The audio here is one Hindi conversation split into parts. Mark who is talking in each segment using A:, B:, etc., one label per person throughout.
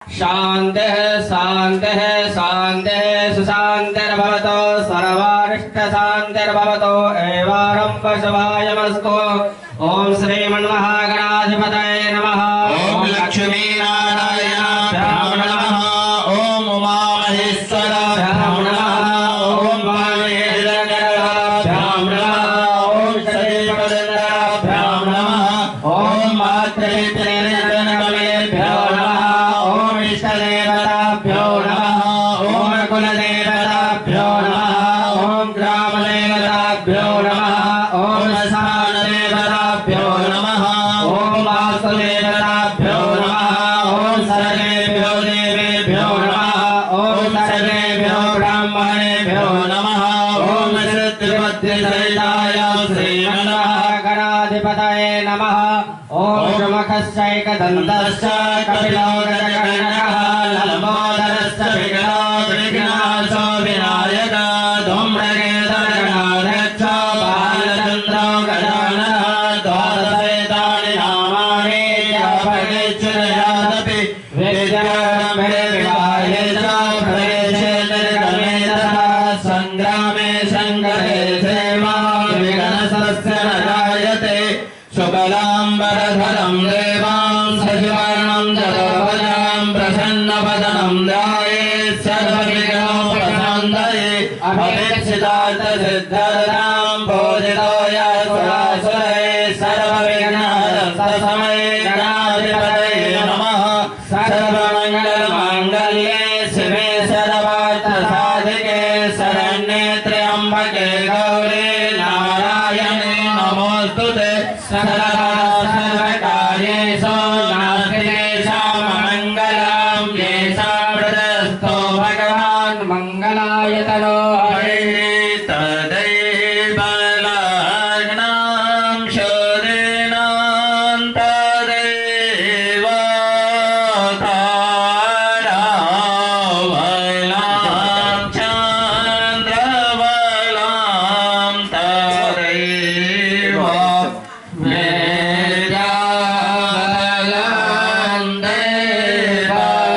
A: शान्तिः शान्तिः शान्तिः सुशान्तिर्भवतु सर्वारिष्टशान्तिर्भवतु एवारम्भ शुभायमस्तु। ॐ श्रीमन्महागणाधिपतये नमः।
B: ॐ लक्ष्मीनारायणाभ्यां नमः। ॐ उमामहेश्वराभ्यां नमः। ॐ वाणीभ्यां नमः। ॐ श्रीपदभ्यां नमः। ॐ मातृपितृभ्यो नमः। ॐ इष्टदेवताभ्यो नमः। ॐ कुलदेवताभ्यो नमः। ॐ ग्रामदेवताभ्यो नमः। ॐ स्थानदेवताभ्यो नमः। ॐ वासुदेवताभ्यो नमः। ॐ सर्वेभ्यो देवेभ्यो नमः। ॐ सर्वेभ्यो ब्राह्मणेभ्यो नमः। ॐ श्रीमद्विसहिताय श्रीमन्महागणाधिपतये नमः। ॐ शुमखश्चैकदन्तश्च कपिलो गजगणकः लम्बोदरश्च विघ्नाशो विनायकः धूम्रकेतुर्गणाध्यक्ष बालचन्द्रो गजाननः द्वादशैतानि नामानि जपयेच्युतयादपि विद्यारम्भे च प्रवेशे निर्गमे तथा सङ्ग्रामे सङ्गते सेवा विघ्नस्य न जायते। शुक्लाम्बरधरं देवां सशिवर्णं चतुर्भुजां प्रसन्नवदनं ध्यायेत् सर्वविघ्नोपशान्तये। अभीप्सितार्थसिद्ध्यर्थं पूजिताय सुरासुरये सर्वविघ्नहरस्तस्मै गणाधिपतये नमः। सर्वमङ्गलमाङ्गल्ये शिवे सर्वार्थसाधिके शरण्ये त्र्यम्बके गौरी नारायणे नमोऽस्तुते। सर्वकार्येषु नास्ति येषां मङ्गलं येषां हृदयस्थो भगवान् मङ्गलायतनो हरिः। तदैव लग्नं शोधिनं तदैव तारावलं चन्द्रवलं तदैव विद्याबलं देवबलं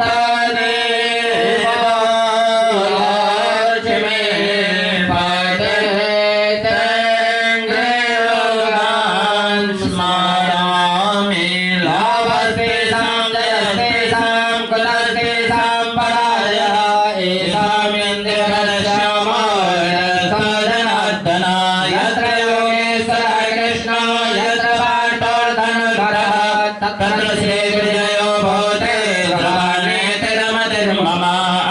B: तदैव लक्ष्मीपते तैर्गृहान् स्मरामि। लाभस्तेषां जयस्तेषां कुलस्तेषां पराजयः एषामिन्द्रधनुष्यमाणस्तजनार्दन यत्र योगेश्वरः कृष्णो यत्र पार्थोर्धनुधरः तत्र श्रीविजयो भूते प्राणेतिरमतिर्मम।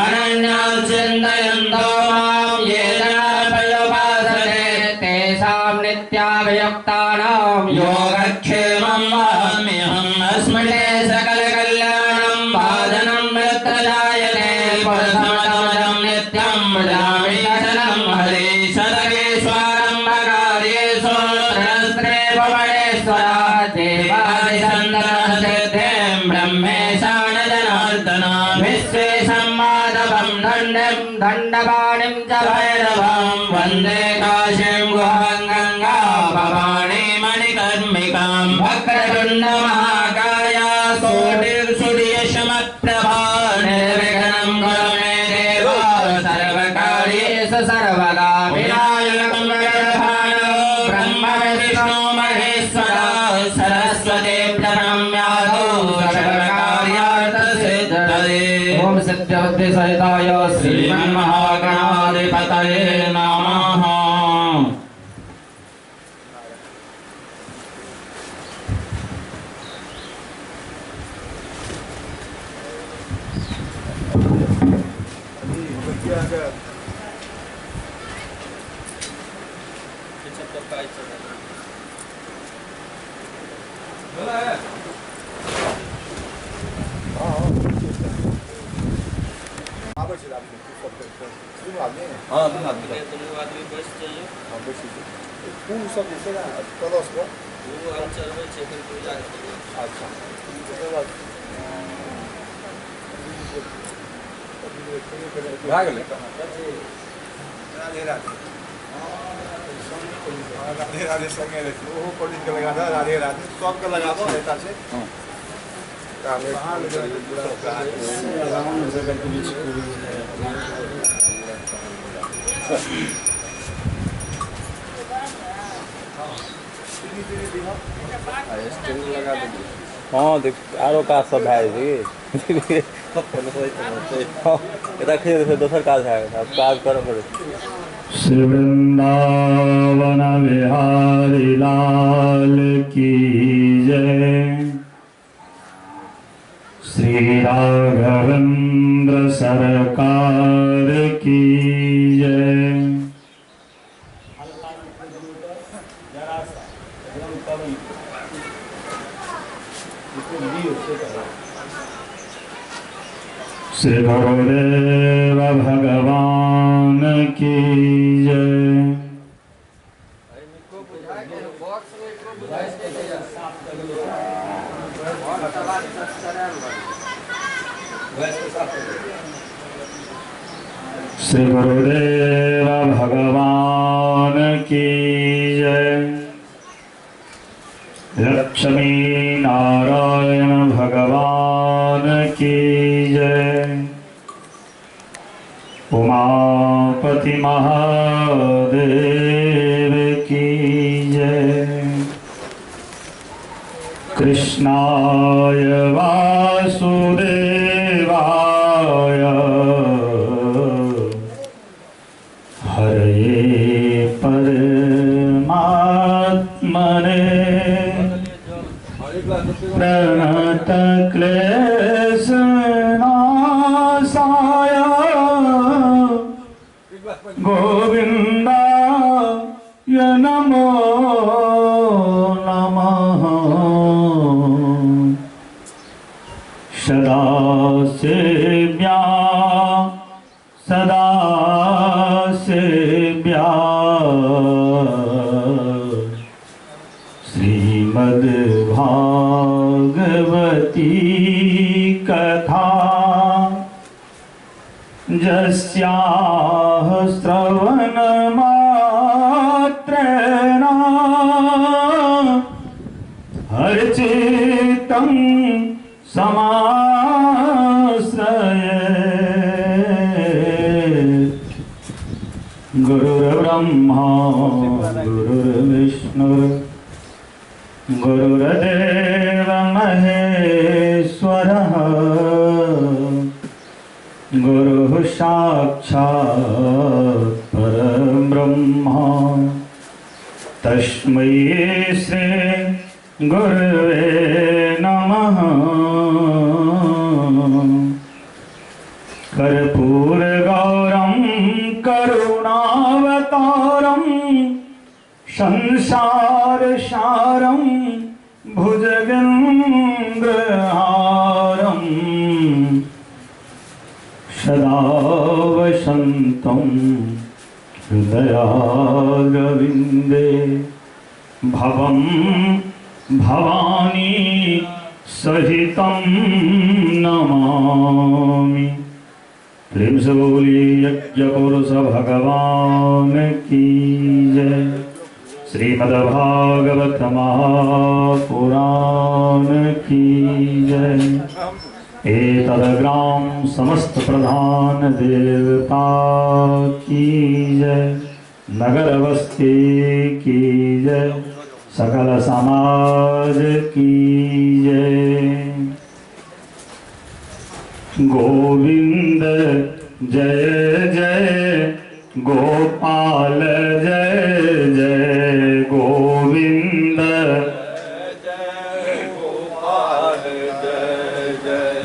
B: अनन्यां चिन्तयन्तो मां ये जनाः पर्युपासते तेषां नित्याभियुक्तानां योगक्षेमं वहाम्यहम्। अस्मते सकलकल्याणं भाजनं मृत्युजायते पुरुषमतमजं नित्यं भजामि शरणं हरे। शतकेश्वरं भकार्येषु सहस्रे भुवनेश्वरः देवादिसन्दनसिद्धिं ब्रह्मेशान जनार्दन। विश्वेशं माधवं दण्डं दण्डपाणिं च भैरवं वन्दे काशीं गुहां गङ्गा भवानी मणिकर्णिकां। वक्रतुण्डमहाकाय कोटिसूर्यसमप्रभा निर्विघ्नं कुरु मे देव सर्वकार्येषु सर्वदा। विनायकं वरदानो ब्रह्म विष्णु महेश्वर सरस्वती प्रणम्यादो सर्वकार्यार्थसिद्धये। ॐ सिद्धिबुद्धिसहिताय श्रीमन्महागणाधिपतये नमः।
C: हाँ तुम आदमी
D: बस चाहिए
C: हाँ बस पूल सब दूसरा कलश को
D: वो हम चलवे चेकन पूजा
C: अच्छा भाग ले राधे राधे संगे वो पुलिस का लगा था राधे राधे सबका लगा दो नेता से काम है लगा देंगे।
E: हाँ देख आरो काज सब भए जेतै रखिए फिर दोसर काज है अब काज करऽ पड़त।
F: श्री वृंदावन बिहारी लाल की जय। श्री राघवेंद्र सरकार की जय। श्री गुरुदेव भगवान की जय। श्री गुरुदेव भगवान की जय। लक्ष्मी नारायण भगवान की जय। उमापति महादेव की जय। कृष्णाय वासुदेवाय हरे परमात्मने प्रणतक्लेशनाशाय गोविन्दाय नमो नमः। सदाशिव्या सदाशिव्या श्रीमद्भागवती कथा यस्याः श्रवणमात्रेण हर्षितं समाश्रयेत्। गुरुर्ब्रह्मा गुरुर्विष्णु गुरुर्देव महेश्वरः गुरुः साक्षात् परब्रह्म तस्मै श्री गुरुवे नमः। कर्पूरगौरं करुणावतारं संसारसारं भुजगेन्द्रहारं सदा वसन्तं हृदयारविन्दे भवं भवानी सहितं नमामि। प्रेम से बोलिए यज्ञ पुरुष भगवान की जय। श्रीमद्भागवत महापुराण की जय। एतद्ग्राम समस्त प्रधान देवता की जय। नगर बस्ती की जय। सकल समाज की जय। गोविंद जय जय गोपाल जय जय गोविंद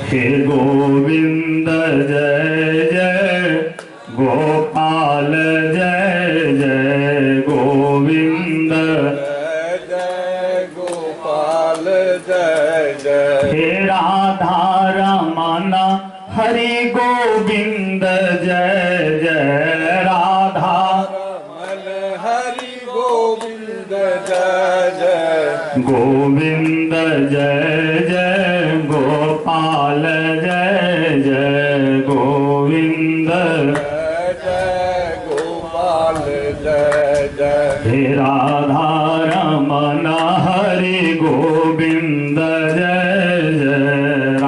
F: हे गोविंद जय जय गोपाल जय जय गोविंद
C: गोपाल जय जय।
F: हे राधा रमन हरि गोविंद जय जय राधा
C: रमन हरि गोविंद जय जय।
F: गोविंद जय जय गोपाल जय जय गोविंद
C: जय जय गोपाल जय जय।
F: हे राधा रमन हरि गोविंद जय जय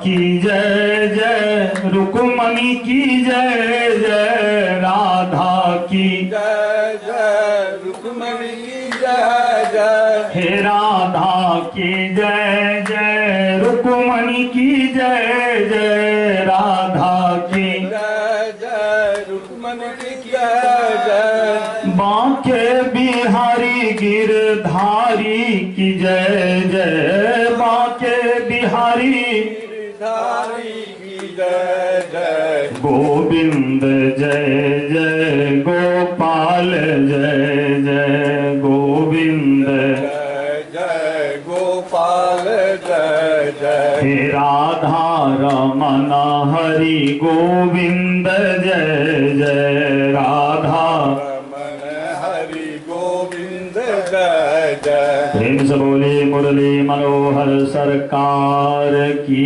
F: की जय जय, रुक्मणी की जय जय, राधा की
C: जय जय, रुक्मणी की जय जय,
F: हे राधा की जय जय, रुक्मणी की जय जय, राधा की
C: जय जय, रुक्मणी की जय जय,
F: बांके बिहारी गिरधारी की जय जय, बांके बिहारी
C: गिरधारी की जय जय,
F: गोविंद जय जय, गोपाल जय जय, गोविंद
C: जय जय, गोपाल जय जय,
F: हे राधा रमन हरि गोविंद जय जय, राधा
C: रमन हरि गोविंद जय जय,
F: प्रेम से बोले मुरली मनोहर सरकार की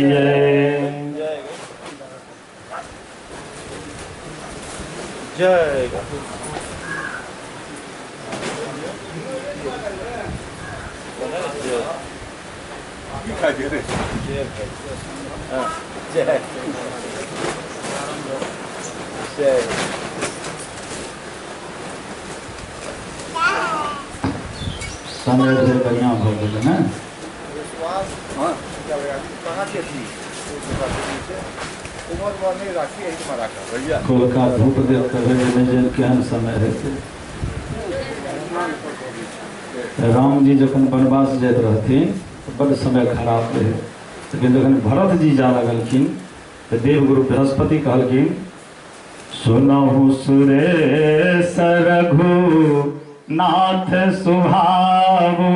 F: जय।
C: जय जय जय,
F: समय से बढ़िया हो गए ना।
C: हाँ क्या कहाँ के थी उमर नहीं राखी है तुम्हारा का भैया
F: कोल का धूप देख कर जन केहन समय रहते। राम जी जखन वनवास जाइत रहथिन तो बड़ समय खराब रहे, लेकिन जखन भरत जी जा लगलखिन तो देवगुरु बृहस्पति कहलखिन सुनहु सुरेश रघु नाथ सुहावो।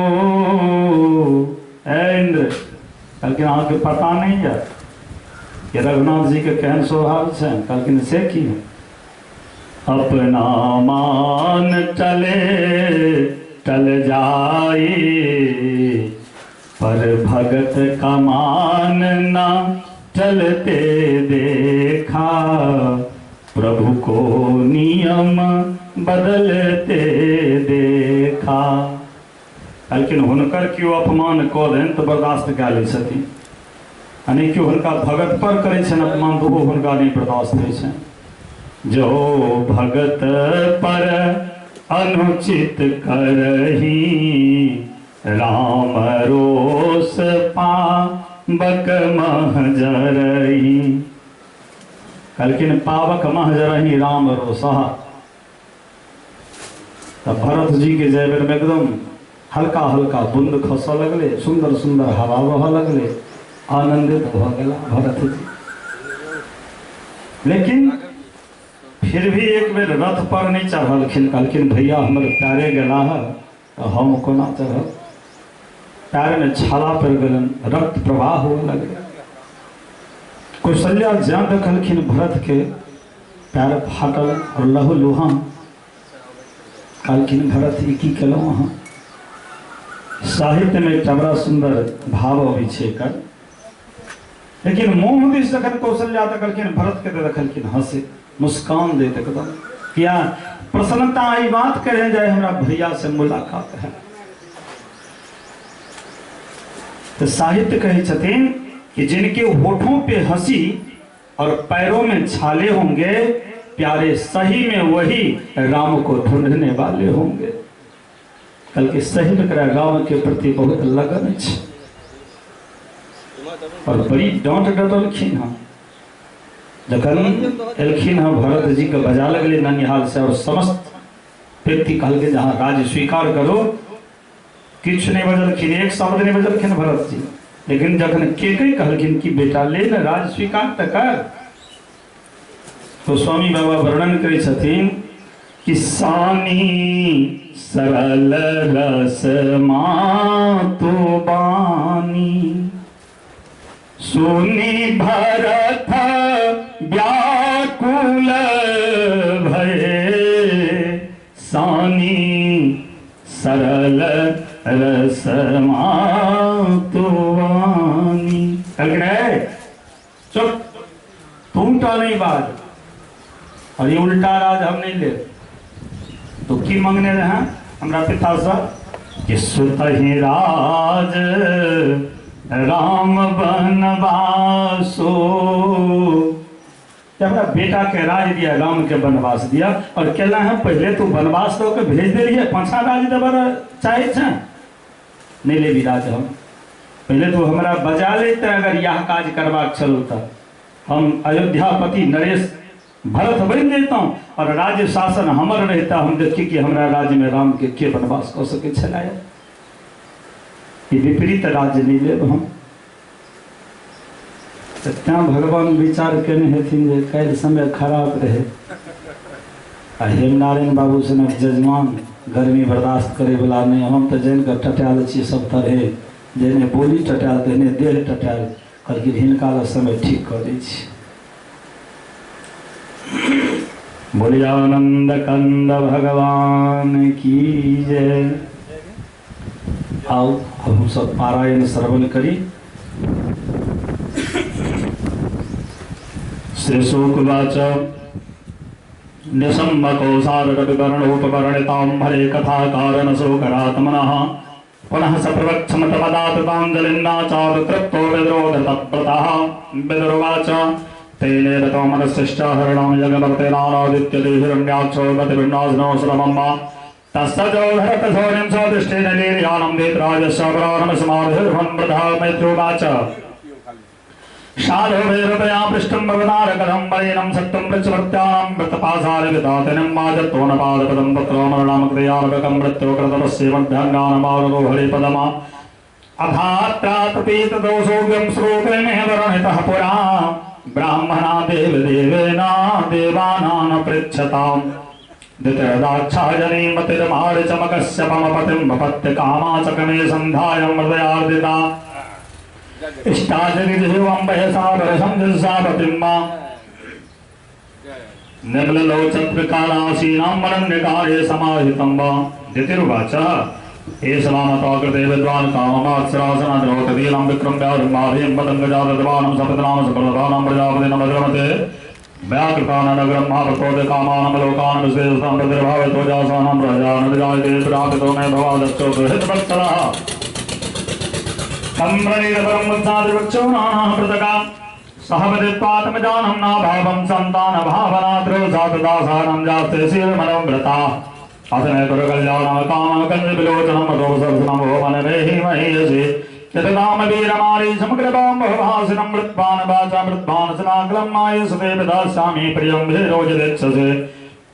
F: इंद्र कहलखिन अहाँके पता नहीं है कि रघुनाथ जी के केहन स्वभाव छै? कहलखिन से की अपना मान चले टल जाए, पर भगत का मान ना चलते देखा, प्रभु को नियम बदलते देखा। लेकिन हुनकर क्यों अपमान कऽ देन तऽ बर्दाश्त कए लै छथिन, आ नहि केओ हुनका भगत पर करै छनि अपमान तऽ ओ हुनका नहि बर्दाश्त होइ छनि। जो भगत पर अनुचित करही, राम रोष पावक महजरही। कहलखिन पावक महजरही राम रोषा। तब भरत जी के जय बेर में एकदम हल्का हल्का बूंद खसऽ लगले, सुंदर सुंदर हवा बहऽ लगले, आनंदित भऽ गेला भरत जी। लेकिन फिर भी एक बेर रथ पर नहीं चढ़लखिन। कहलखिन भैया हमर पैरे गेला है तो हम कोना चढ़ब? पैर में छाला पड़ि गेलन, रक्त प्रवाह हुए लगे। कौशल्या ज्યાં देखलखिन भरत के पैर फाटल और लहू लुहान, कहलखिन भरत ई की केलहुँ अहाँ? साहित्य में एकटा बड़ा सुंदर भाव अबै छै एकर। लेकिन मुँह दिस जखन कौशल्या देखलखिन भरत के देखलखिन हंसे, मुस्कान देत एकदम, क्या प्रसन्नता ई बात कहे जाए हमरा भैया से मुलाकात है। तो साहित्य कहे छथिन कि जिनके होठों पे हंसी और पैरों में छाले होंगे, प्यारे सही में वही राम को ढूंढने वाले होंगे। कल के सही में करा राम के प्रति बहुत लगन है और बड़ी डांट डटलखिन हँ। जखन एलखिन हँ भरत जी के बजा लगले ननिहाल से, और समस्त व्यक्ति कहलके जहाँ राज्य स्वीकार करो, किछ नहीं बजलखिन, एक शब्द नहीं बजलखिन भरत जी। लेकिन जखन केकई कहलखिन कि बेटा ले न राज स्वीकार त कर, तो स्वामी बाबा वर्णन करे छथिन कि सानी सरल रस मातु बानी, सुनी भरत व्याकुल भये, सानी सरल रस मातु बानी। चुप, तू उल्टा नहीं बात, और ये उल्टा राज हम नहीं ले। तो की मांगने रहे हमरा पिता से कि सुतहि राज राम बनवासो, अपना बेटा के राज दिया, राम के वनवास दिया। और कहला है पहले तू वनवास तो के भेज दे रही पाछा राज देवर चाहे नहीं ले भी राज हम पहले तो हमारा बजा लेते। अगर यह काज करवा चलता हम अयोध्यापति नरेश भरत बन देता हूँ और राज्य शासन हमर रहता। हम देखिए कि हमारा राज्य में राम के वनवास कर सके छलाया। ये विपरीत राज्य नहीं ले हम त्या भगवान विचार केने हेथिन जे कल समय खराब रहे आ हेमनारायण बाबू से जजमान गर्मी बर्दाश्त करे वाला नहीं। हम तो जान कर टटाल छी सब तरह जेने बोली टटाल तेने देह टटाल कहलखिन हिनका समय ठीक कर दै छी। बोलिए आनंद कंद भगवान की जय। आओ हम सब पारायण श्रवण करी। श्री शुकवाच निशम्बकोसारकविवर्णोपवर्णितां हरे कथा कारण शोकरात्मनः पुनः सप्रवक्षमतपदातपाञ्जलिन्नाचारुकृतो विद्रोधतप्रतः विदुर्वाच तेने रतो मनस्सिष्टाहरणं जगमते नारादित्यदेहिरण्याक्षो गतिभिन्नाशनो श्रमं वा तस्सजो धरतसौर्यं सदृष्टेन लीर्यानं वेत्राजस्य प्राणमसमाधिर्भन्वृथा मैत्रोवाच शाधो वेरुपया पृष्ठं भवनारकरं वरेणं सत्तं पृच्छमत्यानं वृत्तपासारविदातिनं माजत्तो न पादपदं पत्रोमरणामकृयार्वकं मृत्योकृतमस्येवभ्यङ्गानमारुरो हरिपदमा अथात्रातपीतदोषोऽव्यं श्लोकमेव वर्णितः पुरा ब्राह्मणा देवदेवेन देवानां पृच्छताम् द्वितीयदाक्षायनीमतिर्मारिचमकस्य पमपतिं वपत्य कामाचकमे सन्धायं हृदयार्दिता इष्टाजनिधिवं वयसा वरसं जसापतिम्मा निम्नलोचत्रिकालासीनां वरण्यकारे समाहितं वा। द्वितीयुर्वाच एषवामताकृते विद्वान् काममात्सरासनाद्रौतदीनां विक्रम्यारुमाभिं पतङ्गजातद्वानं सपदनाम सप्रधानं प्रजापतिनमग्रमते व्याकृताननगरं महाप्रतोदकामानं लोकान् विशेषतां प्रतिर्भावितो जासानं प्रजानविजायते प्रापितो मे भवादश्चो दुहितवत्सलः सम्प्रणीतपरं मुत्सादिवक्षो नानाः पृथका सहवदित्वात्मजानं नाभावं सन्तानभावनाद्रो जातदासानं जाते शीलमनोव्रता अथमे कुरुकल्याणकामकञ्जविलोचनं मधोसर्जनमो मनमेहि महीयसि यतदामवीरमारी समग्रवां बहुभासिनं मृत्वान् वाचा मृत्वान् सनाकलं मायसते विदास्यामि प्रियं भेरोजदिच्छसे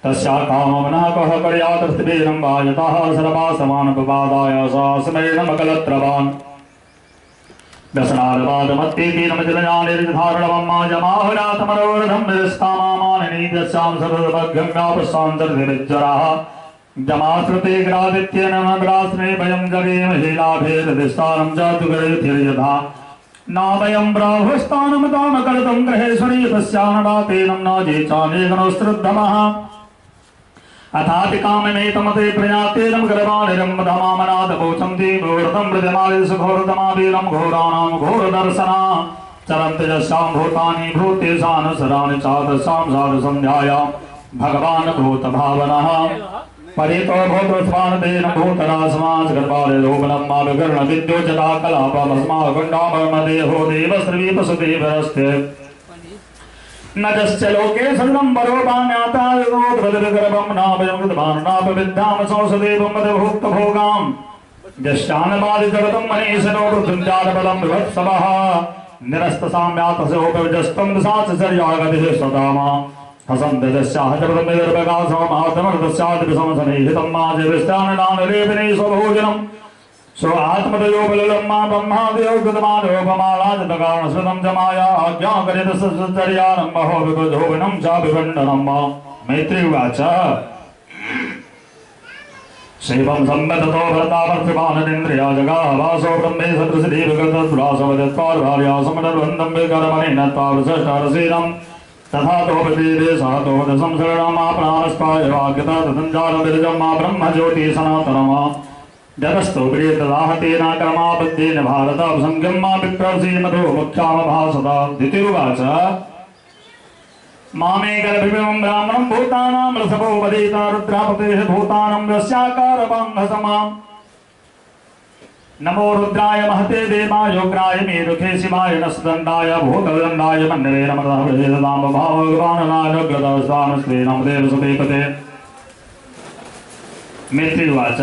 F: तस्या काममनः कः पर्यातस्तिवीरं वा यतः सर्वासमान् पपादाय सास्मैणमकलत्रवान् दशनारवादमत्तीतीनमजलजानिर्धारणमं जमाहुरातमरोरधं विस्तामामाननीत्यस्यां सर्वभग्यं व्यापस्तान्तर्धिविज्जराः जमाश्रुते ग्रादित्येन नग्रास्ने वयं जगेम हीलाभेदधिष्ठानं जातुगरथिर्यथा नावयं ब्राह्मस्थानं दानकर्तुं गृहेश्वरी तस्यानवातेनं न जेचानेकनोस्त्रुद्धमः अथाति काममेतमते प्रयातेनं गर्वानिरं मधमामनादपोचं तीव्रतं मृदमाले सुघोरतमावीरं घोराणां घोरदर्शना चरन्ति यस्यां भूतानि भूतेशानुसराणि चादशां साधुसन्ध्यायां भगवान् भूतभावनः परितो भूतस्वानतेन भूतरासमास गर्भाले लोकनं मा विकर्ण विद्योजता कलापमस्माकुण्डामदेहो देवस्त्रीपसुदेवरस्ते न जश्च लोके सर्वं परोपान्याता विगोद्गर्भं नाभयं नापविद्धाम संसदेवं मदभुक्तभोगां यश्चानबाधिजगतं मनीषनो पृथुञ्जातपदं विभत्सवः निरस्तसाम्यातसोपविजस्तं दिशाचर्यागतिः सदामा हसन्तस्याः जगदमिदर्भगासमहातमर्तस्यादिसंसनेहितं माजविष्टाननानरेपिने स्वभोजनं सो आत्मदयोबलं मा ब्रह्मादियोगतमानोपमालाजतकारणश्रुतं च माया आज्ञाकरितसचर्यानं महो विबुधोविनं चाभिवण्डनं मा। मैत्रीवाच शैवं सम्मततो भरतावर्तमाननेन्द्रिया जगाः वासो ब्रह्मे सदृशदेवगतद्वासवदत्पार्भार्या समनर्वन्दं विकरमणेन त्वावृषष्टारसीनं तथा तोपदेदे सह तोपदसं शरणमाप्राणस्पाय वाक्यता तदञ्जालविरजं मा ब्रह्मज्योति सनातनमा जगस्तो प्रियतदाहतेन कर्माबद्धेन भारत संज्ञं मा विप्रसी मधो मुख्यामभासता। द्वितीयुर्वाच मामे गर्भिमं ब्राह्मणं भूतानां रसभोपदेता रुद्रापतेः भूतानं रस्याकारवाङ्घसमाम् नमो रुद्राय महते देवाय उग्राय मेरुखे शिवाय नस्तदण्डाय भूतदण्डाय मन्दिरे नमः वेदनाम भगवान् ग्रदस्वाम श्री नामदेव सुदेपते। मैत्रीवाच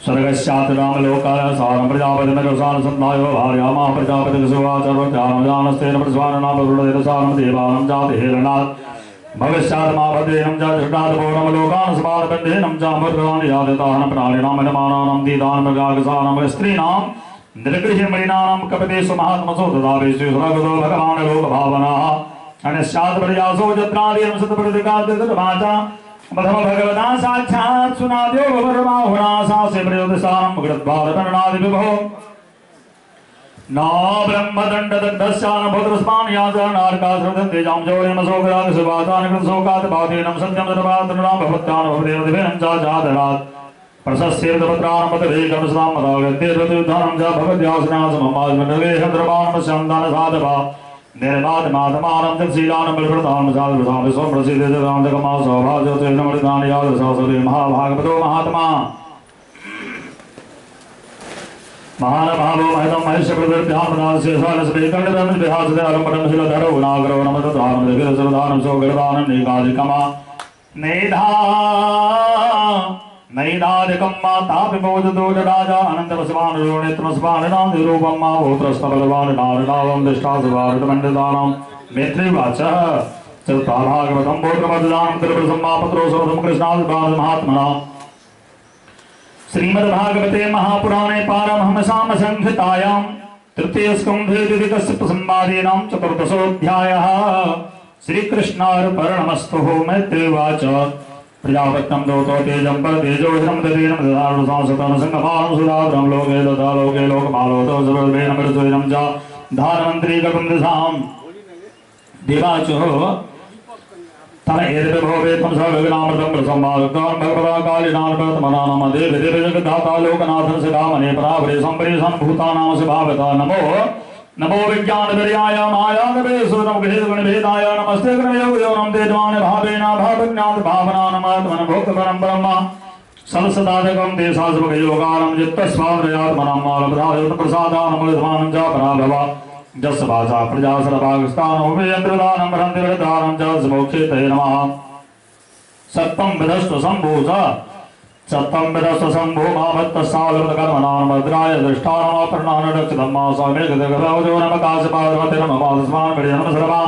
F: स्वर्गस्यात् रामलोकाय सारं प्रजापतिर्मरुसान् सन्धायो भार्यामा प्रजापतिर्सुवाचर्वत्यामजानस्तेन प्रस्वाननामरुणदेवसारं देवानं जाति हेरणात् भविष्यात् मा भद्रेणं च दृष्टात् पौर्णमलोकान् समारबन्धेनं च अमृतानि यादितान् प्राणिनां मनमानां दीतान् मृगागसानां स्त्रीणां निर्गृह्यमलिनानां कपतेषु महात्मसो ददावेषु सुरगतो भगवान् लोकभावनाः अनस्यात् प्रयासो जत्रादीनं सतप्रतिकादितवाचा प्रथम भगवता साक्षात् सुनाद्यो भवरमाहुना सासे प्रयोदसारं गृद्वारतरणादि विभो न ब्रह्मदण्डदण्डस्यान भद्रस्मान् याजनार्काश्रदं तेजां जौर्यमसोगराग सुवातान् कृतसोकात् बाधेनं सत्यं सर्वात्मनां भवत्यान् भवदेवदिवेनं च जातरात् प्रशस्येर्दपत्राणं पतवेकं सदां मदागत्येर्वृत्युद्धानं च भवत्यासनासममाजमण्डलेहद्रवाणं स्यन्दानसाधवा निर्माद माधमानं तत्शीलानं बलप्रदानं साधुसाधु स्वप्रसिद्धेदान्तकमा सौभाग्यतेन मृतानि यादसासुरे महाभागवतो महात्मा महानुभावो महितं महेशप्रदर्भ्यामदास्य सालसवेकण्डनं विहासते आलम्बनं शिलधरो नागरो नमतदानं जगदसरदानं सौगरदानं नेकाधिकमा नेधा नैनादिकं माता विमोदतो राजा अनन्तवसवान् नेत्रवसवान् नामरूपं मा भूत्रस्तबलवान् नारणावं दृष्टासुवार्तमण्डदानां मैत्रीवाच चतुर्था भागवतं भूत्रमद्दानं त्रिपुरसम्मापत्रो सोदं कृष्णादिपाद महात्मना श्रीमद्भागवते महापुराणे पारमहंसां संहितायां तृतीयस्कन्धे द्वितीयकश्यपसंवादेनां चतुर्दशोऽध्यायः। श्रीकृष्णार्पणमस्तु। मैत्रीवाच प्रजापत्यं दोतो तेजं परतेजोहिनं दधीनं दधारणं सांसतं संगमानं सुधाद्रं लोके तथा लोके लोकपालोतो सर्ववेन मृत्युनं च धानमन्त्री गतं दिशां दिवाचो तन एतद्भवेत्तं सर्वगणामृतं प्रसंवादकान् भगवता कालिनां प्रतमनानां देव देव जगद्धाता लोकनाथं सदामने परावरे संपरेशं भूतानां स्वभावता नमो नमो विज्ञानवर्याय मायानवे सुरं भेदगणभेदाय नमस्ते गणयोगयोनं तेजवान् भावेन भावज्ञात भावना नमात्मन भोक्तपरं ब्रह्म सलसदादकं देशासुभयोगानं चित्तस्वादयात्मनां मालप्रदायत प्रसादानमृतमानं च पराभव जस भाषा प्रजा सर्वागस्तानो वेन्द्रदानं ब्रह्मदेवदानं च मोक्षे ते नमः। सत्तं विदस्तु शम्भुः सत्तं विदस्तु शम्भो मामत्तसालवत्कर्मणां भद्राय दृष्टानमापर्णान् रक्षितं स्वामेकदगभवजो नमकाशपादमतिरमपादस्मान् विजयनं सर्वा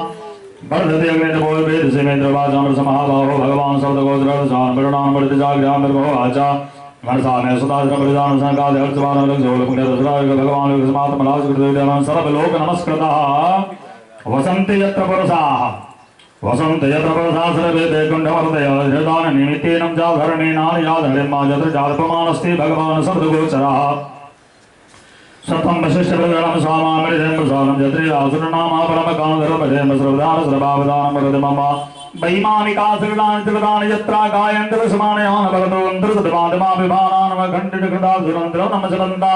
F: वर्धते अग्नितपोवेदसेमेन्द्रवाचामृतमहाबाहो भगवान् सप्तगोत्ररसान् वरुणान् वर्तिजाग्रां निर्भो आचा मनसाने सुदाद्रमृदानं संगादहर्षवान् लक्षोलपुण्यदसराय भगवान् लोकसमात्मलासकृतविद्यानां सर्वलोक नमस्कृताः वसन्ति यत्र पुरुषाः वसन्ति यत्र पुरुषाः सर्वे वैकुण्ठमर्दय हृदान निमित्तेनं च धरणेनानि याधरिमा यत्र जाल्पमानस्ति भगवान् सप्तगोचरः सत्तं वशिष्ठप्रदनं स्वामामृतं प्रसादं यत्रे आसुरनामा परमकान्धर्मधेम सर्वदान सर्वावदानं वरदे मम वैमानिकासुरदान त्रिदान यत्रा गायन्त्र समानयान भगतो अन्तर्दवादमा विभानान खण्डितकृतासुरन्त्रं नमस्कन्ता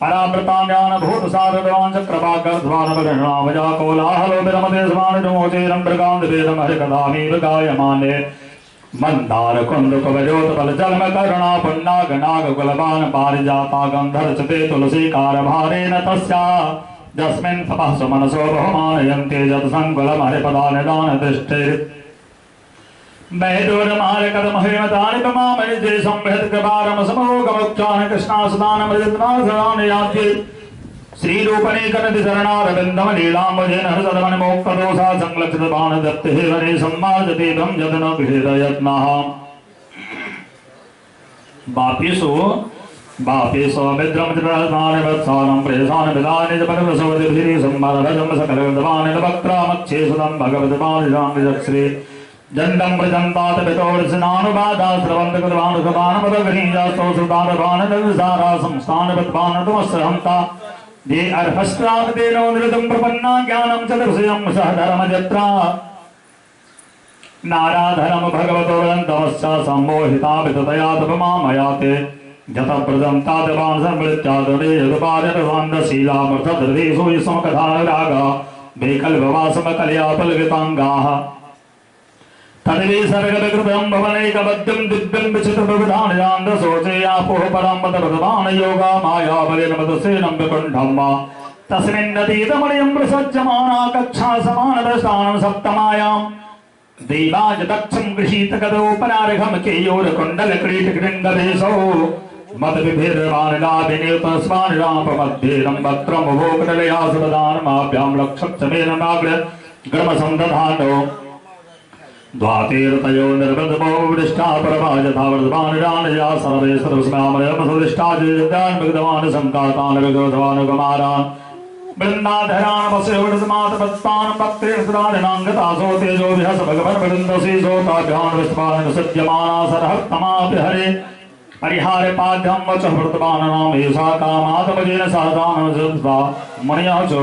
F: परावृतान्यान भूतसारदवान् चक्रवाकर्ध्वान वदनामजा कोलाहलो विरमते समानजमोचेरं प्रकान्तवेदं हरिकथामीव गायमाने मंदार कुंद कवजोत बल जलम करुणा पुन्नाग नाग कुलबान पारिजाता गंधर्चते तुलसी कार भारेण तस्या जस्मिन् तपः सुमनसो बहुमानयन्ते जत संकुलम हरिपदा निदान दृष्टे मैदूरमाल कदम हेमतानि पमामनिजे संभृत कृपारम समोगमुख्यान कृष्णासदान मृदनासदान याति श्रीरूपणेकनति शरणारविन्दम लीलाम्बुजेन हृदमन मोक्षदोषा संलक्षित बाण दत्ते वरे सम्मार्जते ब्रह्मजतन भेदयत्नः बापेषु मित्रमतिप्रहतानि वत्सानं प्रेषान् विदानि च परमसवतिभिः सम्मरभजं सकलविद्वान् वक्त्रामक्षे सुतं भगवद्वानिजाङ्गजश्री जण्डं प्रजन्तात पितोर्षनानुबाधा स्रवन्तकृतवानुसमानमदगणीजास्तौ सुतानभानदविसारा संस्थानवद्वानतुमस्रहन्ता दे अर्हस्त्रादेनो निरतं प्रपन्ना ज्ञानं चतुर्षयं सह धर्मजत्रा नाराधरं भगवतो वदन्तमश्च सम्मोहिता विततया तपमामयाते जतप्रजन्तादवान् सम्मृत्यादरे यदुपादरवान्दशीलामर्थधृतेषु समकथा रागा बेकल्भवासमकलया पलगिताङ्गाः तद्वे सर्गविकृतं भवनैकबद्धं दिव्यं विचित्रविधानयान् रसोचे यापोः परां पदप्रदान योगा माया बलेन मदसेनं विकुण्ठं वा तस्मिन्नतीतमणिं प्रसज्जमाना कक्षा समानदशानं सप्तमायां देवाज दक्षं गृहीतगदोपरार्घं केयोरकुण्डलक्रीटकृण्डलेशौ मदविभिर्वानलाभिनियुतस्मानिरापमध्येनं वक्त्रमुभोकटलया सुपदानमाभ्यां लक्षप्तमेन नाग्र ग्रमसन्दधानो द्वातीर्तयो निर्बन्धमो वृष्टा परमा यथा वर्धमानिरानया सर्वे सर्वस्मामयमसुदिष्टाजयदान् विगतवान् संकातान् विगतवान् कुमारान् वृन्दाधरान् वस्य वृद्धमातपत्तान् भक्तिर्सुराजनाङ्गतासो तेजो विहस भगवन् वृन्दसि सोताभ्यान् विस्मान् सज्जमाना सरहत्तमापि हरे परिहारे पाद्यं वच वर्तमानानां एषा कामातमजेन सहदानमजन्ता मणिया च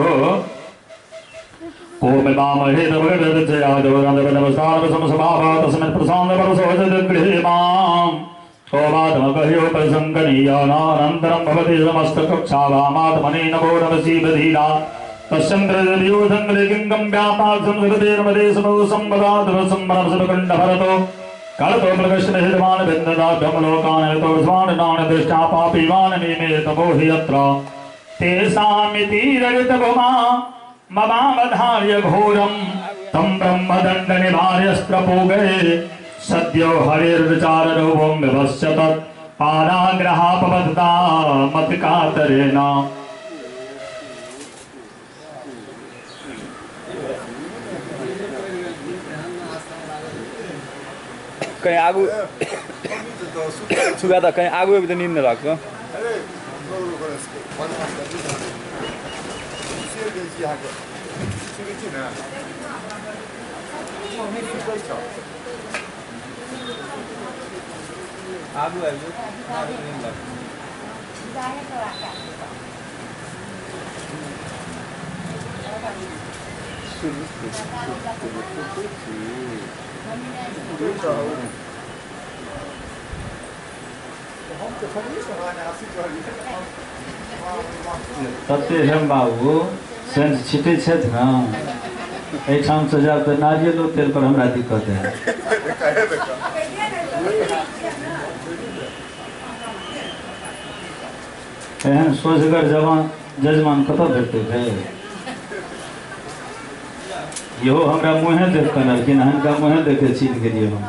F: कोमिमामहे तवगदजयादोरन्दवनवसारवसमसभावा तस्मिन् प्रसान्दपरसोजगृहे माम् सोमात्मकह्योपसङ्कनीयानानन्तरं भवति समस्तकक्षावामात्मने नमो नमसीबधीरा तस्यन्द्रजयोधङ्गलिकिङ्गं व्यापाक्षं सुरतेर्मदेशमो संवदातुरसंवरसुरकण्डभरतो कलतो प्रकर्षणहितवान् बिन्ददाभ्यं लोकान् स्वाननान् दृष्टा पापीवान् मीमे तपो हि यत्र तेषामिति रजतभुमा ममावधार्य घोरं तं ब्रह्मदण्डनिवार्यस्त्रपूगे सद्यो हरिर्विचाररूपं विभस्य तत् पाराग्रहापबद्धा मतिकातरेण
E: कहीं आगू सुगा त कहीं आगू भी तो नींद न लाग्छ आगू आइयो नींद लाग्छ
F: तते हम बाबू सेंस छिटे छथि न एहिठाम से जाब तऽ नारियलो तेल पर हमरा दिक्कत है एहन सोचगर जवान जजमान कतऽ भेटतै भाई इहो हमरा मुँहे देख कऽ लेकिन हिनका मुँहे देखे छीन गेलियै हम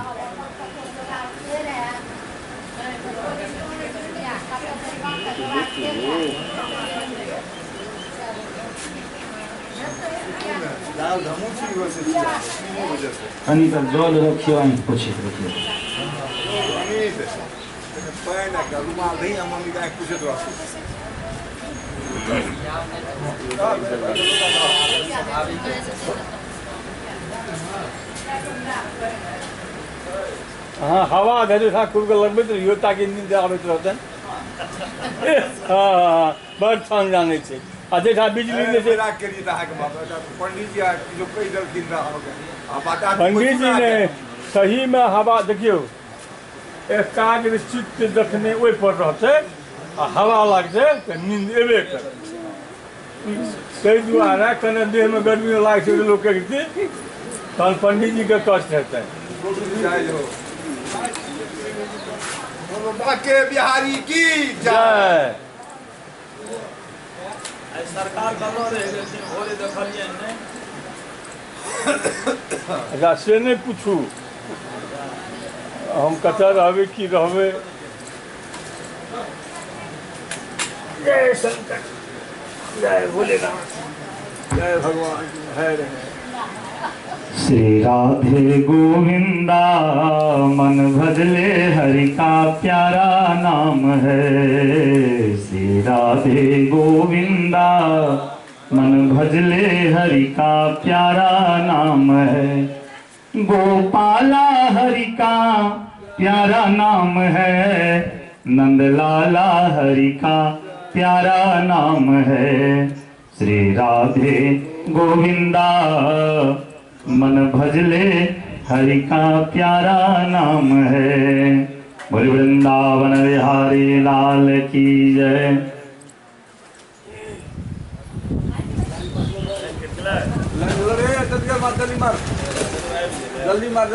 F: कनी तक जल रखियो आँखि पोछैत रखियो
E: हाँ हवा घरे ठाकुर को लगबैत रहियो ताकि नींद आबैत रहतनि हाँ बड़ ठान जानै छै आ जेठा बिजली नहि छै पंडित जी ने सही में हवा देखियो एकाग्र चित्त जखने ओहि पर रहतै आ हवा लागतै तऽ नींद एबे करतै ताहि दुआरे कने देह में गर्मी लागै छै लोक तहन पंडित जी के कष्ट हेतै
C: बाके बिहारी की
E: जय
D: सरकार कलो रह गेल छै भोरे देखलियै नहि
E: अच्छा से नहीं पूछू हम कतऽ रहबै की रहबै जय शंकर जय भोलेनाथ जय भगवान है
F: श्री राधे गोविंदा मन भजले हरि का प्यारा नाम है श्री राधे गोविंदा मन भजले हरि का प्यारा नाम है गोपाला हरि का प्यारा नाम है नंदलाला हरि का प्यारा नाम है श्री राधे गोविंदा मन भजले हरि का प्यारा नाम है बोल वृंदावन बिहारी लाल की जय
C: जल्दी मार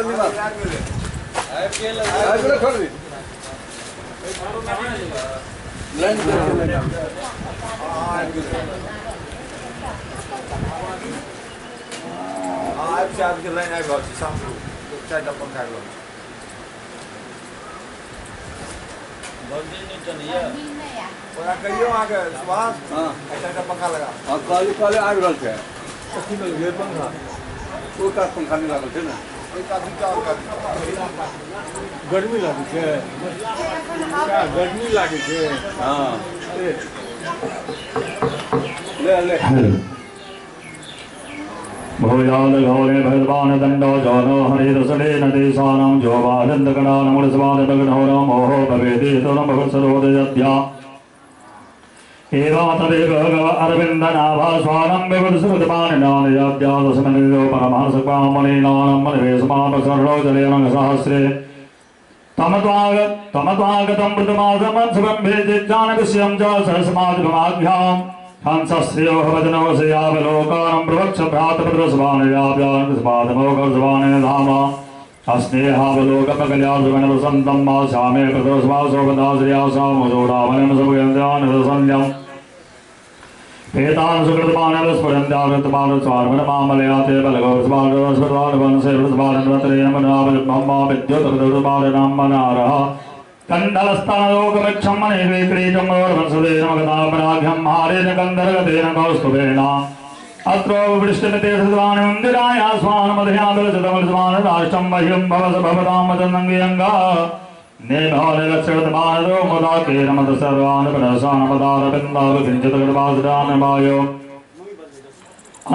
C: छोड़ दी लाइन से आपके लाइन आई बहुत सामने चाय डब्बा खा लो पूरा करियो आगे सुभाष हां ऐसा का पंखा लगा हां काले आग रहल छै कथि में घेर पंखा ओ का पंखा नहीं लागल छै ना ओइ का विचार कर
E: गर्मी लागे छै क्या गर्मी लागे छै
C: हां ले
F: भूयाद घोरे भगवान दंडो जौनो हरे दसले नदेशानां जोवादन्दगणानमुरस्वाद भगनोरं मोहो भवेदे तोरं भगवत्सरोदयद्या एवा तदेव भगव अरविन्दनाभा स्वानं विवदसुरदपानिनादयाद्यादसमनिलो परमांसकामणिनानं मनिवेशमापसर्णो जलेन सहस्रे तमत्वागतं मृतमासमत्सुभं भेदिज्जानविषयं च सहस्मादिभमाभ्याम् हंसस्यो भवजनो सेयावलोकानं प्रवक्ष भ्रातृप्रदस्वानयाव्यान्स्पादमोकस्वाने धाम अस्नेहावलोकमकल्यासुगणवसन्तं माशामे प्रदस्वासोपदाश्रियासामोजोडावनं सुगन्ध्यानसंज्ञम् एतान् सुकृतपानवस्फुरन्त्यावृतपानस्वार्मणमामलया ते बलगोस्वार्गवंशेवस्वारन्वतरेयमनावलिब्रह्माविद्योतकृतपालनां कण्डलस्थानलोकवृक्षं मणिवे क्रीटं वंशदेन मगतापराघ्यं हारेण गन्धर्गतेन कौस्तुभेन अत्रोपृष्टमिते सद्वानि मन्दिराय स्वानमध्याबलचतमलस्वान राष्ट्रं मह्यं भवस भवतामदनङ्गियङ्गा नेभानिलक्षणमानदो मदाकेन मद सर्वान् पदसानपदारविन्दावकिञ्चितकृतपासदानमायो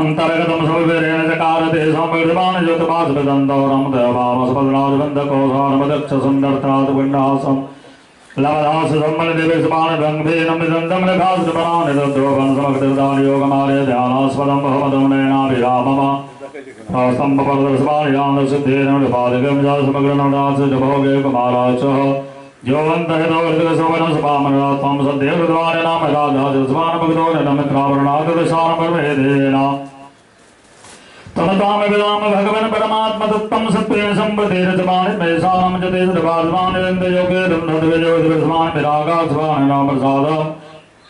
F: अन्तर्गतं सविवेरेण चकारते संविद्वान् ज्योतिपासविदन्तो रमदभावसपदराजबन्धकोसारमदक्षसन्दर्थात् लवदास सम्मलदेवेशपानभङ्गेन मिदन्तमलघासुपरानिदद्रोगं समकृतानि ध्यानास्पदं भवमदमुनयनाभिरामम स्तम्भपरदस्वानियान्दसिद्धेन निपादिकं च समग्रनवदासभोगे कुमाराच योवन्तहितवर्तिकसोवनं सपामनरात्मं सद्देवद्वारिणां राजाजस्वानभगतो नमित्रावरणादशानपर्वेदेन तमतामविदाम भगवन् परमात्मतत्त्वं सत्त्वेन सम्प्रतेन चमानि मेषां च ते सद्भास्वानिरन्दयोगे दन्दद्विजोदिवस्वान् विरागास्वान् नामप्रसाद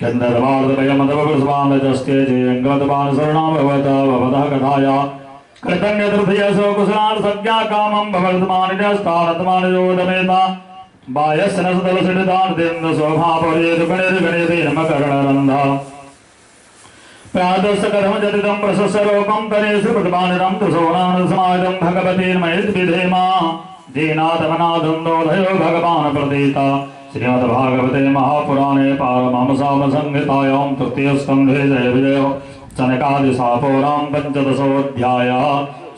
F: चन्दर्वादभयमदवस्वानजस्ते जयङ्गतवान् शरणां भवतः कथाया कृतज्ञतृतीयसो कुशलान् सज्ञाकामं भवतमानिजस्तानतमानिजोदमेता बायस्नसदलसिद्धान्तेन्द्रशोभापरियेतुगणेर्गणेतेन मकरणरन्धा प्रादस्तकर्म जटितं प्रशस्यलोकं तरेश्वप्रतिपानिरं त्रिसोनानसमाहितं भगवतीर्मयद्विधेमा दीनाथमनादन्दोधयो भगवान् प्रतीता श्रीमद्भागवते महापुराणे पारमहंसामसंहितायां तृतीयस्कन्धे जयविजयो जनकादिशापोरां पञ्चदशोऽध्यायः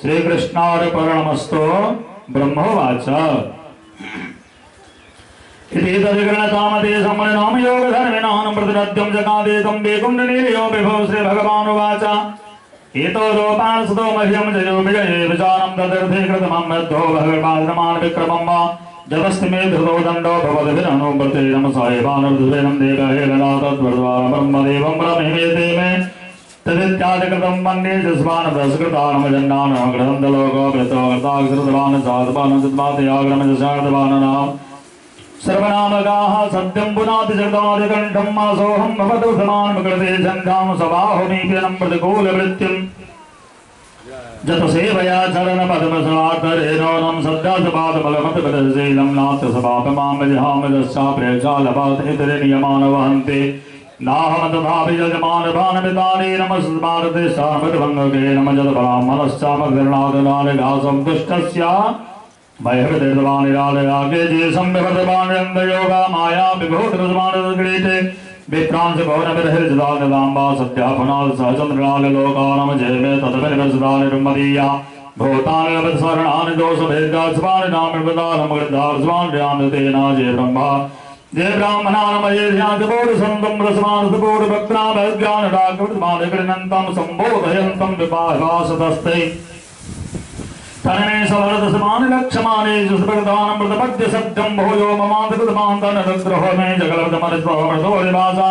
F: श्रीकृष्णार्पणमस्तु ब्रह्मोवाच इति तद्गणतामते सम्मनाम योगधर्मिणां प्रतिनद्यं जगादेतं वेकुण्डनीलयो विभो श्रीभगवानुवाच एतो लोपानसतो मह्यं जयो विजये विचारं तदर्थे कृतमं मद्धो भगवान् विक्रमं वा जपस्ति मे धृतो दण्डो भवद्भिरनुव्रते नमसायवानर्धुवेनं देवहेलना तद्वर्द्वार ब्रह्मदेवं ब्रह्मेते मे तदित्यादिकृतं वन्दे जस्वान् प्रस्कृतानमजन्नान् ग्रहन्दलोकोऽपृतोकृताग्रतवान् साधवान् तद्मातयाग्रमजसार्धवाननां सर्वनामगाः सत्यं पुनातिजगदादिकण्ठं मासोऽहं भवतुसमान् कृते छन्दां सबाहुमीप्यनं प्रतिकूलवृत्तिं जतसेवया चरणपद्मसमार्तरेणोनं सद्दासपादबलमतपदशीलं नाथसपापमामजहामजस्सा प्रेक्षालपातहितरिनियमानवहन्ति नाहं तथापि यजमानभानमितानि नमस्मारते सामृतभङ्गके नमजतपरामनश्चामगृणादनानिघासं दुष्टस्य भयहृदयवानिरालयागे जे संविभृतवानिरन्दयोगा माया विभूतिरसमानगृहीते विप्रांस भवनविरहिर्जिदानिदाम्बा सत्यापनात् सहचन्द्रनाललोकानां जयमे तदभिनिर्वसदानिर्मदीया भूतानि अवत्सरणानि दोषभेदास्वानि नामृतानमृतास्वानि तेना जय ब्रह्मा जय ब्राह्मणानमये ध्यानबोधसन्तं रसमानसबोधभक्त्राभज्ञानडाकृतमानगृह्णन्तं सम्बोधयन्तं विपाभासतस्ते तन्मे सवरदसमानि लक्ष्यमाने सुस्पर्धानं प्रतपद्य सत्यं भूयो ममान्तकृतमान्तनरद्रोहो मे जगलब्धमनस्वमृतोरिवासा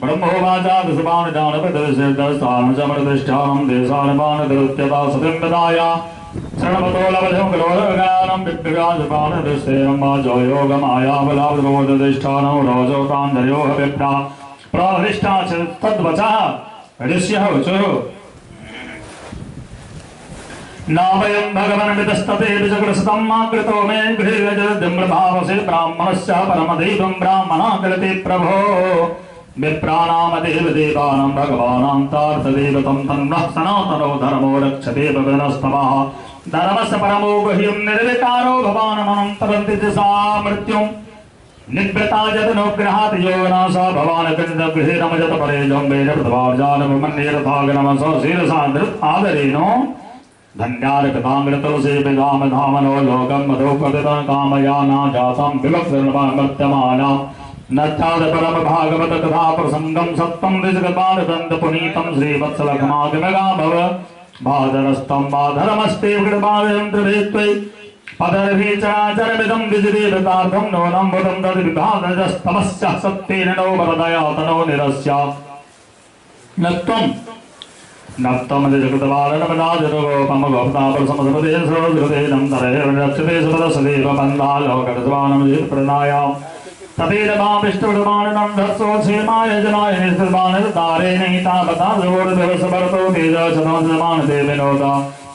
F: ब्रह्मोवाचा दशमानि दानपदविसिद्धस्थानं समृतिष्ठानं देशानिमानदृत्यता सतिं विदाया
G: शरणवतो लवधं कलोरगानं विप्राजपानदस्तेयं मा जयोगमायाबलावरोधधिष्ठानं रोजोतान्धर्यो विप्रा प्रहृष्टा च तद्वचः ऋष्यः वचुः नावयं भगवन् विदस्तते विजगृसतं मा कृतो मे गृहजदिम्रभावसे ब्राह्मणस्य परमदैवं ब्राह्मणाकलते प्रभो विप्राणामदेव देवानां भगवानान्तार्थदेवतं तन्नः सनातनो धर्मो रक्षते भगवनस्तवः धर्मस्य परमो गुह्यं निर्विकारो भवानमनं तरन्ति सा मृत्युं निवृता जतनुग्रहात् योगनाशा भवान् गृहे रमजत परे जम्बेन प्रभावजानमन्येरथागनमसो शिरसा आदरेणो धन्यार्कतामृतुलसे विधाम धामनो लोकं मधुपतितं कामयाना जातं विभक्तिर्मर्त्यमाना नच्छाद परम भागवत कथा प्रसंगं सत्तं ऋजगपालदन्त पुनीतं श्रीवत्सलखमागमगा भव भादरस्तं बाधरमस्ते कृपायन्त्रवेत्त्वै पदर्भीचराचरमिदं द्विजदेवतार्थं नूनं बुधं तद्विभागजस्तमस्य सत्तेन नो वरदया तनो निरस्य नत्वं नप्तमधिजकृतबालनमदाजरोपम गोपतापरसमसमदे सरोजृतेनं तरेव रक्षते सुपदसदेव बन्धालोकरसवानं जीवप्रदायाम् तपेरमापिष्टप्रमाणनं धत्सो क्षेमाय जनाय निस्कृतमानदारे नैतापताजोर्दिवसभरतो तेजशतमसमानदेविनोदा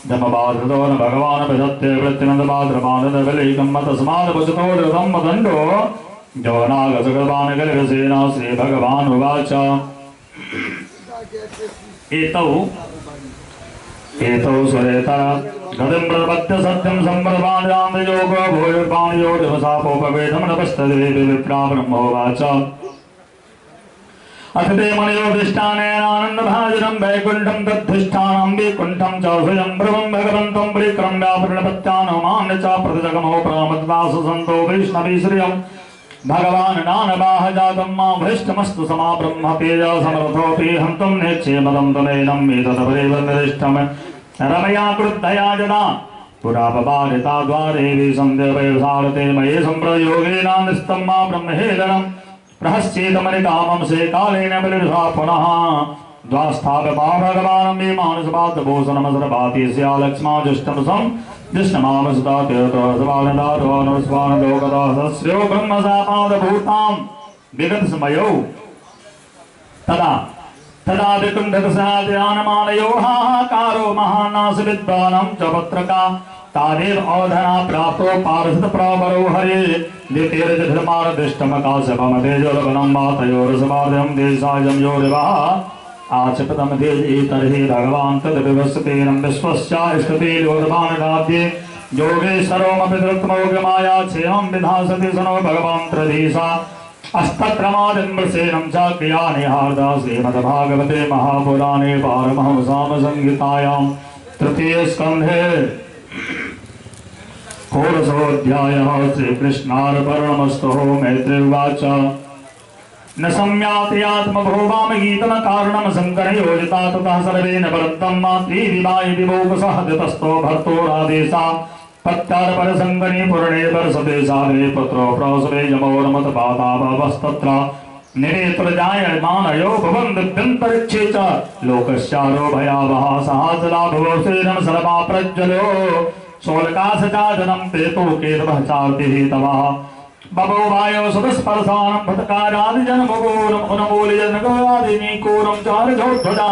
G: धमबाधृतो न भगवान् विधत्ते वृत्तिनन्दबाद्रमानदवलेकं मतस्मादपचतो रथं मदण्डो जवनागसगर्वानगर्गसेना श्रीभगवान् उवाच एतौ सुरेतर गतिं प्रपद्य सत्यं सम्प्रदायामयोगो भूयर्पाणयो दिवसापोपवेदं नपस्तदेवी विप्रा ब्रह्मोवाच अथ ते मणयोधिष्ठानेनानन्दभाजनं वैकुण्ठं तद्धिष्ठानं वैकुण्ठं च स्वयं प्रभं भगवन्तं परिक्रम्यापूर्णपत्यानुमान्य च प्रतिजगमो प्रामदासु सन्तो वैष्णवी श्रियम् भगवान् नानबाह जातं मां भ्रष्टमस्तु समा ब्रह्म तेज समर्थोऽपि हन्तं नेच्छेमदं तमेनं एतदपरेव निरिष्टम् रमया क्रुद्धया जना पुरापबाधिता द्वारे विसन्ध्यवैसारते मये सम्प्रयोगेन निस्तं मा ब्रह्महेदनं प्रहस्येतमनिकामं से कालेन बलिर्षा पुनः द्वास्थापमा भगवानं मे मानसपादभूषणमसरभाति स्यालक्ष्माजुष्टमसं जिष्णमामसुता तीर्थवानदारोनुस्वानलोकदासस्यो ब्रह्मसापादभूतां विगतसमयो तदा तदा विकुण्ठकसाद्यानमानयो हाहाकारो महानासविद्वानं च पत्रका तादेव अवधना प्राप्तो पार्षदप्रावरो हरे द्वितीयजधर्मार्दिष्टमकाशपमतेजोलबलं मातयोरसमार्धं देशायं यो विवाह आचपतम तेजे तर्हि भगवान् तद्विवस्तेनं विश्वस्याष्टते लोकमानदाद्ये योगेश्वरोमपि धृतमोगमाया क्षेमं विधासति सनो भगवान् त्रधीसा अस्तत्रमादिम्रसेनं च क्रियानिहार्दा श्रीमद्भागवते महापुराणे पारमहंसाम संहितायां तृतीयस्कन्धे षोडशोऽध्यायः श्रीकृष्णार्पणमस्तु मैत्री उवाच न सम्यात्यात्मभोगाम गीतम कारणम शंकर योजिता ततः सर्वेन वृत्तं मात्री विवाहि विभोगसः दितस्तो भर्तोरादेशा पत्यार्पण संगने पुरणे वर्षते सागरे पुत्रो प्रसवे यमोरमत पातावस्तत्र निरेत्रजायमानयो भवन्त्यन्तरिक्षे च लोकस्यारो भयावः सहाचलाभवसेनं सर्वा प्रज्वलो शोलकाशचाजनं तेतो केतवः चार्तिः तवः बभो वायो सुदस्पर्शानं भटकारादिजनमूलिजनगोरादिनीकोरं चारुध्वजः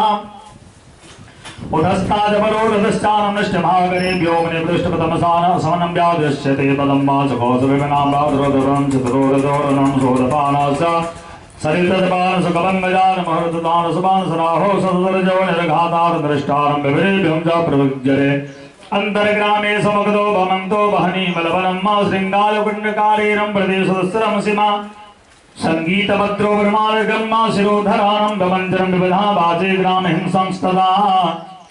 G: उदस्ताजपरोरधश्चानं नष्टभागरे व्योमने पृष्ठपतमसानं समनं व्यादृश्यते पदं वाचकोसविनां वादरोदरं चतुरोदरोदनं सोदपानश्च सरितजपानसुकलङ्गजानमहृतदानसुपानसराहो सदरजो निर्घातारदृष्टारं विभिरेभ्यं च प्रविज्यते अंतर्ग्रामे समगतो भमन्तो बहनीमलबलं मा शृङ्गालकुण्डकारेणं प्रदेशदस्रं सीमा संगीतभद्रो ब्रह्मार्गं मा शिरोधराणं गमञ्जनं विविधा वाचे ग्राम हिंसंस्तदा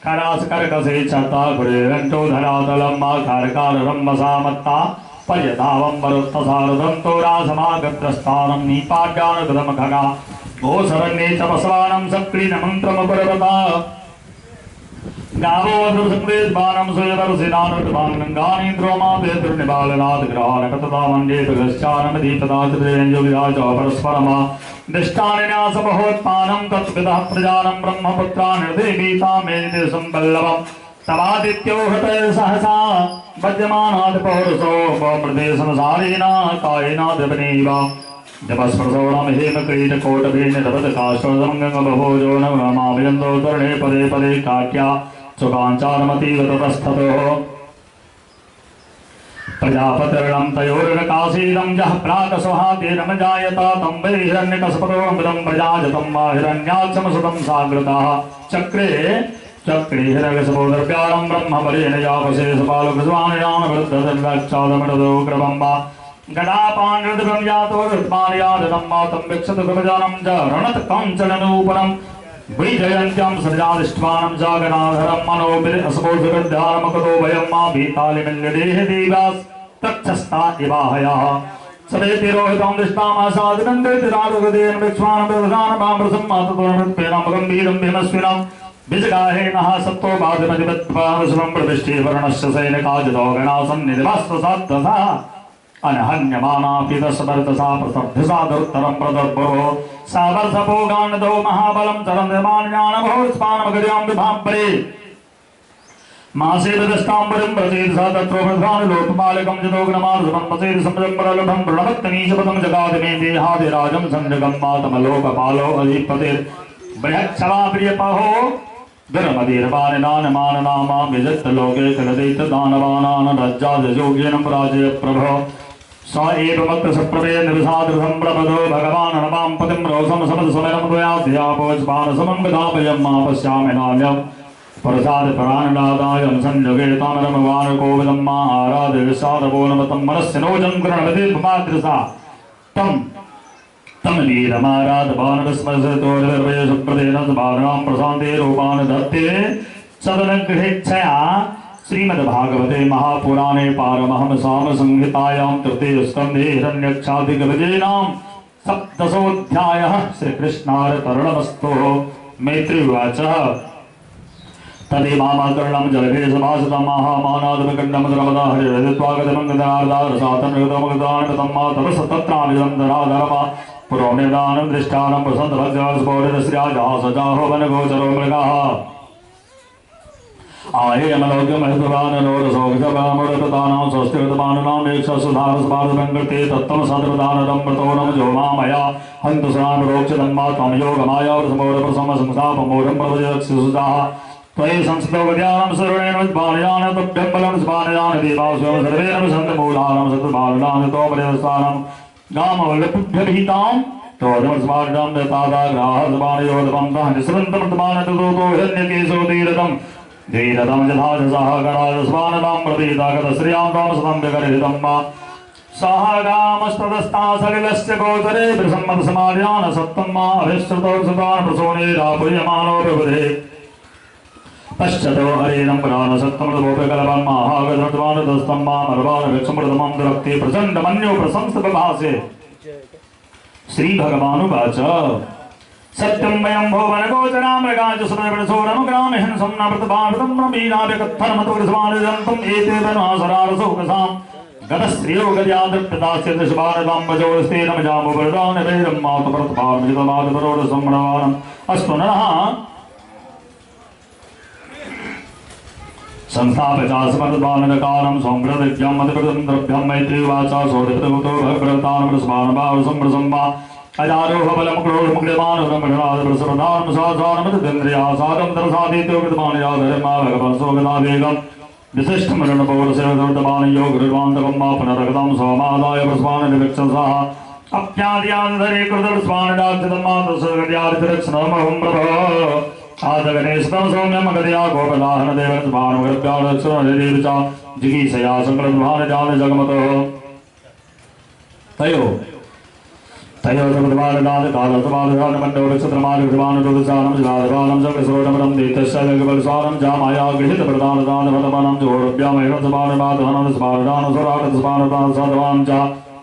G: खरासकर्कसे छता गुरेरण्टो धरातलं मा कारकाररम्बसामत्ता पर्यधावं वरुत्तसारदन्तो रासमागत्रस्थानं नीपाड्यानगदं खगा घोषरण्ये च पशवानं सक्रीनमन्त्रमपरवता गावोद्रसंवेदबानं सुयवर्षिनानुर्भाङ्गानीन्द्रोमापेतृनिबालनाथ ग्रहाणकततामण्डेतगश्चानमदीपदाचदेञ्जुविराज परस्परमा दिष्टानिन्यासमहोत्पानं तत्पितः प्रजानं ब्रह्मपुत्रा निर्देवीता मेदिते संवल्लभम् तवादित्यो हृतय सहसा वज्यमानात् पौरुषो प्रदेशमसारेण कायेनाधिपनीव जपस्पर्शोणं हेमक्रीटकोटभेन रवतकाष्ठसंगमभोजो नमामयन्दो तरुणे पदे पदे काट्या सुकाञ्चारमतीव ततस्ततो प्रजापतिर्णं तयोर्काशीदं यः प्राकस्वहातेरम जायता तं वै हिरण्यकस्पतोऽमृतं प्रजाजतं वा हिरण्याक्षमसुतं साग्रतः चक्रे हिरण्यसपोदर्प्यारं ब्रह्मपरेण यापशेषपालकृष्वानिरानवृद्धदर्लक्षादमृदो कृपं वा गडापानृदं यातो ऋत्मार्यादनं मातं विक्षत सुभजानं च रणत्कञ्चननूपरं वैजयन्त्यं सृजादिष्टवानं जागनाधरं मनोभिरस्पोधृद्धारमकतो वयं मा भीतालिमिल्यदेह देवास् तक्षस्ता इवाहयः सदेति रोहितं दृष्टामासादिनन्दतिरारुगदेन विक्ष्वानं प्रधानमामृतं माततोर्मृत्पेनं गम्भीरं भीमस्विनं विजगाहेनः सत्तो बाधिमतिपत्पावसुरं प्रतिष्ठे वर्णस्य सैनिकाजितो गणासन्निधिवास्तसाद्धसः अनहन्यमानापि दशवर्तसा प्रसब्धसादुत्तरं प्रदर्भो सावर्धभोगान्नदो महाबलं चरन्धमान्यानभोस्पानमगर्यां विभापरे मासे विदष्टाम्बरं प्रचेदसा तत्रो प्रधानलोपमालकं जतोग्नमार्धमं मसेद संरम्बरलभं प्रणवत्तनीशपदं जगादिमे देहादिराजं सञ्जगं मातमलोकपालो अधिपतिर्बृहच्छवा प्रियपहो दुर्मदीर्वानिनानमाननामा विजत्तलोके कलदैतदानवानान् रज्जाजयोगेन पराजय प्रभो स एव मत्सप्रवेद विषादृतं प्रपदो भगवान् नमां पतिं रोषं समदसमयं द्वयाध्यापोष्पानसमं गदापयं मा पश्यामि नान्यं प्रसाद पराननादायं संयोगे तामरमवानकोविदं मा आराधे विषादवो नमतं मनस्य नोजं गृह्णवदेवमादृशा तं वीरमाराधवानविस्मृतोर्वेशप्रदेन भावनां प्रशान्ते रूपान् दत्ते सदनगृहेच्छया श्रीमद्भागवते महापुराणे पारमहंसाम संहितायां तृतीय स्कन्धे हिरण्यक्षादिगविजयनां सप्तशोऽध्यायः श्रीकृष्णार्पणमस्तु। मैत्रीवाच तदेमाकर्णं जलभे समासतं महामानादविकण्डं द्रवदा हरिहृत्वागतमङ्गदारदारसातनृतमगदानकृतं मा तपस्तत्रामिदं धराधरमा पुरोनिदानं दृष्टानं प्रसन्तभज्जस्फोटितश्रियाजासजाहो वनगोचरो मृगाः आयेयमलोक्यमहितवानरोरसौगतवामुरततानां स्वस्तिकृतमानुनां एकशस्वधारस्पादभङ्कृते तत्तं सदृदानरं मृतो नम जो मामया हन्तु सामरोक्षतं मा त्वं योगमायावृतमोरप्रसमसंस्थापमोरं प्रभजक्षुसुधाः त्वयि संस्कृतो विद्यानं सर्वेण विद्वानयान तुभ्यं बलं स्वानयान देवास्वं सर्वेण सन्तमूलानं सत्बालनां तोपरिदस्थानं गामवल्लभ्यभीतां तोदमस्मार्गं दत्तादाग्राहस्मानयोधवं दः निसृन्तमर्तमानततो हिरण्यकेशो धीरतं धीरतं यथा सह गणाजस्वानतां प्रतीतागतश्रियां तां सतं व्यगर्हितं मा सह गामस्तदस्ता सलिलस्य गोचरे ब्रह्मसमाध्यान सप्तं मा अभिश्रुतो सुतान् प्रसूने रापुर्यमानो प्रबुधे पश्चतो हरेणं पुराणसत्तमृतोपकलपं महागतवानदस्तं मामर्वाणभिक्षमृतमं दुरक्ति प्रचण्डमन्यो प्रशंसतभासे श्रीभगवानुवाच सत्यं वयं भुवनगोचरां मृगाच सुरविणसोरनुग्रामहिंसं न प्रतिभावितं न वीणाभिकत्थनमतुर्स्वानिजन्तम् एते वनासरारसौकसां गतस्त्रियो गद्यादृप्यदास्य दशभारतां वजोस्तेनमजामुवरदानवेदं मातुप्रतभामितमातुपरोडसंभ्रवाणम् अस्तु नरः संस्थापचास्मद्वानकालं संप्रदिव्यं मतिकृतं द्रव्यं मैत्रीवाचा सोदितभूतो भगवतानमृस्मानभावसंप्रसं वा अजारोहबलं क्रोधमुग्यमानोरमृणादप्रसरदानं साधानमतिन्द्रियासादं दरसादित्यो कृतमानयाधर्मा भगवन् सोगदावेगं विशिष्टमरणपौरसेवदर्दमानयो गुरुर्वान्तकं मा पुनरगतं सोमादाय प्रस्माननिविक्षसः अप्याद्याधरे कृतस्मानडाक्षितं मा तस्सगद्यादिरक्षणमहं प्रभो आदगणेशतं सौम्यं गदया गोपदाहन देवत्भानुगृभ्यादक्षरदेवी च जिगीषया संकृतभानजान जगमतो तयो तयोर्बालदानकालसबालदानमण्डोरक्षत्रमालकृतमानरुदसानं जलाधबालं जगसरोडमरं देतस्य जगबलसारं जामाया गृहीतप्रदानदानवतमनं जोरभ्यामैवत्सबालदाधनं स्मारदानसुराटस्मारदानसाधवां च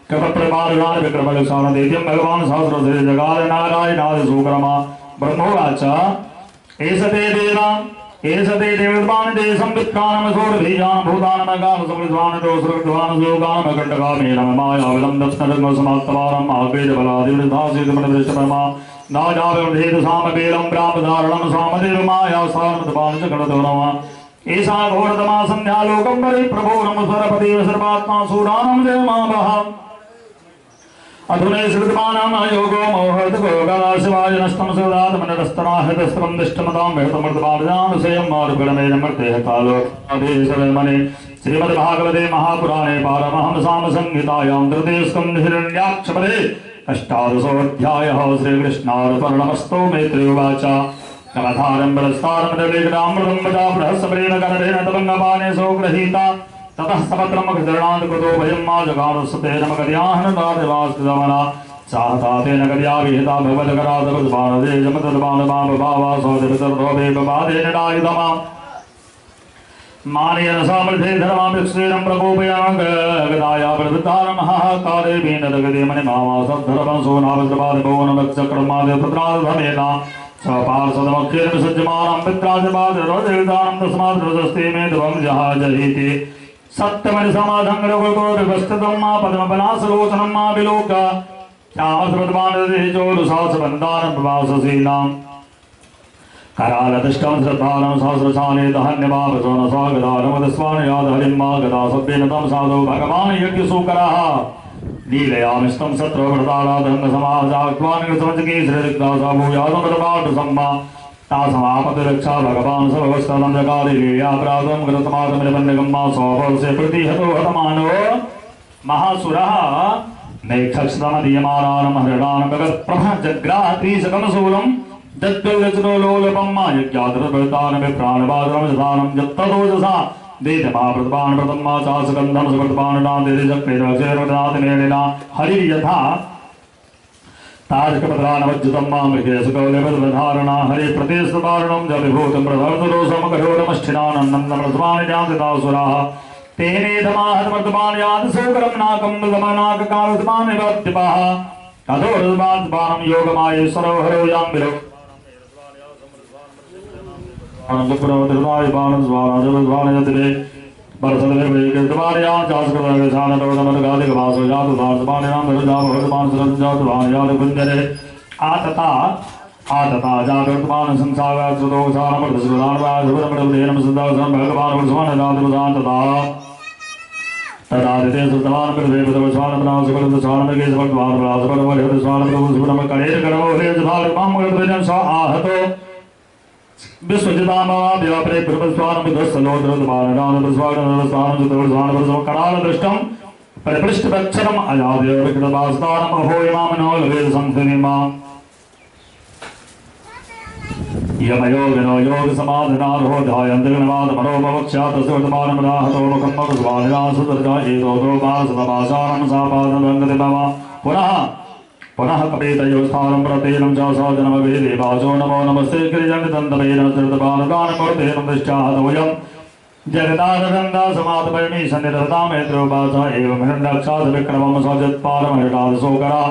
G: कृपप्रपालदानविक्रमलक्षाणदेत्यं भगवान् सहस्रसे जगालनारायणादिसूकरमा ब्रह्मोवाच एष ते देवद्वानदेशं विप्राणमसोरभीजान् भूतानमगानसमृद्वानदोषृद्वानसोगानमकण्टकामेन मायाविलं दत्तरत्नसमात्तवारम् नाजावेदसामकेलं प्रापधारणं सामदेव माया सारमतपानचकटतो नमः ऐसा घोरतमा संध्या लोकम परि प्रभो नम सरपति सर्वात्मा सूरानम जय महाबहा अधुने श्रुतमानाम योगो मोहत गोगा शिवाय नस्तम सदात मनरस्तना हृदस्तम दिष्टमताम भेतमर्दवादान सेयम मार्गणमे नमर्ते कालो आदेशमने श्रीमद् भागवते महापुराणे पारमहंसाम संहितायां तृतीय स्कंध हिरण्याक्षपदे अष्टादशोऽध्यायः श्रीकृष्णार्पणमस्तु मैत्रेयोवाच कमधारं परस्तारमदलेखनामृतं वचा बृहस्पतेन करणेन तवङ्गपाने सौगृहीता ततः सपत्रं कृतर्णात् कृतो भयं मा जगानुस्तेन मगद्याहनदादेवास्कृतमना साहतातेन गद्या विहिता भगवद्करादवद्बाणदे जमतद्बाणमामभावा सौदितर्भवे बबाधेन डायुधमा मानयन सामर्थ्ये धर्माभिक्षेरं प्रकोपयां गदाया प्रवृत्तारं हाहाकारे वीनदगदे मणिमामा सद्धर्मसो नावद्रपादभवनवच्चक्रमादे पुत्राधमेना सपार्षदमक्षेरं सज्जमानं पित्राजपादरोदेवदानं तस्माद्रजस्ते मे ध्रुवं जहाजहीति सत्यमनि समाधं रघुतो विवस्थितं मा पद्मपलासलोचनं मा विलोक श्यामस्मृतमानदेजोरुसासबन्धानं प्रवाससीनाम् करालदष्टं श्रद्धानं सहस्रशाने दहन्यमापसोनसागदारमदस्वान यादहरिं मा गदा सभ्येन तं साधो भगवान् यज्ञसूकरः लीलयामिष्टं सत्रवृताराधङ्गसमाजाक्त्वान् कृतवञ्चके श्रीरिक्तासा भूयादमृतपाठसम्मा तासमापतिरक्षा भगवान् सर्वस्तलं जकारि लीलापराधं कृतमातमिलबन्धकं मा स्ववर्षे प्रतिहतो हतमानो महासुरः नैक्षस्तमदीयमानानं हरिणानं जगत्प्रभजग्रात्रीसकमशूलं दत्तवचनो लोलपं मा यज्ञाद्रवृतानं प्राणबादरं जधानं जत्तदोजसा देदमाप्रतपान प्रतम्मा चासगन्धं सुकृतपाननां देदिजक्रेरक्षेरवदातिमेलिना हरिर्यथा तारकपत्रानवज्जुतं मा मृगेशकौलेवधारणा हरि प्रतिस्तपारणं जविभूतं प्रधर्तदोषं कठोरमष्ठिनानन्दमृतमानि जातिदासुराः तेनेदमाहतमर्तमानि यादसोकरं नाकं मृतमनाककालतमानि वद्यपाः कठोरतमात्मानं योगमायेश्वरो हरो यां विलो अनंतपुरवतिर्वाय बाणं स्वाराजवद्वाणयतिरे बरसदवेवेकेतवार्यां चास्कृतवेशानरोदमनगादिकवासो जातुधार्तमानिनां धरुजाभवतमानसरञ्जातुधानयादकुञ्जरे आतता जागृतमान संसागाश्रुतोक्षानमर्धसुदानवासुरमृतदेनं सिद्धासनं भगवान् तथा तदादिते सुतवान् प्रवेशवानपरासुरवानपरासुरवलयस्वानप्रभुसुरमकरेरकरमोहेजधारमां आहतो विश्वजितामवाप्रे कृपस्वानमुदस्थलोद्रतमानदानप्रस्वागतस्वानजुतवर्स्वानप्रसवकरालदृष्टं परिपृष्टवक्षरम् अयादेवकृतवास्तारम् अहोयमामनो लवेदसंसनिमा यमयोगिनो योगसमाधिनार्हो ध्यायन्तिर्गणवादमनोपवक्ष्यातस्वर्तमानमदाहतो मुखम्मकुस्वानिरासुतर्जा एतोतो मानसतमासानं सापादनगतिमम पुनः कपेतयोस्थानं प्रतेनं च साजनमवेदे वाचो नमो नमस्ते गिरिजनदन्तवेन चरितपानदानमूर्तेनं दृष्टाहतोऽयं जगदानन्दसमाधपरिणी सन्निधतामेत्रोपासा एवं हिरण्यक्षादविक्रमं सजत्पारमहिटादशोकरा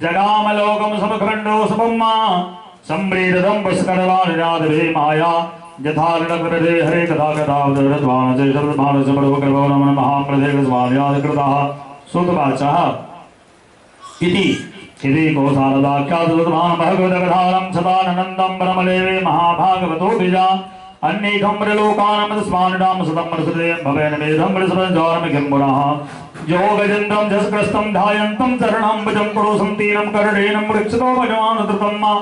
G: जगामलोकं समखण्डो समम्मा सम्प्रीडतं पुष्करवानिरादिभे माया यथारणकृते हरे कथा कथावदरद्वानचैतप्रभानसमरूपकृपो नमः महाप्रदेशस्वामियादिकृतः सुतवाचः इति कोशारदाख्यातुतमानं भगवदवधानं सदानन्दं परमलेवे महाभागवतो बीजा अन्येकं प्रलोकानं तस्मान्नाम सदं मृसते भवेन मेधं मृसरञ्जारमिखं पुनः योगजन्तं जस्कृस्तं ध्यायन्तं चरणं भजं पुरुषं तीनं कर्णेनं वृक्षतो भजमानुधृतं मा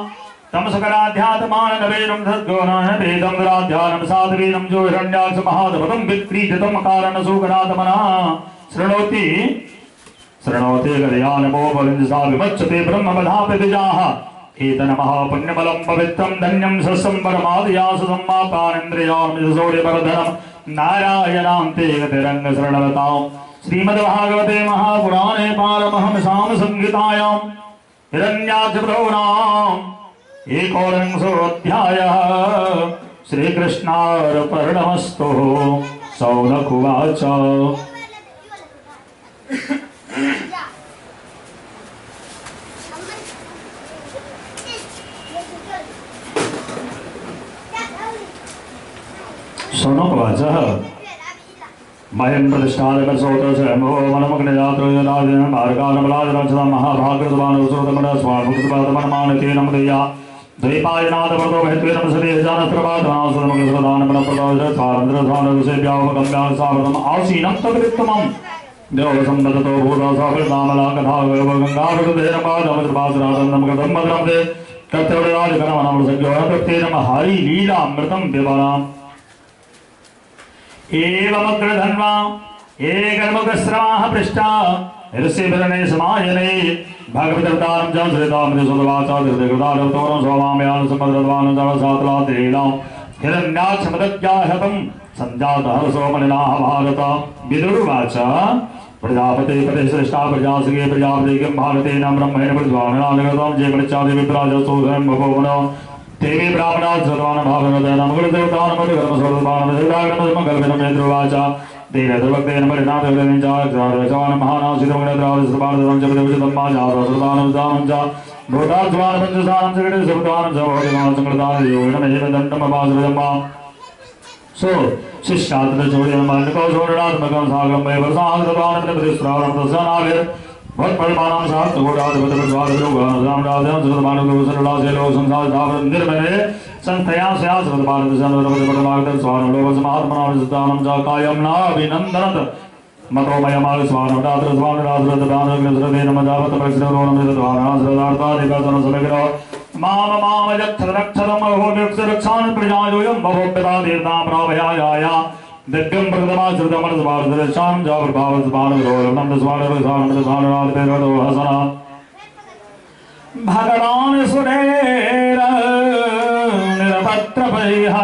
G: तमसकराध्यात्मानवेनं सद्गुणानवेदं राध्यानं साध्वीनं जो हिरण्याक्ष महाधपदं विक्रीडितं कारणसूकरात्मनः शृणोति गदयानमोपविंसा विमच्यते ब्रह्मवधापिजाः एतनमः पुण्यबलं पवित्रं धन्यं सस्यं परमादियासु सम्मापानेन्द्रियामिषसौर्यवरधनं नारायणान्ते गतिरङ्गशरणवतां श्रीमद्भागवते महापुराणे पारमहंसां संहितायां हिरण्याक्षप्रभूनाम् एकोनविंशोऽध्यायः श्रीकृष्णार्पणमस्तु। सौनक उवाच
F: सौनकवाचः मयं प्रतिष्ठादकसौतमो मनमग्नयात्रराजेन मार्गानमलाजनक्षता महाभागृतवानुसृतमनस्वामुक्तपातमनमानकेन मुदया
G: द्वैपायनाथ वर्तो भैत्वे नमस्ते जानत्रपादनां सदमगसदान मनप्रदाश सारंद्र से व्यावकम्यान सावरम आसीनं तद्वित्तमं देव संबद्धतो भूता सावरनामला कथा गंगा वृद्धेरपादमद्रपासरादन्दं गतं मद्रं दे कर्तव्यराज गणमनाम संज्ञो प्रत्येनम हरि लीला अमृतं पिबानाम् एवमग्रधन्वा एकर्मुखस्रवाः पृष्ठा ऋषिभिरने समायने भगवद्गीतां च श्रीतामृत सुदवाचा धृतकृतारतोरं सोमाम्यान् समद्रद्वान् जलसातलातिलीलां हिरण्याक्षमदज्ञाहतं सञ्जातहर्षोमलिनाः भारत विदुर्वाच प्रजापते प्रतिश्रेष्ठा प्रजासुखे प्रजापतिकं भारतेन ब्रह्मेण प्रतिभावनानगतं जे प्रचादि विप्राजस्तोधनं भवोमनो देवी ब्राह्मणा सर्वान् भावनदनं मंगलदेवतानमदिगर्मसोदपानमदिदागणमकल्पिनमेन्द्रवाच देवदेवक्तेन परिणामदेवनिंचाक्षारचवान् महानासितमगणत्रादिस्रपाणदं जपदेवचितं माजातसृतानं दानं च भूतात्वान् पञ्चसानं जगते सुभृतानं च भवतिमानं संकृतानि योगिनमेव दण्डमपाश्रितं सो शिष्यात्मचोर्यमन्नको सोरणात्मकं सागरं वै वरसाहृतपानं प्रतिस्रावं तस्यानाभिर् वत्परिमाणां सहस्रकोटाधिपतिप्रज्वालरोगानुसाम्राज्यं सुरमानुगुरुसरलासे लोकसंसारधावनं निर्मले संस्थया स्यासृतपारदशनोरपदमार्गदर्शवानलोकसमात्मनां च कायं नाभिनन्दनत् मतोमयमालस्वानदात्रस्वानदात्रस्वानदात्रदेन मजावतपरिश्रवणमृतद्वानाश्रदार्थादिकर्तनसमग्रो माममामजक्षरक्षरं अहोव्यक्षरक्षान् प्रजायोऽयं भवोप्यता देवतां प्राभयायाय दिव्यं प्रथमाश्रितमनस्वार्धरक्षां जाप्रभावस्वानरोगं दस्वानरसानमृतसानराधपेरवतो हसना भगवान् सुरेर निरपत्रपैः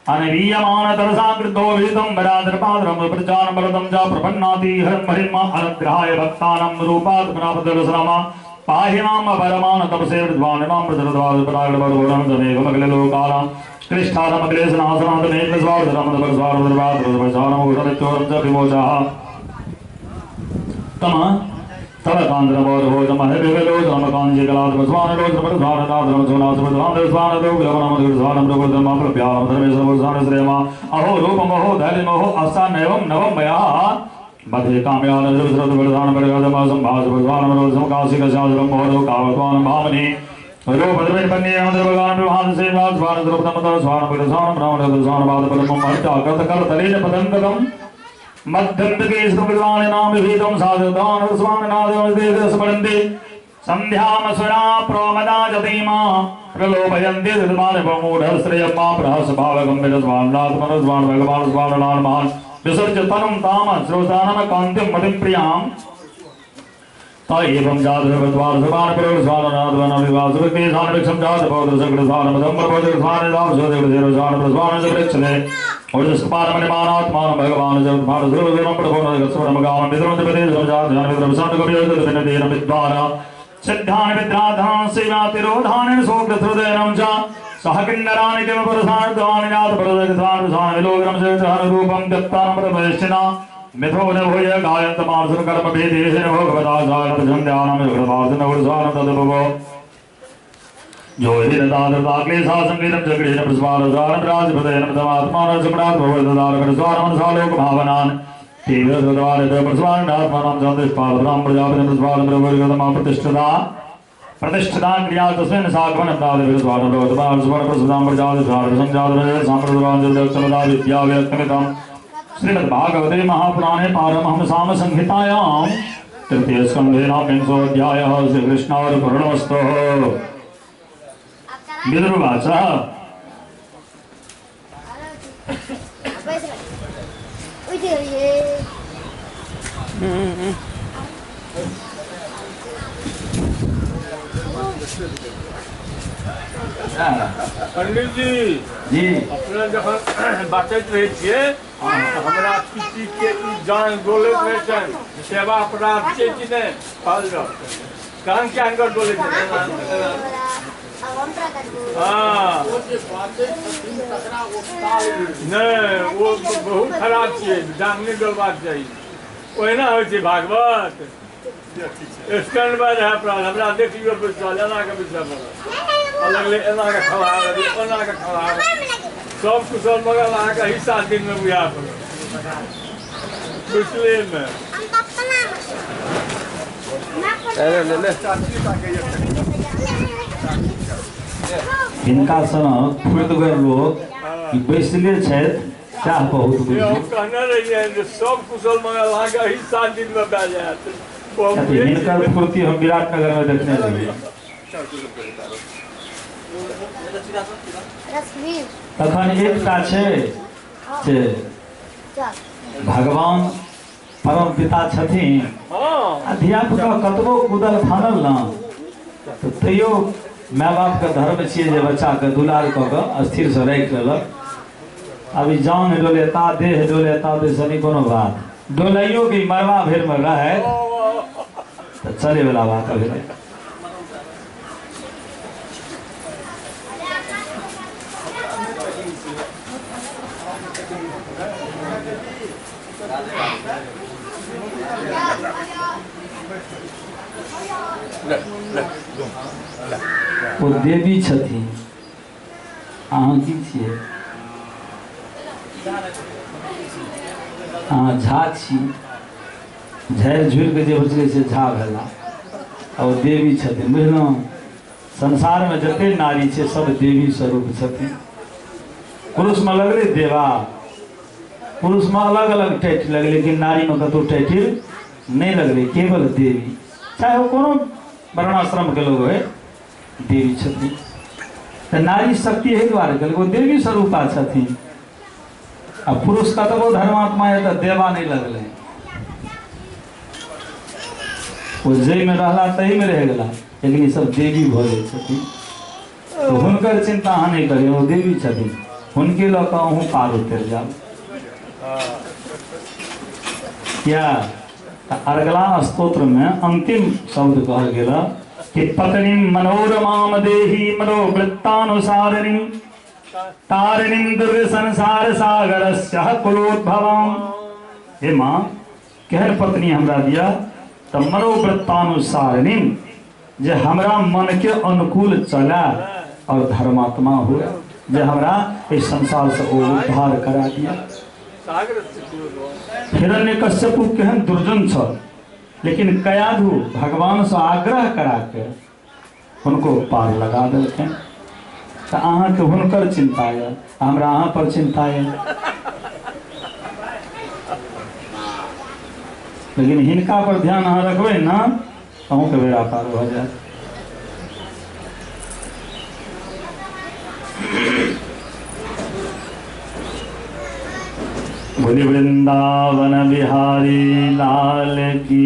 G: अनवीयमानतरसा कृतो विदितं वरादर्पादरं प्रचारमरदं च प्रपन्नाति हरिम अनुग्रहाय भक्तानां रूपात्मनापदर्शनमा पाहि मां परमान तपसे विद्वानिमां प्रचरद्वादपरागणपरगुणं समेकमखिललोकानां कृष्ठारमखिलेशनासनादमेकस्वार्धरमदपरस्वारदर्पादरप्रचारमुखनित्योरं च विमोचः तम अहो रूपमहो धैर्यमहो अस्थानैवं नवं मया मध्ये काम्यानसंभाषभगवानमरोधमकाशिकशास्त्रं महोदो कावत्वानं भामने रूपद्रविपन्येन्द्रभगान् विभाससेवास्वानद्रपदमतस्वानपुरस्वानं ब्राह्मणदस्वानपादपदमं हर्चाकर्तकर्तलेन पदङ्गतं मध्यन्तकेशुविद्वानिनां विभीतं साधुदानस्वामिनादस्मरन्ति सन्ध्यामसुरा प्रोमदा जतीमा प्रलोभयन्ति धृतमानपमूढश्रेयम्मा प्रहसभावगम्भीरस्वान्नात्मनस्वान् भगवान् महान् विसर्ज्य तनुं ताम श्रोतानमकान्तिं मतिं प्रियां ता एवं जातभगवान् प्रभोदृसकृतसानमदम्बरभोदृस्वानदांशोदृस्वानदांशोदृस्वानप्रस्वानजवृक्षले ओजस्पानमनिमानात्मानं भगवान् जगत्भारसुरगुणं प्रभोदगस्वरमगामं सिद्धानि विद्राधान् सेवातिरोधानि सोकृतहृदयनं च सह किन्नराणि किमपरसार्धवानि जातपरदगतान् विलोकनं चरित्ररूपं दत्तानमृतवैश्चिना मिथो न भूय गायन्तमासुरकर्मभेदेन भगवदाचारप्रसन्ध्यानं जगद्भासनवरसानं तदुपभो यो हिरदादर्दाक्लेशा सङ्गीतं चक्रेण प्रस्वारसानं राजपदयेन प्रथमात्मानं सुप्रात्मवददारकरस्वारमनसालोकभावनान् तीव्रद्वारप्रस्वारणात्मानं सन्दिष्पादभ्रां प्रजापतिं प्रस्वारं प्रवर्गतमा प्रतिष्ठिता क्रिया तस्मिन् सागमनं प्रादिभिस्वारभगवतपालस्वरप्रसदां प्रजातिसारसंजातसाम्प्रदावाञ्जलक्षमदा विद्याव्यक्तमितं श्रीमद्भागवते महापुराणे पारमहंसाम संहितायां तृतीयस्कन्धेन विंशोऽध्यायः श्रीकृष्णार्पणमस्तु विदुर्वाच
E: पंडित जी अपने जब बातचीत रहे थे हमरा किसी के जान बोले थे सेवा अपराध चेची ने पाल जाओ कान के अंदर बोले थे हाँ नहीं वो बहुत खराब चीज जानने के बाद चाहिए वही ना हो भागवत स्कंद में है अपराध हमरा देखियो विश्वास एना के विश्वास अलग ले एना के खवा एना के खवा सब कुशल मगर आ के हिस्सा दिन में बुझा पड़े पिछले में ले ले
F: हिनका सनक फुर्तगर लोग ई बैसले छथि चाह बहुत
E: ये
F: बुझियौ
E: हम कहने रहिए जे सब कुशल मंगल अहाँके एही 7 दिन में भए जायत वो हम
F: कियाकि हिनकर फुर्ती हम विराटनगर में देखने रहिए तखन एकटा छै से भगवान परम पिता छथिन आ धियापुता कतबो कूदल फानल न तऽ तैयो माय बापके धर्म छियै जे बच्चाके दुलार कऽ कऽ स्थिर से राखि लेलक अभी जान डोलेता देह डोलेता तऽ सनी कोनो बात डोलाइयो के मरवा भरि में रहै तऽ चले वाला बात भेलै ओ देवी छथिन अहाँ की छियै अहाँ झा छी झाड़ि झुड़िके जे बचलै से झा भेला आ ओ देवी छथिन बुझलहुँ संसारमे जतेक नारी छै सब देवी स्वरूप छथिन पुरुषमे लगलै देवा पुरुषमे अलग अलग टाइटल लगलै लेकिन नारीमे कतहु टाइटल नहीं लगलै केवल देवी चाहे वो कोनो वर्णाश्रम के लोग है देवी छथिन तऽ नारी शक्ति एहि दुआरे कहलकै वो देवी स्वरूपा छथिन आ पुरुष कतबो धर्मात्मा है तऽ देवा नहीं लगलै वो जाहिमे रहला तहीमे रह गेला लेकिन ई सब देवी भऽ जाइ छथिन तऽ हुनकर चिंता अहाँ नहीं करियौ वो देवी छथिन हुनके लऽ कऽ अहूँ पार उतरि जायब क्या अर्गला स्तोत्र में अंतिम शब्द कहल गेल कि पत्नी मनोरमाम देही मनोवृत्तानुसारिणी तारिणी दुर्ग संसार सागरस्य कुलोद्भवाम हे माँ केहन पत्नी हमरा दिया तऽ मनोवृत्तानुसारिणी जे हमरा मन के अनुकूल चला और धर्मात्मा हुए जे हमरा इस संसार से उद्धार करा दिया हिरण्यकश्यपु केहन दुर्जन छल लेकिन कयाधु भगवान से आग्रह करा के उनको पार लगा देलखिन तऽ अहाँके हुनकर चिंता है हमरा अहाँ पर चिंता है लेकिन हिनका पर ध्यान अहाँ रखबै ना अहूँके बेड़ा पार भऽ जायत बोली वृंदावन बिहारी लाल की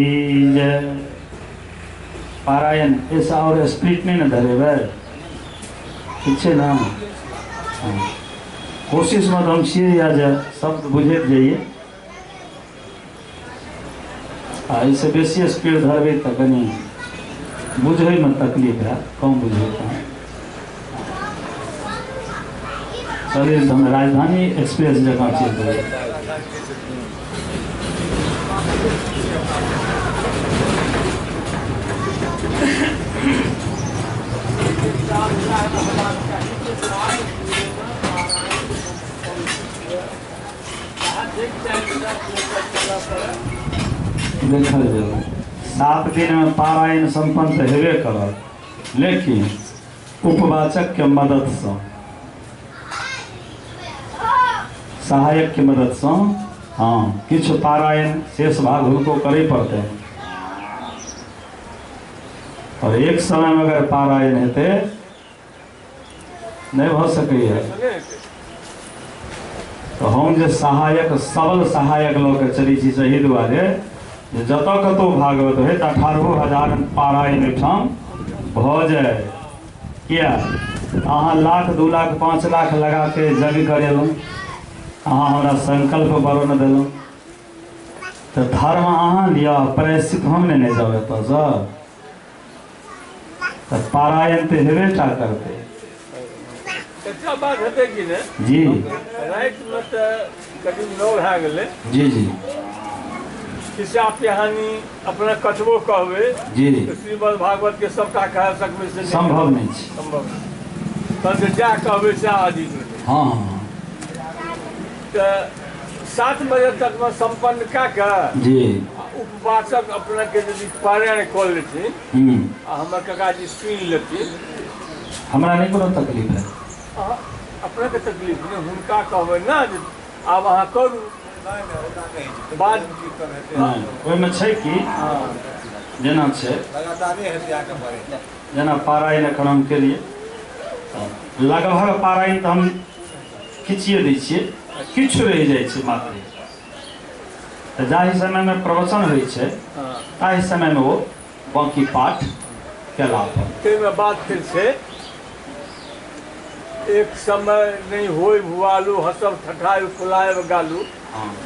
F: जय पारायण ऐसा और स्प्लिट नहीं ना धरेबै ठीक छै ना कोशिश में हम छियै या जे शब्द बुझैत जाइए आ इससे बेसी स्पीड धरबै तऽ कनी बुझैमे तकलीफ है कम बुझै चलिए हम राजधानी एक्सप्रेस जगह चल रहे देखल जाए 7 दिन में पारायण संपन्न तऽ हेबे करत लेकिन उपवाचक के मदद से सहायक की मदद से हाँ किछु पारायण शेष भाग उनको करे पड़ते हैं और एक समय में अगर पारायण हेते नहीं भ सकैए तो हम जे सहायक सबल सहायक लोग के चली छी सही दुआरे जे जतऽ कतौ भागवत है 18,000 पारायण एहिठाम भऽ जाए किया अहाँ लाख 2 लाख 5 लाख लगा के जग करेलहुँ अहाँ हमरा संकल्प वर्ण देलहुँ तऽ धर्म अहाँ लिअ प्रायश्चित हम नहीं जाओ एतऽसँ तऽ पारायण तऽ हेबे टा करतै
E: एकटा बात हेतै कि ने
F: जी
E: राति में तऽ करीब 9 भए गेलै
F: जी जी
E: खिस्सा पिहानी अपना कतबो कहबै
F: जी
E: तऽ श्रीमद् भागवत के सबटा कह सकबै से
F: संभव नहीं छै
E: संभव तहन जा कहबै से अजीत
F: हाँ हाँ
E: तऽ 7 बजे तक में संपन्न कए कऽ
F: जी
E: उपवासक अपना के यदि पारायण कऽ लेथिन आ हमर ककाजी सुनि लेथिन
F: हमरा नहीं कोनो तकलीफ है।
E: अपने के तकलीफ नहीं, हुनका कहबै ना जे आब अहाँ करू बात
F: नहीं ओहिमे छै कि जेना छै
C: लगातारे हेतै आके बढ़े।
F: जेना पारायण एखन हम केलिए लगभग पारायण तऽ हम खिचिए दै छियै, किछु रहि जाइ छै मात्र। तऽ जाहि समयमे प्रवचन होइ छै ताहि समयमे ओ बाँकी पाठ केला पर।
E: ताहिमे बात फिर छै एक समय नहीं होय भुआलू हसब ठठाय फुलाय गालू।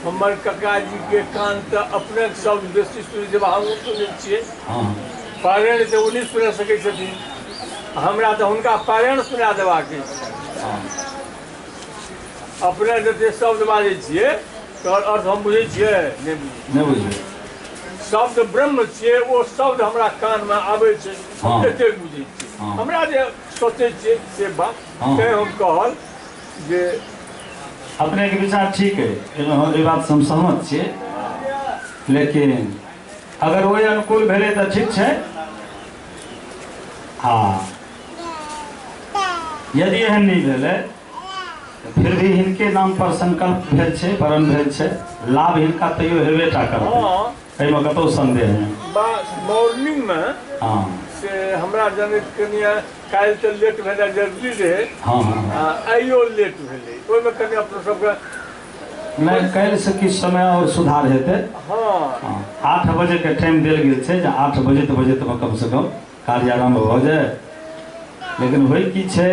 E: हमर ककाजी के कान तऽ अपने सब बेसी सुनि जब हम सुनै छियै पारायण तऽ ओ नहि सुनि सकै छथिन, हमरा तऽ हुनका पारायण सुना देबाक अछि। अपने जते शब्द बाजै छियै तकर अर्थ हम बुझै छियै
F: नहीं बुझिए
E: शब्द ब्रह्म छियै, ओ शब्द हमरा कानमे आबै छै, हम एतेक बुझै छियै। हमरा जे सोचै छियै से बात तैँ हम कहल जे
F: अपने के विचार ठीक है, ये बात से हम सहमत छियै, लेकिन अगर वही अनुकूल भेलै तऽ ठीक छै। हाँ यदि एहन नहीं भेलै फिर भी हिनके नाम पर संकल्प भेल छै, वरण भेल छै, लाभ हिनका तैयो हेबे टा करतै, एहिमे कतौ संदेह नहीं।
E: मॉर्निंग में
F: हाँ
E: से हमरा जनैत कनिया काल्हि तऽ लेट भेलै जरूरी रहै, आइयो लेट भेलै, ओहिमे कनि अपने सबके
F: नहीं काल्हि से किछु समय और सुधार हेतै।
E: हाँ
F: 8 बजे के टाइम देल गेल छै जे 8 बजे में कम से कम कार्य आरम्भ भऽ जाए। लेकिन होइ की छै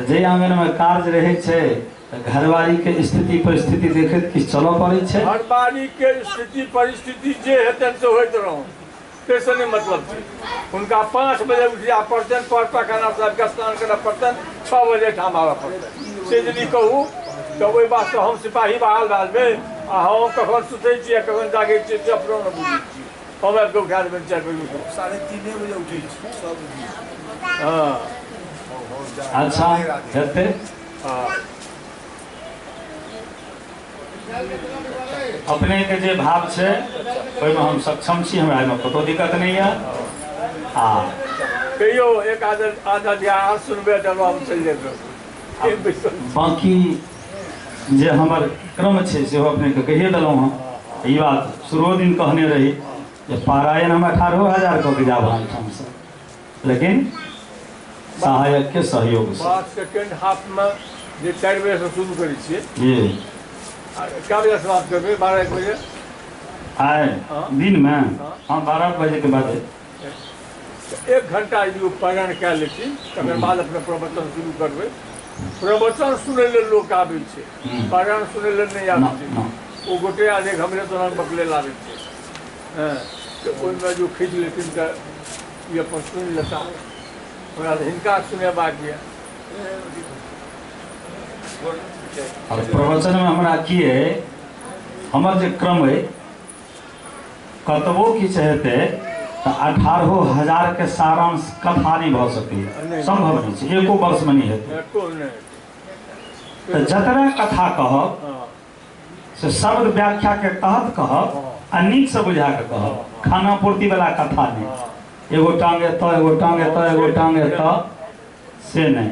F: जे आंगनमे कार्य रहै छै तऽ घरवारी के स्थिति परिस्थिति देखैत किछु चलऽ पड़ै छै।
E: घरवारी के स्थिति परिस्थिति जे हेतनि से होइत रहौ, ताहिसँ नहि मतलब छै। हुनका 5 बजे उठिया पड़तनि, पर पैखाना सबके स्नान करऽ पड़तनि, 6 बजे ठाम आबऽ पड़तनि। से यदि कहू तऽ ओहि बातसँ हम सिपाही बहाल भए जेबै आ हम कखन सुतै छी आ कखन जागै छियै से अपनो नहि बुझै छी। हम आबि कऽ उठा देबै 4 बजे उठू,
C: 3:30 बजे उठै छी सब दिन।
E: हाँ
F: अच्छा हेतै। अपने के जे भाव छै ओहिमे हम सक्षम छी, हमरा एहिमे कतौ दिक्कत नहीं है। हाँ
E: कहियो एक आधा दिहाड़ सुनबै तऽ हम चलि जेबै।
F: बाकी जे हमर क्रम छै सेहो अपने के कहिए देलहुँ हँ। ई बात शुरू दिन कहने रही जे पारायण हम 18,000 कऽ के जाब ठामसँ, लेकिन सहायक के सहयोग से।
E: बात सेकेंड हाफ में जे 4 बजे से शुरू करै छियै
F: जी
E: क्या बजे समाप्त करबै? 12-1 बजे
F: आए दिन में हाँ 12 बजे के बाद
E: 1 घंटा यदि पारायण कए लेथिन तकर बाद अपने प्रवचन शुरू करबै। प्रवचन सुनै लेल लोक आबै छै, पारायण सुनै लेल नहि आबै छै। ओ गोटे अनेक हमरे तोहर बकले लाबै छै, तऽ ओहिमे जो खींच लेथिन तऽ ई अपन सुनि लेता। हमरा हिनका सुनेबाक यऽ।
F: और प्रवचन में हमरा की है, हमर जे क्रम है कतबो किछु हेतै तऽ 18,000 के सारांश कथा नहीं भऽ सकैए, संभव नहीं छै, एको वर्ष में नहीं हेतै। तऽ जतरा कथा कहब से शब्द व्याख्या के तहत कहब आ नीक से बुझा के कहब, खाना पूर्ति वाला कथा नहीं, एगो टांग एतऽ एगो टांग एतऽ एगो टांग एतऽ से नहीं।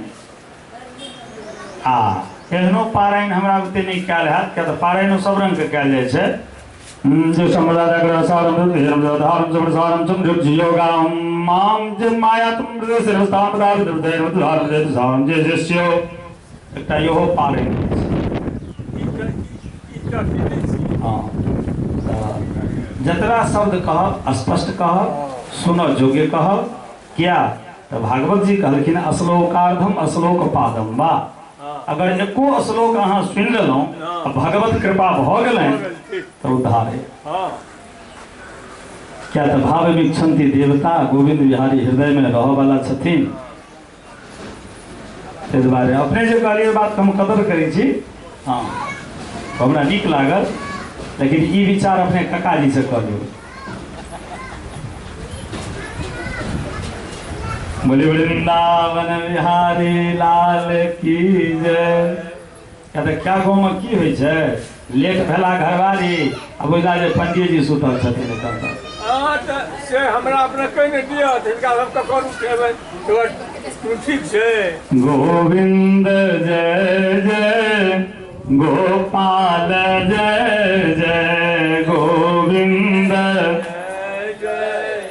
F: एहनो पारायण हमरा बुते नहीं कयल हैत, किया तऽ पारायणो सब रंग के कयल जाइ छै। जो समदाग्र सारम धीरम धारम समसारम समृद्धि योगाम माम ज माया तुम सिरस्ताम दार हृदय उद्धार दे साम जे शिष्यो एकटा इहो पारायण हाँ जतरा शब्द कहब स्पष्ट कहब, सुनऽ योग्य कहब। क्या तो भागवत जी कहलखिन अश्लोकार्धम अश्लोक पादम बा। अगर एको श्लोक अहाँ सुनि लेलहुँ भगवत कृपा भऽ गेलनि तऽ उद्धार है। क्या तो भाव विक्षंति देवता गोविंद बिहारी हृदय में रह वाला छथिन। ताहि दुआरे अपने जे कहलियै बात हम कदर करै छी, हाँ हमरा नीक लागल, लेकिन ई विचार अपने ककाजी से कह दियौ। बोले बोले वृंदावन बिहारी लाल की जय। क्या गाँव में की होइ छै, लेट भेला घरवारी आ बुझला जे पंडित जी सुतल छथिन।
E: से हमरा अपने कहि नहि दिअ, हिनका हम कखन उठेबै। ठीक है।
G: गोविंद जय जय गोपाल जय जय गोविंद
E: जय जय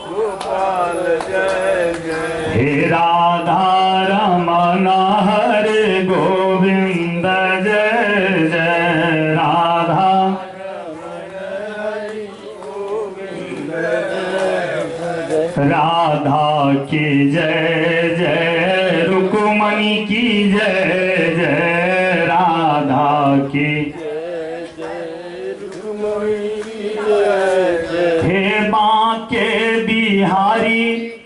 E: गोपाल जय जय।
G: हे राधा रमण हरे गोविंद जय जय राधा राधा की जय जय रुक्मणी की जय जय राधा की हे बांके बिहारी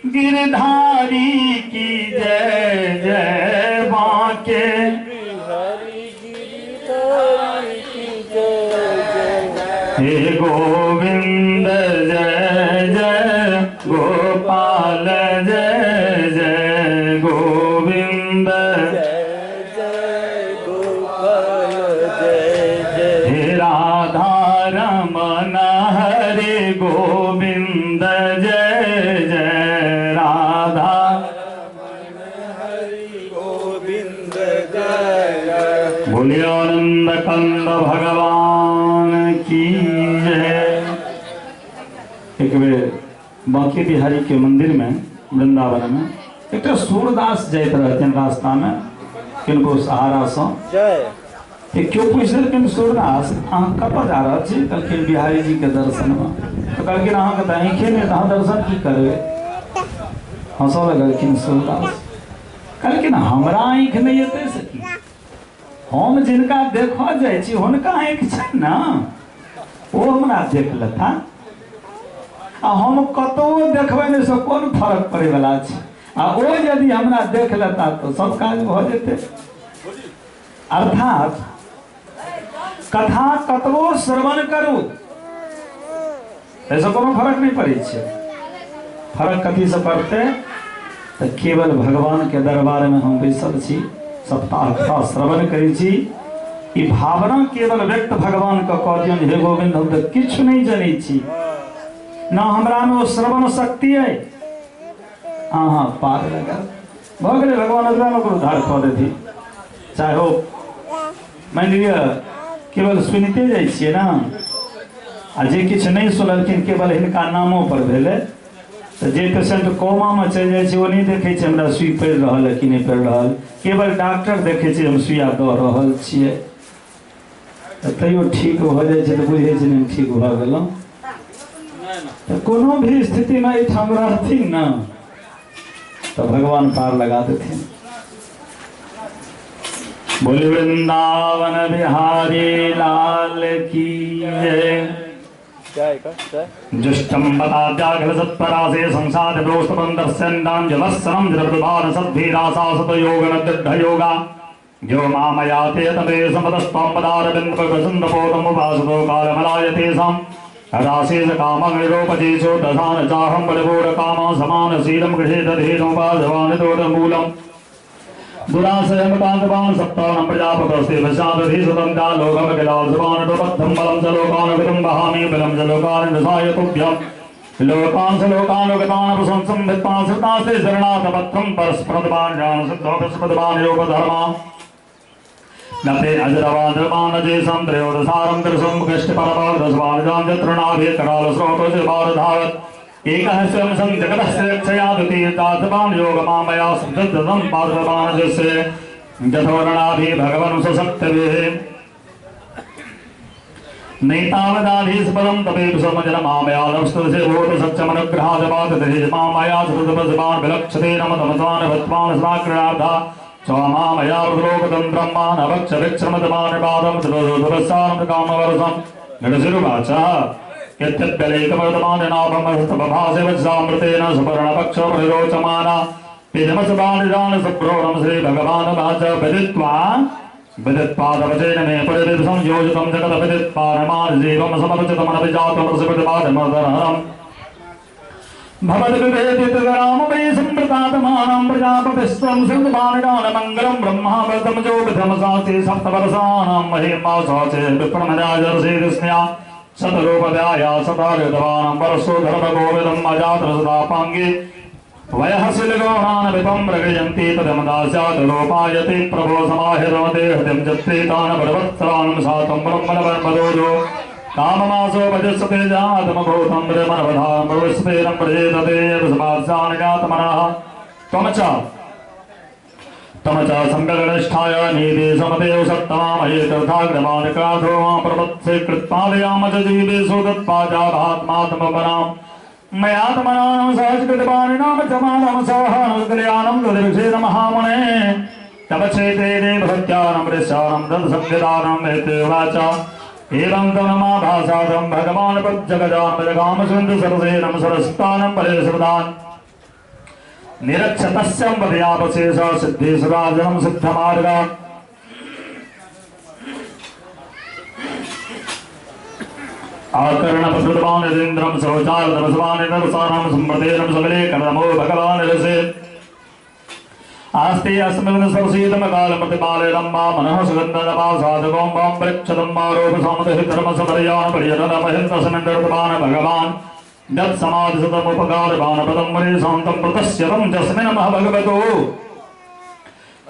G: गिरधारी की जय जय बांके हे गोविंद जय जय गोपाल जय जय गोविंद हे राधा रमण हरे गोविंद जय जय राधा बोलिए आनंद कंद भगवान की जय। एक बेर बांके बिहारी के मंदिर में वृंदावन में एक सूरदास जाइत रहते रास्ता में किनको सहारा से क्यों पूछ रहे सूरदास अहाँ कतऽ जा रहल छी? कहलखिन बिहारी जी के दर्शन में। तो कहलखिन अहाँके तऽ आँखे नहि तऽ अहाँ दर्शन की करबै? हंसऽ लगलखिन सूरदास। कहलखिन हमरा आँखि नहीं एतै से की? हम जिनका देखऽ जाइ छी हुनका आँखि छनि ने, ओ हमरा देख लेता। आ हम कतौ देखबै नहि से कोन फर्क पड़े वाला छै? आ ओ यदि हमरा देख लेता तो सब काज भऽ जेतै। अर्थात कथा कतबो श्रवण करू ऐसा कोनो फर्क नहीं पड़े छै। फर्क कथी से पड़ते? तो केवल भगवान के दरबार में हम बैसल छी, सप्ताह कथा श्रवण करै छी, ई भावना केवल व्यक्त भगवान के कह दियौन हे गोविंद हम तो किछु नहीं जानै छी, ना हमरा में वो श्रवण शक्ति है। हाँ पार लगा भऽ गेलै, भगवान ओकरा में उद्धार कऽ देथिन। चाहे हो मान लिअ केवल सुनिते जाइ छियै ना, आ जे किछु नहीं सुनलखिन केवल हिनका नामो पर भेलै, तो जे पेशेंट कोमा में चलि जाइ छै ओ नहीं देखै छै हमरा सुई पड़ि रहल है कि नहीं पड़ि रहल, केवल डॉक्टर देखै छै हम सुइया दऽ रहल छियै, तैयो ठीक भऽ जाइ छै तऽ बुझै छै हम ठीक भऽ गेलहुँ। तो कोनो भी स्थिति में एहिठाम रहथिन ना तो भगवान पार लगा देथिन। बोले वृंदावन बिहारी लाल की जय। जुष्टम पदाद्याघ्र सत्परासे संसार दोस्तबंधस्यन्दाञ्जलस्सनं जलप्रभार सद्भीरासा सतयोगन दृढयोगा यो मामयाते तमे समदस्त्वं पदारविन्दप्रसन्दपोतमुपासतो कालमलायते साम् राशेष कामग्निरोपजेशो दशान चाहं बलभोरकामा समानशीलं गृहेदधीनोपाधवान् दोषमूलम् दुराशयं कान्तवान् सप्तानं प्रजापतस्ते वशादधीशतं लोकमखिलासवान् प्रबद्धं बलं च लोकानुगतं वहामि बलं च लोकान् रसाय तुभ्यं लोकान् च लोकानुगतान् प्रशंसं भित्त्वा श्रुतास्ते शरणागतपत्रं परस्परद्वान् जानसिद्धोपस्पदवान् योगधर्मा नते अजरवादमानजे संत्रयोदसारं कृष्णं कृष्णपरमार्धस्वान् जानजतृणाभि करालस्रोतोज भारधावत् एकः स्वयं संजगतस्य रक्षया द्वितीयतात्मान् योगमामया सुदृढं पार्वमानजस्य जठोरणाभि भगवन् सशक्तभिः नैतावदाधीस्पदं तपेव समजनमामया लक्ष्यसे भूत सत्यमनुग्रहादपातधीः मामया सततपसवान् विलक्षते नमतमत्वान् भत्वान् सदाक्रीडार्था स्वामामया लोकतं ब्रह्मान् अवक्ष विक्रमतमान् पादं सुरसारं कामवरसं गणशिरुवाच यत्यप्यलेकवर्तमान् नाभमस्तभासे वत्सामृतेन सुपर्णपक्षपरिरोचमाना पिजमसबालिदान सप्रोणं श्रीभगवानमाच विदित्वादवचेन मे परिदिवसं योजितं जगदविदित्पारमार्जीवं समर्चितमनभिजातमसृपतिपादमदहरम् भवद्विभेदितराम वै सम्प्रतातमानं प्रजापतिस्त्वं सिद्धमानगानमङ्गलं ब्रह्मावर्तं जोगधमसास्ति सप्तवर्षाणां महिमासाचे विप्रमजाजर्षेदस्न्या शतरूपदाया सतारितवानं परशोधरभगोविदम् अजातरसदापाङ्गे वयहसिलगौणान् विपं प्रगयन्ति तदमदास्यादलोपायते प्रभो समाहिरमते हृदयं जत्रेतान् बलवत्सरान् सातं ब्रह्मणवर्मदोजो काममासो भजस्वते जातमभूतं ब्रह्मणवधां प्रविस्फेरं प्रजेतते समास्यान् जातमनः त्वमच संगगणिष्ठाय नीति समदेव सत्तमामये तथाग्रमानिकाधो मां प्रवत्से कृत्पादयाम च जीवेषु तत्पाजाभात्मात्मपनाम् मयात्मनां सहस्कृतपाणिनां च मानं सौहानुकल्याणं तद्विषेण महामुने तव चेते देवहत्यानं ऋष्यानं तत्संविधानं एतेवाच एवं तनमा भाषादं भगवान् पज्जगजान्मजगाम सुन्दु सरसेनं सरस्तानं परे सुदान् निरक्षतस्यं पदयापशेष सिद्धेश्वराजनं सिद्धमार्गा आकर्णपसुतवान् यतीन्द्रं शौचालतपस्वान् नरसानं सम्प्रदेनं सकले कर्णमो भगवान् रसे आस्ते अस्मिन् सरसीतमकालमतिपालेनं मा मनः सुगन्धनपासाधकं वां प्रक्षतं मारोपसामदहितर्मसपर्यान् पर्यटनमहिन्तस्मिन् भगवान् दत्समाधिसतमुपकारभानपदं मरे शान्तं प्रतस्यतं जस्मिन् भगवतो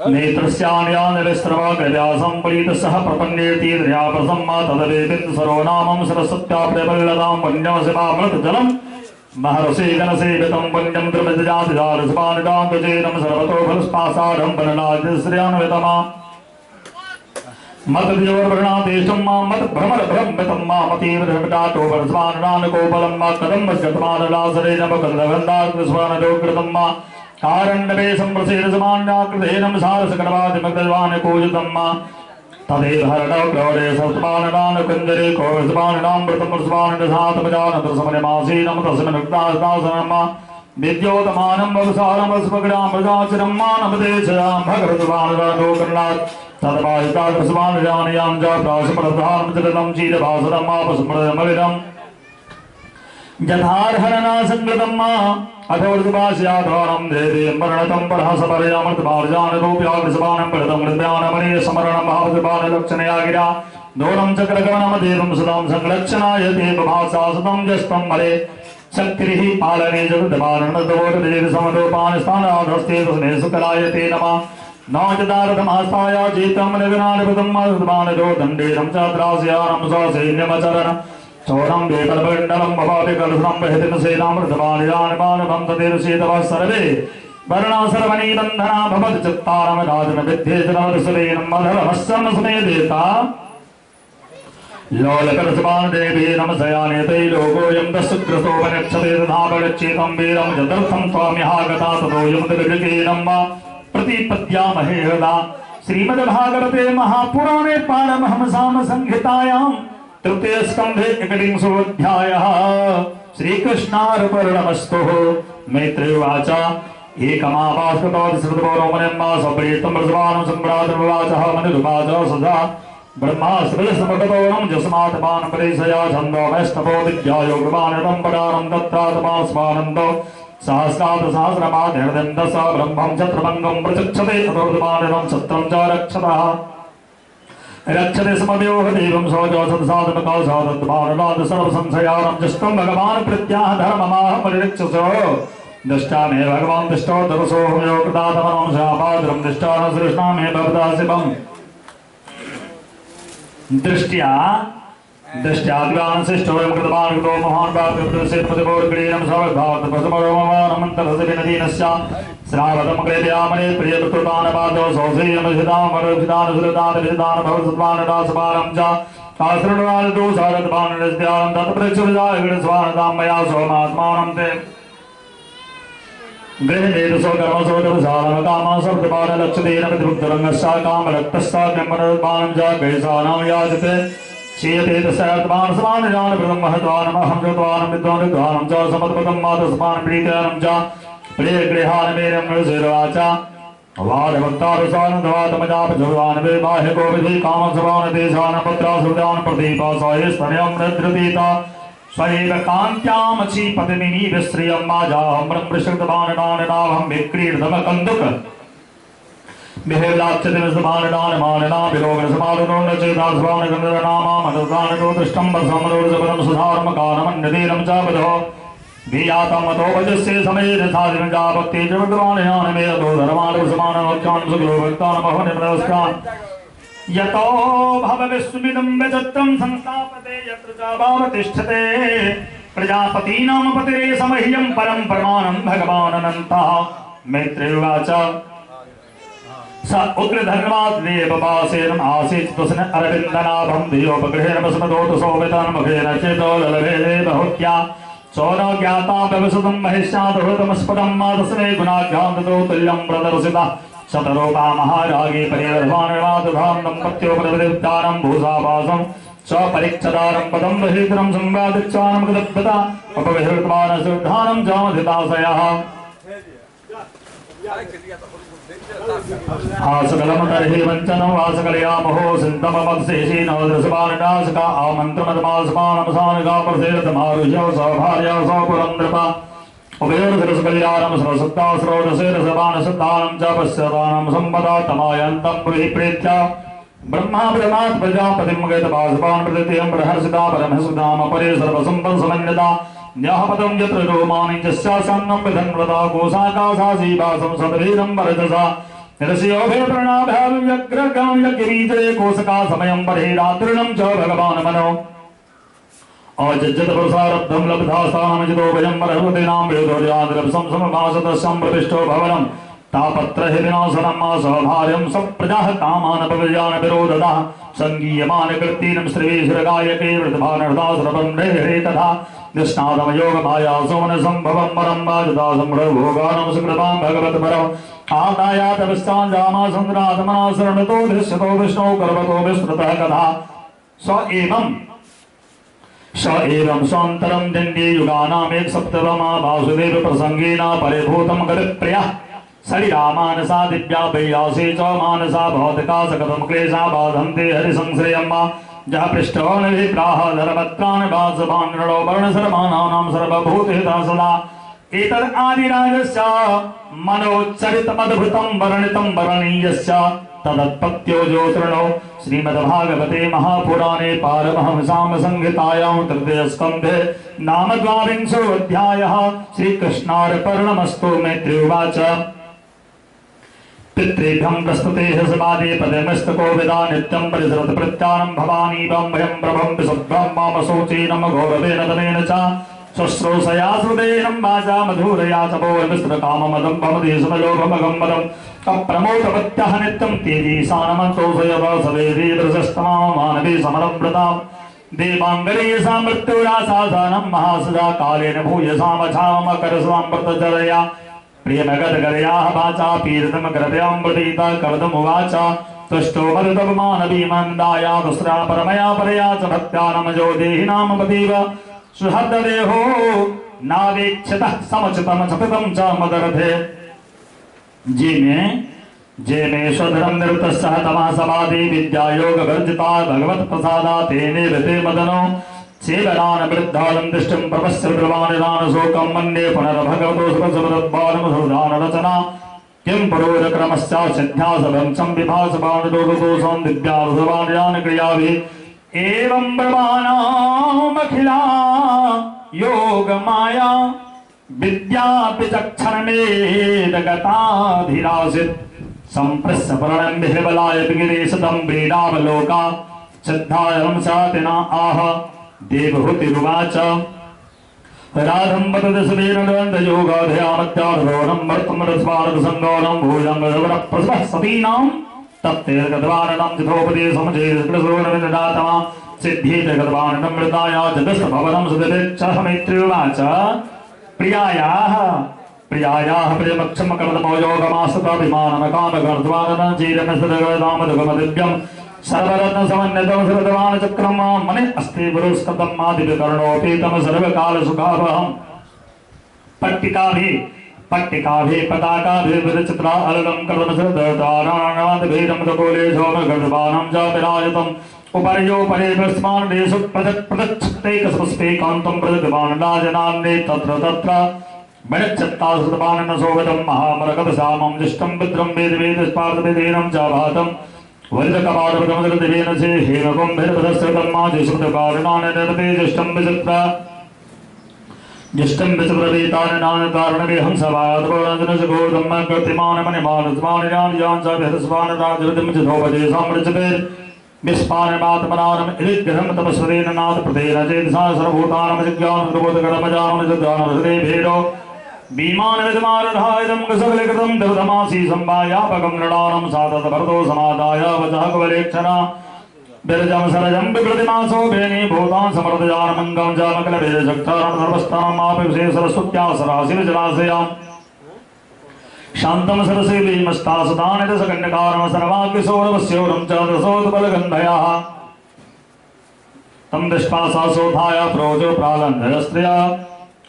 G: नेत्रस्यान्यानिविस्रवाग्रव्यासं प्रीतसः प्रपन्नेति द्र्याप्रसम्मा तदवेदिन् सरोनामं सरस्वत्याप्यपल्लतां वन्यमशिवामृतजलं महर्षि गणसेवितं वन्यं त्रिमितजातिजालसपानिदान्तजेनं सर्वतो फलस्पासाढं वनराजश्रियान्वितमा मतद्योर्वर्णादेशं मां मतभ्रमरभ्रमितं मामतीव्रहटाटो वर्षमाननानकोपलं मा कदम्बस्गतमानलासरेण मकरन्दगन्धार्कस्वानदोकृतं मा कारण्डवे सम्प्रसेदसमान्याकृतेनं सारसकटवादिमग्दवानिपूजितं मा तदेव हरणौ क्लौरे सप्तमाननानकुञ्जरे कोविस्माननामृतं वृस्मानन्दसातमजानतसमनिमासीनं तस्मिन्नुक्तासनं मा विद्योतमानं ववसारमस्मग्रां प्रजाचिरं मानवदेशयां भगवद्वानलोकर्णात् तद्वायुतादस्मानजानयां च प्रासप्रधानं चिरतं चीरभासरं मापस्मृतमलिनं यथार्हरणासङ्गतं मा अथोर्दुभास्याध्वानं देवीं वर्णतं परहसपर्यामृतमार्जानरूप्याग्रसपानं पृतं मृद्यानमणि समरणं भावदृपानलक्षणया गिरा दोरं चक्रगमनमदेवं सदां संलक्षणाय देवभासा सतं जस्तं मले शक्तिः पालने जगदपालनदोरदेवसमरोपान् स्थानाधस्ते तस्मै सुकलायते नमः नौजदारथमास्ताय जीतं निगनानिपदं माधुमानदो दण्डेनं चाद्रास्यानं ससैन्यमचरन् चोरं वेकलमण्डलं भवापि कलशं वहतिं सेनामृतपाणिजानपानभं तदेवसेतवः सर्वे वर्णा सर्वणी बन्धना भवति चित्तारमदाजनविद्येतनवदसुरेनं मधरमस्समस्मे देता लोलकरसपान देवी नमसयाने तैलोकोऽयं दशुग्रसोपनिक्षते तथापगच्छेतं वीरं चतुर्थं त्वाम्यहागता ततोऽयं दिग्विजयनं वा प्रतिपद्यामहे हृदा श्रीमद्भागवते महापुराणे पारमहंसाम संहितायां तृतीय स्कन्धे 31 श्रीकृष्णार्पणमस्तु मैत्रेयवाच एकमावास्कृतोदिश्रुतपौरोमनिं सप्रीतं व्रजमानं सम्प्रातुर्वाचः मनुरुवाच सदा ब्रह्मास्त्रसमगतोऽहं जस्मात्मानं परेशया छन्दोमस्तपो विद्यायोगमानतं पदानं तत्रात्मास्मानन्दो सहस्रात् दश ब्रह्मं चत्रभङ्गं प्रचक्षते ततोर्धमाननं सत्रं च रक्षतः रक्षते समदेवः देवं सौजसंसाधनकासादत्माननाद सर्वसंशयानं जस्तं भगवान् प्रत्याह धर्ममाह परिरक्षसो दृष्टा मे भगवान् दृष्टो दरसोऽहं योगदातमनं शापाद्रं दृष्टा न सृष्टा मे भवता शिवम् दृष्ट्याद्वानशिष्टो कृतवान् कृतो महान् प्राप्तसेत्पतिपोर्क्रीडं सर्वभावतप्रसमरोममानमन्तरसविनदीनस्य श्रावतं क्लेद्यामने प्रियकृतानपादो सौसेयमभिदामरुभिदानभिदानभवसत्वानदासपालं च आश्रणवादो सारद्वानरस्यां तत्प्रचुरजायगणस्वानदां मया सोमात्मानं ते गृहदेवसो कर्मसोदवसानकामा शब्दपाललक्षतेन प्रतिभुक्तरङ्गस्या कामरक्तस्या किम्बरद्वानं च कैसानां याजते चीयते तस्यात्मानं समानजान ब्रह्महत्वानमहं कृत्वानं विद्वानद्वानं च समद्भुतं मातस्मानं प्रीत्यानं च प्रियगृहानमेनं नृसिर्वाच वादभक्तारसानधवातमजापजवानवे बाह्यको विधि कामसवानदेशानपत्रासुदान् प्रदीपासायस्तनयं नृद्रतीता स्वैव कान्त्यामचीपतिमिनीव श्रियं माजाहं ब्रह्मृषक्तमाननाननाभं विक्रीडतमकन्दुक बिहेलाक्षतिमसमाननानमानना विलोकनसमाननोन्नचेतास्वानगन्धनामा मनसाननो दृष्टं वसमनोरजपदं सुधार्मकानमन्यदीनं च वधो धियातमतो वजस्य समेत साधिन जापत्ते जगद्वाणयान मे दो धर्मान समान वक्षान सुगलो भक्तान महने नमस्कार यतो भव विश्वमिदं विचित्रं संस्थापते यत्र च भावतिष्ठते प्रजापतीनां पतिरे समह्यं परं प्रमाणं भगवान् अनन्तः मैत्रेयुवाच स उग्रधर्मात् देववासेन आसीत् तुसन अरविन्दनाभं धियोपगृहेण वसमदोत सौवितान् मुखेन चेतो ललभे बहुत्या चोनो ज्ञाता व्यवसुतं महिष्यादहृतमस्फुटं तस्मै गुणाघ्यान्ततो तुल्यं प्रदर्शिता शतरूपा महारागे परिवर्धमानवादधां दम्पत्योपरविदानं भूषाभासं स्वपरीक्षदारं पदं बहितरं संवादिच्चानं कृतव्यता अपविहृतमानसुद्धानं जामधिताशयः हासकलं तर्हि वञ्चनं वासकलयामहो सिन्तममक्षेषीनो दृशमाननाशका आमन्त्रणदमासमानमसानका प्रसेरतमारुह्यो सभार्या सपुरन्द्रपा उभयोर्धरसकल्याणं सरसत्ता स्रोतसेरसमानसत्तानं च पश्यतानं सम्पदा तमायन्तं प्रीत्या ब्रह्मा ब्रह्मात् प्रजापतिं गतवासवान् प्रदत्यं प्रहर्षिता परमहंसदाम परे सर्वसम्पन्समन्यता न्याहपदं यत्र रोमाणि यस्यासन्नं विधन्वता कोशाकाशासीवासं सदवीरं वरजसा निरस्योभे प्रणाभाव्यग्रगं यज्ञबीजे कोशका समयं परे रात्रिणं च भगवान् मनो अजज्जतपुरुषारब्धं लब्धास्थानं भयं परहृतीनां वेदोर्याद्रवसं समभासतस्यं प्रतिष्ठो भवनं तापत्र हि विनाशनं सभार्यं सप्रजाः कामान् पविजान् विरोधतः सङ्गीयमान कृतीनं श्रीवीश्वरगायके वृद्धभानर्दासरवं हरे तथा निष्णादमयोगमाया सोमनसम्भवं परं वाजदासं भोगानं सुकृतां भगवत्परम् आदायात विश्चाञ्जामासन्द्रात्मना शरणतो दृश्यतो विष्णो गर्भतो विस्मृतः कथा स एवं स्वान्तरं दण्डे युगानामेक सप्तमा वासुदेव प्रसंगेन परिभूतं गतिप्रियः सलिलामानसा दिव्या वैयासे च मानसा भौतिका सकतं क्लेशा बाधन्ते हरिसंश्रयं वा जः पृष्ठो निभिप्राह धर्मत्रान् वासवान् नृणो वर्णशर्माणां सर्वभूतहिता सदा एतद् आदिराजस्य मनोच्चरितमद्भुतं वर्णितं वर्णनीयस्य तदत्पत्यो ज्योतिर्णो श्रीमद्भागवते महापुराणे पारमहंसां संहितायां तृतीयस्कन्धे नाम 12 श्रीकृष्णार्पणमस्तु मैत्रेयुवाच पितृभ्यं प्रस्तुतेः समादे पदमस्तको विदा नित्यं परिसरत प्रत्यानं भवानी वयं प्रभं विशुद्धं माम शोचेनं गौरवेन तमेन च शुश्रूषया श्रुतेनं वाचा मधुरया च भोर्मिश्रकाममदं भवति समयोगमगं मदम् अप्रमोदवत्यः नित्यं तेजीशानमन्तोषयव सवेदीदृशस्तमानवे समरव्रतां देवाङ्गलेयसा मृत्युरासाधनं महासदा कालेन भूयसामछामकरसाम्प्रतजलया प्रियमगदगरयाः वाचा पीर्तमकरव्यामृतीता कर्दमुवाच तुष्टो मरुतपमानवीमन्दाया दुस्रा परमया परया च भक्त्यानमजो देहि नामपतीव सुहृददेहो नावेक्षतः समचितं सततं च मदरथे जे मे स्वधरं निवृत्तः तमासमादि विद्यायोग वर्जिता भगवत् प्रसादा तेने विते मदनो सेवनान वृद्धानं दृष्टं प्रपश्य ब्रह्मानिदान शोकं मन्ये पुनर्भगवतो सुरसुरद्वारमधुदान रचना किं पुरोरक्रमश्चा सिद्ध्यासभं संविभासवानुदोषं दिव्यासवान्यान क्रियाभिः एवं ब्रह्माणामखिला योगमाया विद्यापिचक्षणमेदगताधिरासित् सम्प्रस्य प्रणम्य बलाय विगिरेशतं वेदावलोका श्रद्धायं सातिना आह देवहूतिरुवाच राधं वदति सुवीरनन्दयोगाधयामत्यार्धोनं वर्तमरस्वारदसङ्गौनं भूजङ्गवरप्रसवः सतीनां तत्तेर्गतवारणं चिथोपदेशमचेतकृसोरविन्ददातमा सिद्धीतगतवारणं मृताया जगस्तभवनं सुदभिच्छः मैत्रेयुवाच प्रियायाः प्रियमक्षं कर्तमोयोगमास्तताभिमानमकामगर्ध्वाननं चीरनसदगदामदुगमदिव्यं सर्वरत्नसमन्वितं श्रुतवानचक्रं मने अस्ति पुरुस्कतं मादिविकर्णोऽपीतं सर्वकालसुखावहं पट्टिकाभिः पताकाभिर्विचित्रा अलगं कर्णसृदताराणादिभिरं कपोले शोभगर्धवानं च विराजितम् उपर्योपरे स्मारणेषु प्रदक्षिप्तैकस्पुष्पैकान्तं प्रदगमानराजनान्ये तत्र मणिच्छत्तासुतपानन शोभितं महामरकतश्यामं जिष्टं विद्रं वेदवेदस्पार्धवेदेनं च भातं वरितकपाटपदमदृदिवेन से हेमकुम्भिर्पदस्कृतं माजिश्रुतकारुणान् निर्वते जिष्टं विचित्र जिष्टं विचप्रवेतान नान कारणगे हंसवाद वर्णजन जगोदम्म कृतिमान मनिमान स्मान ज्ञान ज्ञान च विहस्वान राजरतिम चिधोपदे सामृतपे विस्पान मातमनानम इलिग्रहम तपस्वरेन नाथ प्रदेन चेतसा सर्वभूतानम जिज्ञान प्रबोधकरमजान जज्ञान हृदय भेदो बीमान विद्मारधायदम कसबलिकृतं देवतमासी संवायापकं नृणानं सातत भरतो समादाय वचः कवलेक्षणा बिरजम सरजम विप्रतिमासो भेनी भूतान समर्दजान मंगम जामकल भेद शक्तारम सर्वस्थानम आप विशेष सरस्वत्या सराशिव जलाशयाम शांतम सरसे भीमस्ता सदान दशकन्यकारम सर्वाकिशोरवस्योरम च दशोत्पलगन्धयाः तम दृष्ट्वा प्रोजो प्रालन्धयस्त्रिया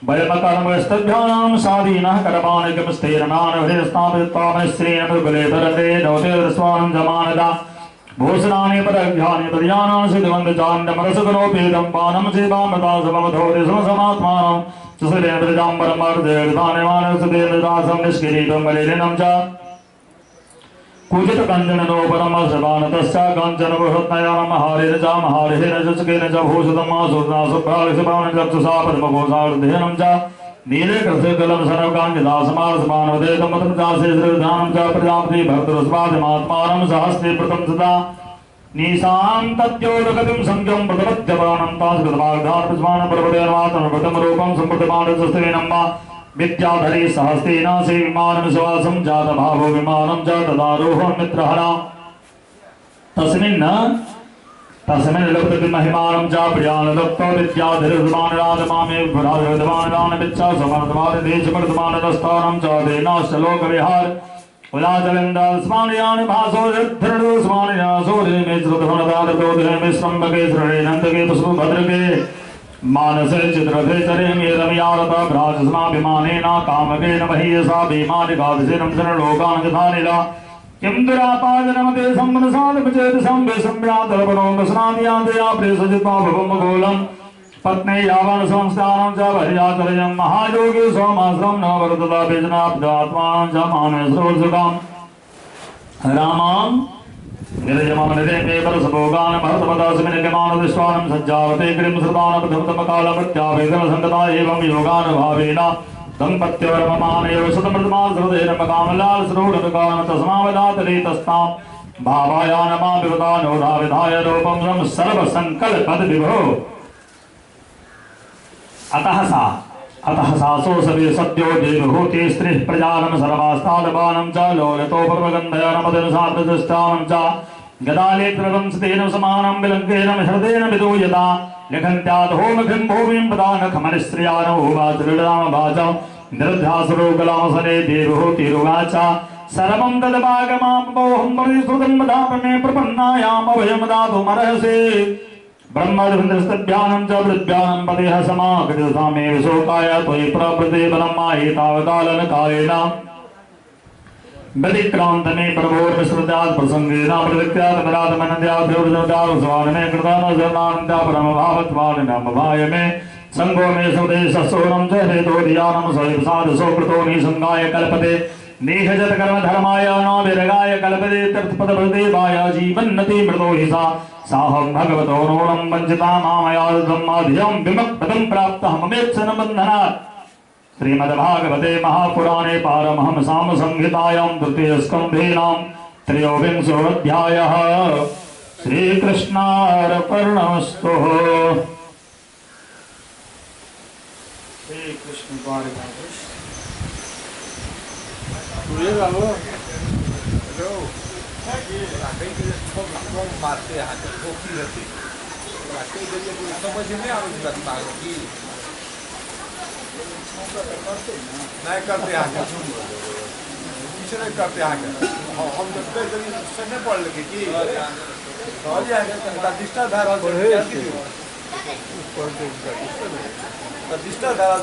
G: भयमकर्मस्तभ्यानां साधीनः करमानिकमस्तेरनान् हृदयस्तापित्वामश्रेण मृगुले परते नौतेरस्वानं जमानदा भूषणानि परज्ञानि पर्यानां सिद्धवन्दचाण्डमरसगुणोपेदं पानं सेवामृता सममधोरि समसमात्मानं सुसुरेण प्रजाम्बरमर्देर्धान्यमानसुदेन्द्रदासं निष्किरीटं बलिनं च कुजितकञ्जननोपरमश्रवानतश्च कञ्चन बृहत्नयनं हारेण च महारहेण चचकेन च भूषितं सुप्रालिसपाणचक्षुषा पद्मघोषार्धेनं च नीले कृतकलं सर्वकाञ्चदासमारसमानवदेतं मतमजासे श्रीधानं च प्रजापति भर्तृस्वादिमात्मानं सहस्रे प्रथम सदा नीसां तत्योदगतिं संख्यं प्रतपत्यपानं तास्कृतवाग्धात्मस्मानं पर्वतेनवातं प्रथमरूपं सम्प्रतमानसस्तेनं वा विद्याधरी सहस्तेन सेविमानं सुवासं जातभावो विमानं च तदारोहं मित्रहरा तस्मिन् लब्धति महिमानं च प्रियान् दत्तो विद्याधीर्धमान राजमामे भराधमान रानपिच्छा समर्थमान देशवर्धमान दस्तानं च देनाश्च लोकविहार उदाचलिन्दास्मानयानि भासो धृढोस्मानयासोरे मे श्रुतभनदादप्रोधे मे श्रम्भके श्रृणेनन्दके पुष्पभद्रके मानसे चित्रथे चरे मे रम्यारता भ्राजस्माभिमानेन कामकेन महीयसा भीमानिकादशेनं शरणलोकान् यथा लीला किं दुरापादनमते सम्मनसादपचेत संवेशम्यातलपनोमस्नादियान्तया प्रेसजित्वा भवमगोलं पत्ने यावन् संस्थानं च भर्याचलयं महायोगी सोमाश्रम न वर्तता बेजनाब्दात्मानं च मानसरोत्सुकाम् रामां निरजमनिदेमे परसभोगान् भरतपदास्मिनिगमानदिष्टानं सज्जावते गिरिं श्रुतानपधुतमकालमत्यावेदनसङ्गता एवं योगानुभावेन दम्पत्योरममानयो शतमृतमासृतेन मकामलाल सरोढकान तस्मावदातलेतस्तां भावायानमा विवदानोधा विधाय रूपं सं सर्वसङ्कल्पद्विभो अतः सा सो सवे सत्यो देवहूति स्त्रीः प्रजानं सर्वास्तादपानं च लोलतो पर्वगन्धयानमदन सार्धदष्टानं च गदालेत्रवंसतेन समानं विलङ्केन हृदेन विदूयता लिखन्त्यादहोमखिं भूमिं पदानखमनिस्त्रियानोवाचलडामभाजं निरुद्धासुरोगलामसने देवहूतिरुवाच सर्वं तद्भागमापमोहं परिश्रुतं वदामि प्रपन्नायामभयं दातुमर्हसि ब्रह्मद्वन्द्वस्तभ्यानं च वृद्भ्यानं पदेह समागतसामे विशोकाय त्वयि प्रवृत्ते बलं माहि तावदालनकालेन व्यतिक्रांत में प्रभोर्विश्रुत्यात् प्रसंगेन प्रतिक्रियातमरातमनन्द्याभ्योर्जदास्वानमे कृतानजनानन्द्या परमभावत्वानिनमभाय मे संगो मे सुदेशसोरं च हेतोधियानं स्वयंसादसो कृतो निसंगाय कल्पते नेहजत कर्म धर्माय न विरगाय कल्पते तीर्थपदप्रदेवाय जीवन्नति मृतो हि साहं भगवतो नूनं वञ्चिता मामया धम्माधियं विमुक्तं प्राप्तः ममेत्सन बन्धनात् श्रीमद्भागवते महापुराणे पारमहंसां संहितायां तृतीयस्कन्धेनां त्रयोविंशोऽध्यायः श्रीकृष्णार्पणमस्तु।
C: मारते हैं धोखी रहती समझ नहीं आ रही दिमाग की नहीं करते आगे पीछे नहीं करते आगे हम जब नहीं पढ़ लगे कि प्रतिष्ठा धारा प्रतिष्ठा धारा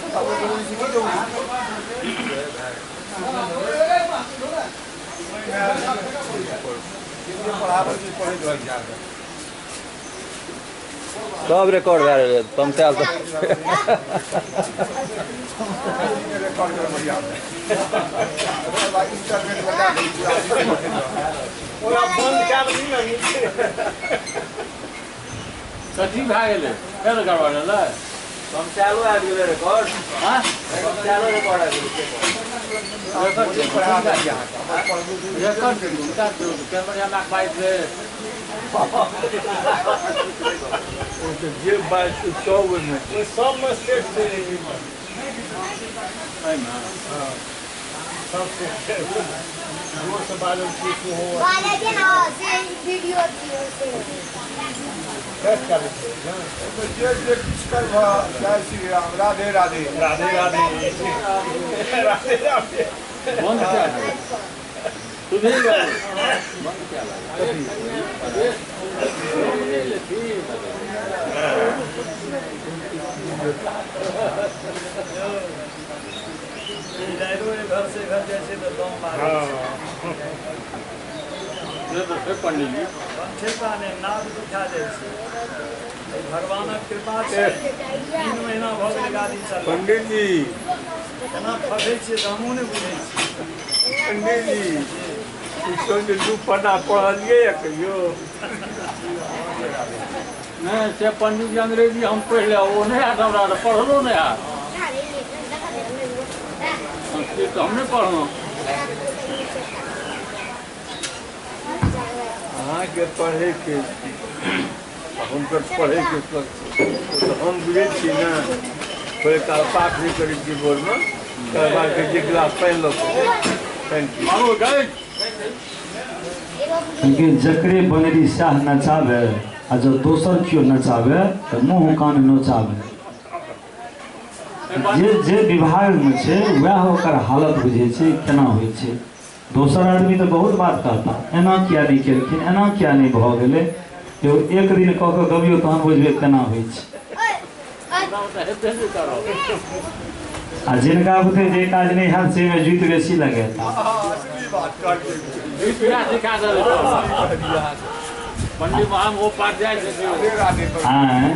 B: सब रिकॉर्ड भए रहलै तुम तऽ
D: कथी भए गेलै फेर गड़बड़ भेलै
B: तुम चालू आ गए रिकॉर्ड हां तुम चालू रिकॉर्ड आ गए
C: पढ़ा दिया
B: रिकॉर्ड उनका कैमरा में बाइक से
E: ये बात तो सब में सब में सेट से
B: आई मां
E: सब से वो सब आलू की हो
H: वाले के ना से वीडियो से
E: कैसे कर
C: ये किसका जय श्री राम राधे राधे
E: राधे राधे राधे राधे
B: कौन क्या है तू भी कर मन क्या
D: घर से घर जैसे तो दम मारे
B: ये तो फिर पंडित जी
D: पंचेता ने नाद उठा दे भगवानक कृपा से 3 महीना भऽ गेल गाड़ी चल
E: पंडित जी
D: केना फसै छियै तऽ हमहूँ नहि बुझै छी
E: पंडित जी ईश्वर ने दू पन्ना पढ़लिए कहियो
B: नहीं से पंडित जी अंग्रेजी हम पढ़ ले वो नहीं आता हमरा पढ़लो नहीं आ संस्कृत तो हमने पढ़लो
E: अहाँ के पढ़े के हुनकर पढ़े के तो हम बुझे छी ना पहले काल पाठ भी करी छी बोल में करबा के जे गिलास पानि लो थैंक यू
B: मारो गए
F: लेकिन जकरे बनरी शाह नचावे आ जो दोसर क्यों नचावे तो मुँह कान नोचावे जे विभाग में छे वह ओकर हालत बुझे छे केना होय छे दोसर आदमी तो बहुत बात कहता एना किया नहीं केलखिन एना किया नहीं भ गेले जो एक दिन कह के गबियो तहन बुझबे केना होय छे आ जिनका बुते जे काज नहीं हाथ से में जुत बेसी लगे
C: असली बात कर
B: इतिहास सिखा दे पंडित महाम वो पाठ जाए से
C: राधे राधे
F: हां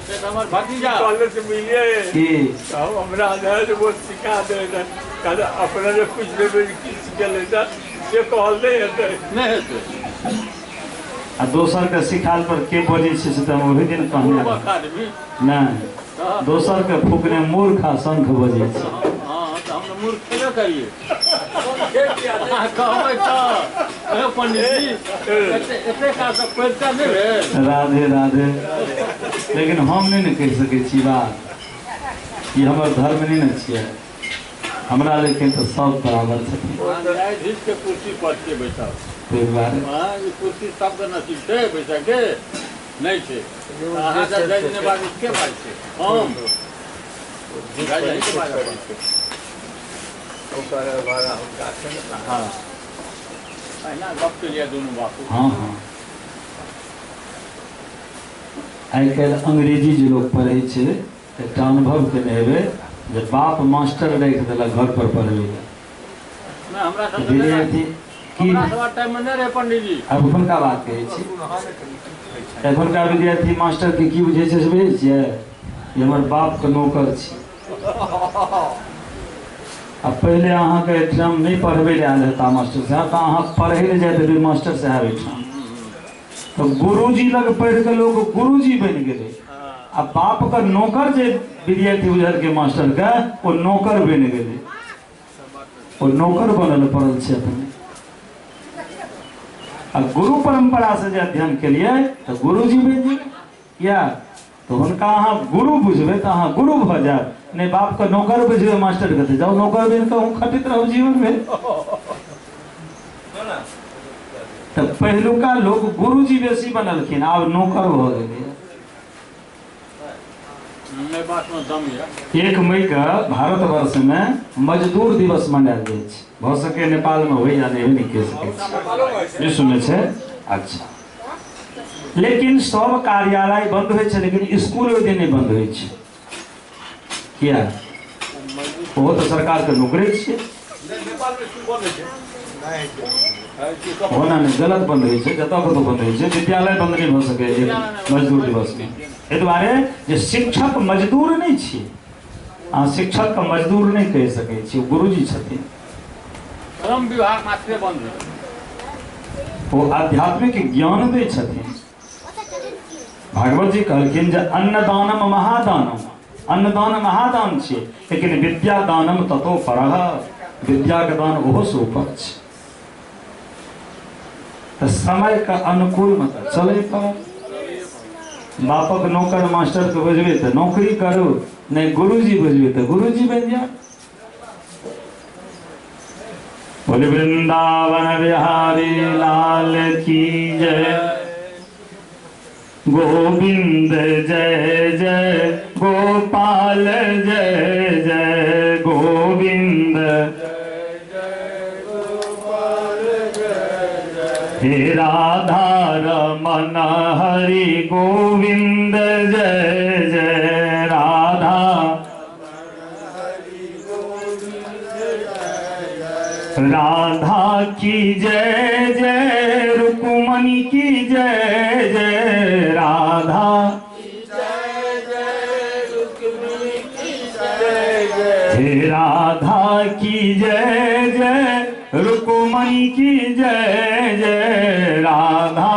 B: से हमर भतीजा
E: कॉलेज से मिलिए
F: कि
E: हम हमरा अंदर वो सिखा दे कल अपना जो कुछ लेबे की सीख लेता से कहल दे
B: नहीं हेते
F: आ दोसर के सिखाल पर के बजे छे से त हम ओहि दिन कहने
B: पूर्व आदमी
F: नहीं दोसर के फूकने मूर्ख आ शंख बजे छे
B: हां तो हम मूर्ख क्यों करिए कहबै तो ए पंडित जी एते का सब पैसा नहीं रे
F: राधे राधे लेकिन हम नहीं न कह सके छी बात ये हमर धर्म नहीं न छिए हमरा लेकिन तो सब बराबर छथिन
B: न्यायाधीश के कुर्सी पर के बैठा
F: ताहि दुआरे
B: हां ये कुर्सी सब के नसीब छे बैठा के नहीं छे अहाँ जब जाय दिन बाद के बात छे हम जाय नहीं के बात
C: ओकर बारा हुनका छै
B: हां ना गप के लिए दोनों बापू
F: हाँ हाँ आइ काल्हि अंग्रेजी जे लोग पढ़े छे एकटा अनुभव केने हेबै जे बाप मास्टर राखि देलक घर पर पढ़बै
B: ना हमरा सब
F: विद्यार्थी की
B: हमरा सब टाइम में नहीं रहे पंडित जी
F: अब एखुनका बात कहै छी एखुनका विद्यार्थी मास्टर के की बुझै छै से बुझै छियै ये हमर बाप के नौकर छी अब पहले अहाँ के एग्जाम नहीं पढ़बे ले आयल हेता मास्टर साहब तो अहाँ पढ़े ले जाते रहे मास्टर साहब एठाम तो गुरुजी लग पढ़ के लोग गुरुजी बन गए आ बाप का नौकर जे विद्यार्थी बुझल के मास्टर के वो नौकर बन गए वो नौकर बनल पड़ल छे अपने आ गुरु परंपरा से जे अध्ययन के लिए तो गुरुजी बन जाए या तो उनका अहाँ गुरु बुझबे तो अहाँ गुरु भ जाए नहीं बाप का नौकर बुझबे मास्टर कहते जाओ नौकर बन के हम खटित रहो जीवन में तो पहलुका लोग गुरुजी बेसी बनलखिन आब नौकर भ गेलै
B: मैं बात में दम है
F: 1 मई के भारतवर्ष में मजदूर दिवस मनायल जाइ छै भ सके नेपाल में होय या नहीं कह सके विश्व में छै अच्छा लेकिन सब कार्यालय बंद होय छै लेकिन स्कूल ओहि दिन नहीं बंद होय छै किया वो तो सरकार के नौकरी छै
C: नेपाल में स्कूल बंद छै
F: होना नहीं गलत बंद होय छै जतऽ कतौ बंद होय छै विद्यालय बंद नहीं भ सके मजदूर दिवस में एहि दुआरे जे शिक्षक मजदूर नहीं छी अहाँ शिक्षक के मजदूर नहीं कह सके छी गुरुजी छथिन
B: श्रम विभाग मात्र बंद है
F: वो आध्यात्मिक ज्ञान दै छथिन भागवत जी कहलखिन जे अन्नदानम महादानम अन्नदान महादान छे, लेकिन विद्या दानम ततो परः, विद्या के दान ओहो से ऊपर छे। तो समय का अनुकूल मत चले पर बापक नौकर मास्टर के बुझबे तो नौकरी करू, नहीं गुरुजी बुझबे तो गुरुजी बन जा। बोले वृंदावन बिहारी लाल की जय, गोविंद जय जय गोपाल जय जय गोविंद, हे राधा रमन हरि गोविंद जय जय राधा, राधा की जय जय रुक्मणी की जय जय राधा, हे राधा की जय जय रुक्मणी की जय जय राधा,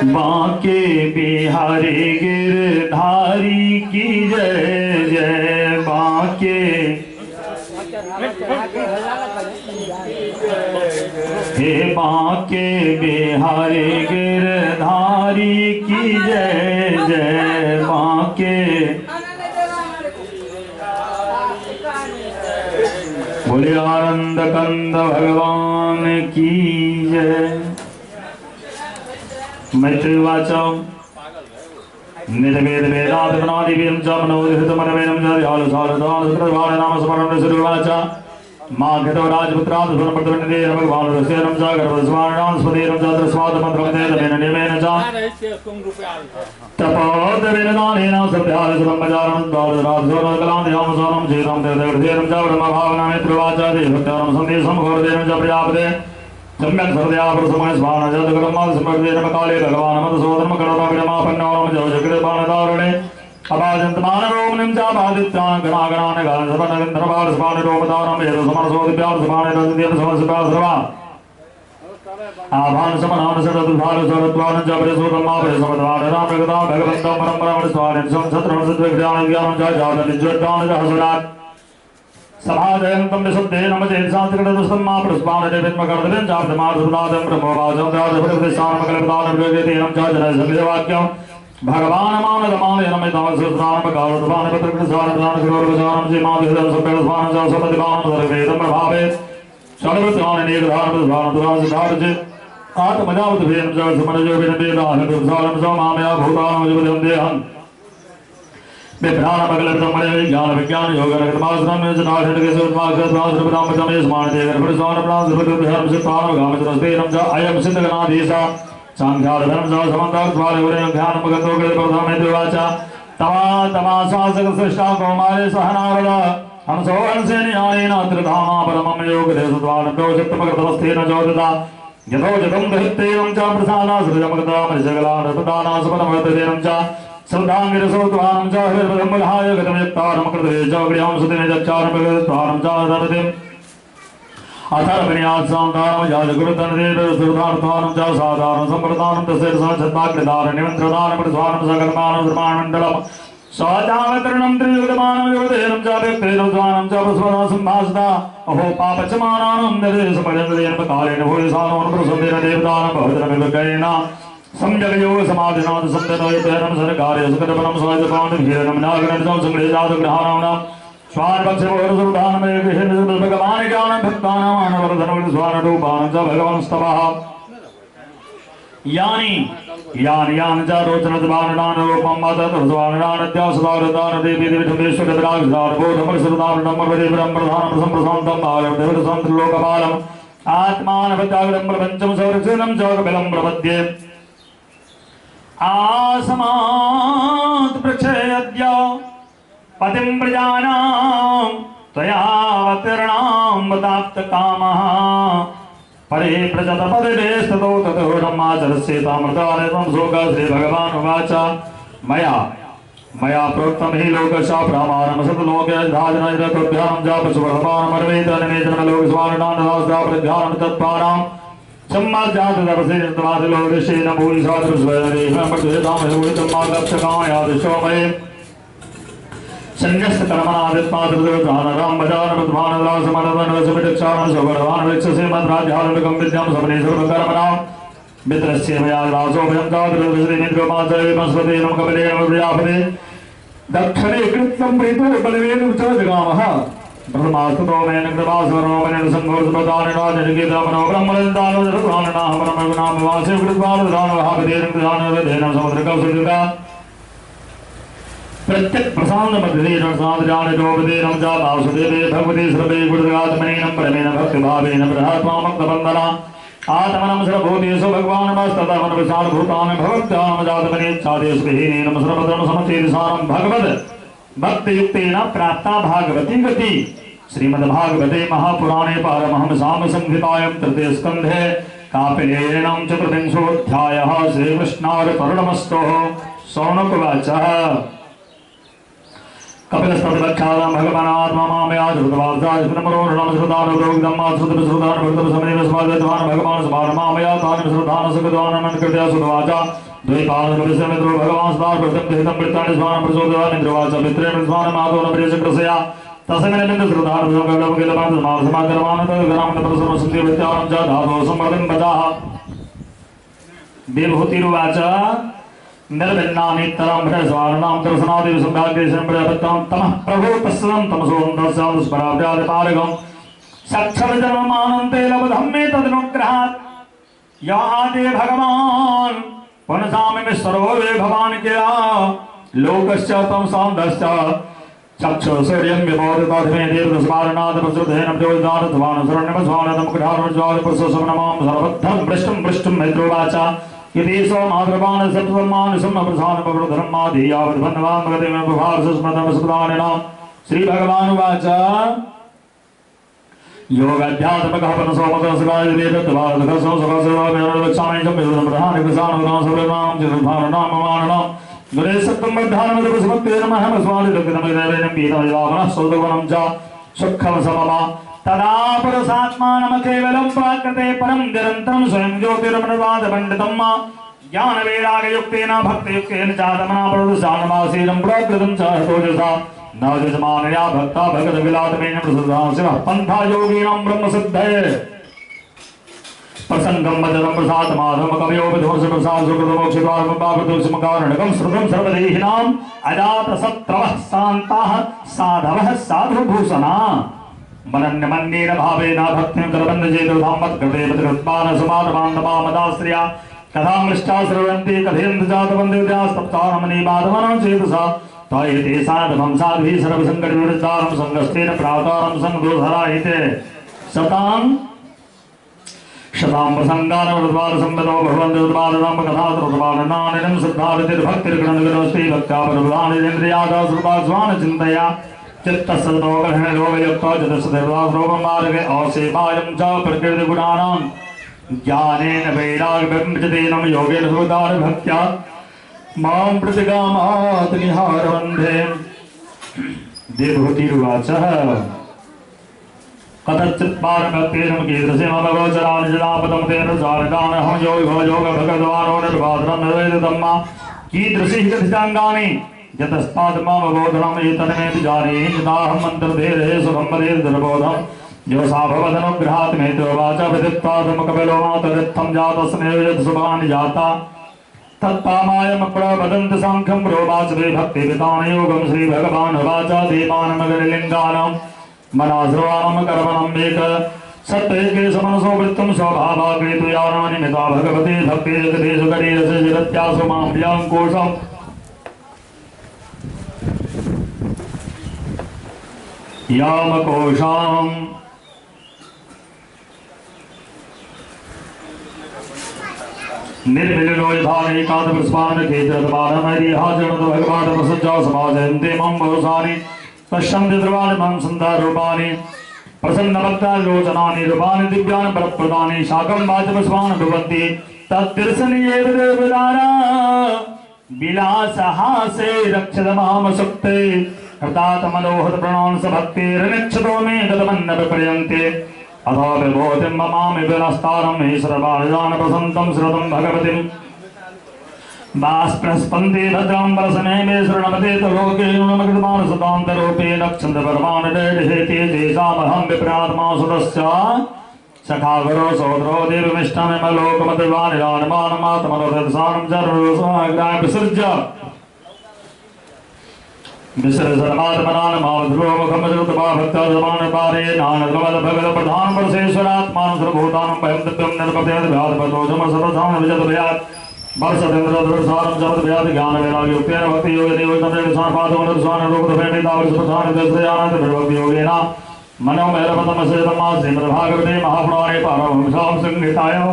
F: बांके बिहारी गिरधारी की जय जय बांके, हे बांके बिहारी गिरधारी की जय जय बांके, बोले आनंद कंद भगवान की जय। मैत्री वाचम निर्वेद वेदांत प्रणादि वेदं च मनोदित मनवेदं च ध्यान सारदान सुप्रभाव नाम स्मरण सुरवाचा माघतो राजपुत्राद सुरपत्रनिदे भगवान रसेनं च गर्भस्वारणां स्वदेनं च दस्वाद मंत्रं तेन निमेन च तपोदविनदानेन सभ्याल सुरम्भजानं दारराजोर कलां सोनं चेतं तेन च ब्रह्म भावना मित्रवाचा देवत्यानं संदेशं घोरदेनं च प्रजापते सम्यक सर्वया प्रसमय स्वान जगदगरमाल समर्देन काले भगवान मधुसूदन करुणा विरमापन्नोरम जगदगृपानदारणे अबाजंत मानरोमनिं च बादित्यां गणागणान गान सबनगंधर्वाल स्वान रोमदारम येद समरसोदिभ्यां स्वान रजदेव समरसभा सर्वा आभान समनान सरदुधार सरत्वान च प्रसोदमा प्रसमद्वान राम जगदा भगवन्तं परमपरम स्वान संसत्रम सद्विज्ञान ज्ञानं च जातन ज्योतान हसनात् सभाजयन्तं विशुद्धेन मचेत् शान्तिकृतदुष्टं मा पुष्पाणदेविन्मकर्दवेन चार्धमार्धपुनादं ब्रह्मवाचं द्वादशप्रतिष्ठानमकल्पदानं वेदेतेनं च जनसंविधवाक्यं भगवान् मानदमानयनमितावसुस्नानमकालद्वान् पत्रकृतसारदानकरोर्वजानं श्रीमादिहृदं सप्तस्वानं च सपतिपानं सर्वेदं प्रभावे षड्वत्सानेकधारपदधारदुरासिद्धार्जे आत्मजावतभेन च समनजोभिनवेदाहृदं सोमामया भूतानं जुवदं देहम् विभ्राणमकल्पमणे ज्ञान विज्ञान योग रगतमासनं जनार्दन के सुतमागतमासुरपदाम तमेश मानते गणपतिस्वान प्राणसुरभद्रहरम सिद्धानं गामचरस्तेनं च अयं सिद्धगणाधीशा सांख्याधनं च समन्तार्थवालवरेण ध्यानमगतो गतप्रधामेन्द्रवाचा तमा शासकश्रेष्ठा कौमारे सहनावदा हंसो हंसेन त्रिधामा परमं योगदेशद्वानं प्रोजक्तमगतमस्तेन चोदता यथो जतं दहितेनं च प्रसादासृजमगतामनिजगलानप्रदानासपरमगतेनं च श्रद्धांगिरसोत्वानं च हृदयबलहाय गतमयक्तारं कृते च गृहं सुतेन चच्चारं च दरतिम् अथर्वण्यात् सान्तारं याजगुरुतनदेव सुरधार्थानं च साधारणं सम्प्रदानं तस्य सहचत्ताग्रदारं निमन्त्रदानं प्रतिस्वानं सकर्मानं धर्माणमण्डलं स्वाचामतरणं त्रियुगमानं युवतेनं च व्यक्तेनं स्वानं च प्रस्वदा सम्भाषिता अहो पापचमानानं निर्देशमजन्देन कालेन भूयसानं प्रसन्देन देवतानं भवतरमिवकैन सम्यक योग समाधिनाथ सप्तनोयतेनं सरकार्य सुकरपनं स्वाजपानं नागरणं संग्रहानां स्वार्पक्षमोरसुधानमेव गृहेण भगवानिकानं भक्तानां आनवरधनं स्वानरूपानं च भगवंस्तवः यानि च रोचनद्वारणानरूपं मातत्वस्वारणानत्यासदारदान देवी देवीधमेश्वरविरागदारबोधमरसुरदारणमर्वदेवरं प्रधानं सम्प्रशान्तं बालं देवदसन्त्रलोकपालम् आत्मानवत्यागरं प्रपञ्चं संरक्षणं च कपिलं प्रपद्ये आसमात् प्रक्षयद्य पतिं प्रजानां त्वयावतीर्णां वदाप्तकामः परे प्रजतपदवेस्ततो ततो ब्रह्माचरस्येतामृतारेतं शोक श्रीभगवान् उवाच मया प्रोक्तं हि लोकशास्त्रमानं सतलोके धाजनैरतोभ्यां जापशुभरमानमर्वेदनिमेतनलोकस्वारणानदास्ताप्रध्यानं तत्पानां
G: सम्माजात दर्शे निर्वादिलो ऋषेण भूरि साधुस्वरे मर्दे दामहे भूरि तम्मागक्षकायादिशोमये संन्यस्त कर्मणादित्मादृदान राम भजान विद्वान रासमनवन रसविदक्षान सुवर्वान विक्षसे मद्राज्यालकं विद्यां सबने सर्वकर्मणां मित्रस्य मया रासो भयं कादृदृश्री मित्रोमाचय मस्वते नम कपिले नम प्रजापते दक्षिणे कृत्यं प्रीतो बलवेन च जगामः ब्रह्मास्तुतो मेन कृपासवरो मेन संघोषपदानिना जनकेतमनो ब्रह्मलन्तानो जरदानना ब्रह्मगुणां वासे कृत्वान दानवहापदेन कृदानवेदेन समुद्रकौसुदिका प्रत्यक प्रसाद मध्य रसाद जान जोपदे रमजा वासुदेवे भगवते सर्वे गुरुगात्मनेन परमेन भक्ति भावेन बृहत्मामक बंदना आत्मनम सर्वभूतेषु भगवान् मस्ततमन विशाल भूतान भगवत्याम जातमने चादेश विहीनेन सर्वधर्म समचेतसारं भगवद भक्ति युक्तेन प्राप्ता भागवती गति श्रीमद् भागवते महापुराणे पारमहंसाम संहितायां तृतीय स्कन्धे कापिलेयं चतुर्विंशोऽध्यायः श्रीकृष्णार्पणमस्तु सौनकुवाच कपिलस्तवक्षादां भगवानात्मा मामया धृतवासाय स्मरणमरोहणं श्रुतानुरोगधम्मा श्रुतविश्रुतान् भक्तसमनेन स्वागतवान् भगवान् स्मारमामया तान् श्रुतान् सुगतवान् कृत्या सुतवाचा द्वैपादनविश्रमित्रो भगवान् स्मार प्रथम हितं वृत्तानि स्वान् प्रचोदयान् इन्द्रवाच मित्रेण स्वान् मातो न प्रियचक्रसया तस्मिन् बिन्दु श्रुतान् भगवगलमगिलपान् समाकरमान् तद्गरामन् प्रसन्न सन्धिवृत्यां च धातो सम्मर्दं बजाः विभूतिरुवाच निर्भिन्नानितरं भ्रस्वारणां दर्शनादिव संभाग्येशं प्रपत्तां तमः प्रभो तस्सं तमसोऽन्तस्यां स्मराव्यादिपारगं सक्षरजन्मानन्ते लब्धम्मे तदनुग्रहात् या आदे भगवान् पुनसामि सर्ववे भवान् किला लोकश्च तं सान्दश्च चक्षुसूर्यं विमोदिताधमे देवस्मारणात् प्रसुद्धेन प्रचोदितात् शरण्यमस्वानदं कठारज्वालप्रससमनमां सर्वद्धं पृष्टं मैत्रोवाच यदेशो मातृपान सप्तमान समप्रसान पवधर्माधियावद् भन्नवान् भगते मे प्रभाव सुस्मृतं सुदानिनां श्री भगवानुवाच योगाध्यात्मकः परसोमकसुराय वेदत्वादकसो सकासुरामेरवक्षामि सम्मिदं प्रधानकृसानुदां सर्वनां चिरभारणां ममाननां गुरे सत्तं बद्धानमदपसुमत्ते नमः मस्वादिलग्नमग्नवेनं पीतमयावनः सौदवनं च सुखं सममा तदा पुरुषात्मानं केवलं प्राकृते परं निरन्तरं स्वयं ज्योतिरमृताद पंडितं ज्ञान वैराग्ययुक्तेन भक्तियुक्तेन चात्मना प्रदुषानमासीनं प्राकृतं च हतोजसा नवजमानया भक्ता भगवद्विलातमेन प्रसुधा शिवः पन्था योगिनां ब्रह्मसिद्धये प्रसंगं वचनं प्रसादमाधं कवयो विध्वंस प्रसाद सुकृतमोक्षितारं पापदोषमकारणकं श्रुतं सर्वदेहिनां अजातशत्रवः शान्ताः साधवः साधुभूषणा मनन्यमन्येन भावेन भक्तिं करबन्धजेतुधामत्कृते प्रतिकृत्मान समाधमान्दमामदाश्रिया कथामृष्टा श्रवन्ति कथयन्ति जातवन्देव्यास्तप्तारमणिबाधमानं चेतसा तायते साधवं साध्वी सर्वसङ्कटविवृतारं सङ्गस्तेन प्रातारं सङ्गदोधरायते शतां प्रसङ्गानवृद्वारसम्पदो भगवन्तुद्वादनां कथातृद्वादनानिनं श्रद्धारतिर्भक्तिर्गणगणस्ति भक्त्यापरबुधानिरेन्द्रियादासृतास्वानचिन्तया चित्तसदोग्रहणयोगयुक्तो जतसदेवास्रोपमार्गे असेवायं च प्रकृतिगुणानां ज्ञानेन वैराग्यं योगेन सुदारभक्त्या मां प्रतिगामात् निहारवन्धे देवहूतिरुवाच कथचित् पारमत्येन कीदृशे मम गोचराणि जलापदं तेन सारकानहं योग भगवानो निर्बाधनं निर्वेदितं मा कीदृशी कथिताङ्गानि यतस्तात् मामबोधनम् एतन्मेति जाने यदाहं मन्त्रधेरे सुखं वदेत् दुर्बोधं योऽसा भवदनुग्रहात् मे वाचा विदित्वादं कपिलो मातरित्थं जातस्मेव यद्शुभानि जाता तत्पामायमप्रवदन्ति साङ्ख्यं प्रोवाच वे भक्तिवितानयोगं श्रीभगवान् वाचा देवानमगलिङ्गानां मनाश्रवाणं कर्मणं एक सत्तेके समनसो वृत्तं स्वभावाग्रेतु यानानि मिता भगवते भक्ते जगदेषु गरीरसे जगत्यासु मां प्रियाङ्कोशम् यामकोशाम् निर्विलिनो यथानेकादप्रस्मानकेतरपारमरिहाजनत भगवान् प्रसज्जा समाजयन्ते मम बहुसानि पश्यन्ति द्रवाणि मम सन्धारूपाणि प्रसन्नभक्तालोचनानि रूपाणि दिव्यानि परप्रदानि शाकं वाचपस्मान् भवन्ति तद्दर्शनि एव देवदारा विलासहासे रक्षतमामशक्ते हृतात् मनोहर प्रणांस भक्तिर्निक्षतो मे गतमन्न विपर्यन्ते अथो विभूतिं ममामि विनस्तारं हि सर्वार्जान प्रसन्तं श्रुतं भगवतीं बाष्पस्पन्ति भद्रां वरसने मे शरणमते तलोके नुमकृतमान सदान्तरूपे नक्षन्द परमान डेढेति तेषामहं विप्रात्मा सुतस्य सखा गुरो सहोदरो देवमिष्टमिमलोकमतिवानिरानमानमात्मनोदसानं जरुसमाग्राय विसृज्य विसर्जनमात्मनानमावध्रुवमुखमजरुतभा भक्ताजमानपारे नानद्रवलभगवप्रधानं परसेश्वरात्मानं सर्वभूतानं भयं दिव्यं निर्पतेन्द्रभ्यात्पतोजमसतधानं विजतभयात् वर्षतेन्द्रधुरसारं जपद्भयात् ज्ञानवैराग्योक्तेन भक्तियोगनियोगतमेतावत्सुपथानिदस्रयानन्दभक्तियोगेन मनोमैरपतमसेतमा श्रीमद्भागवते महापुराणे पारमहंसां संहितायां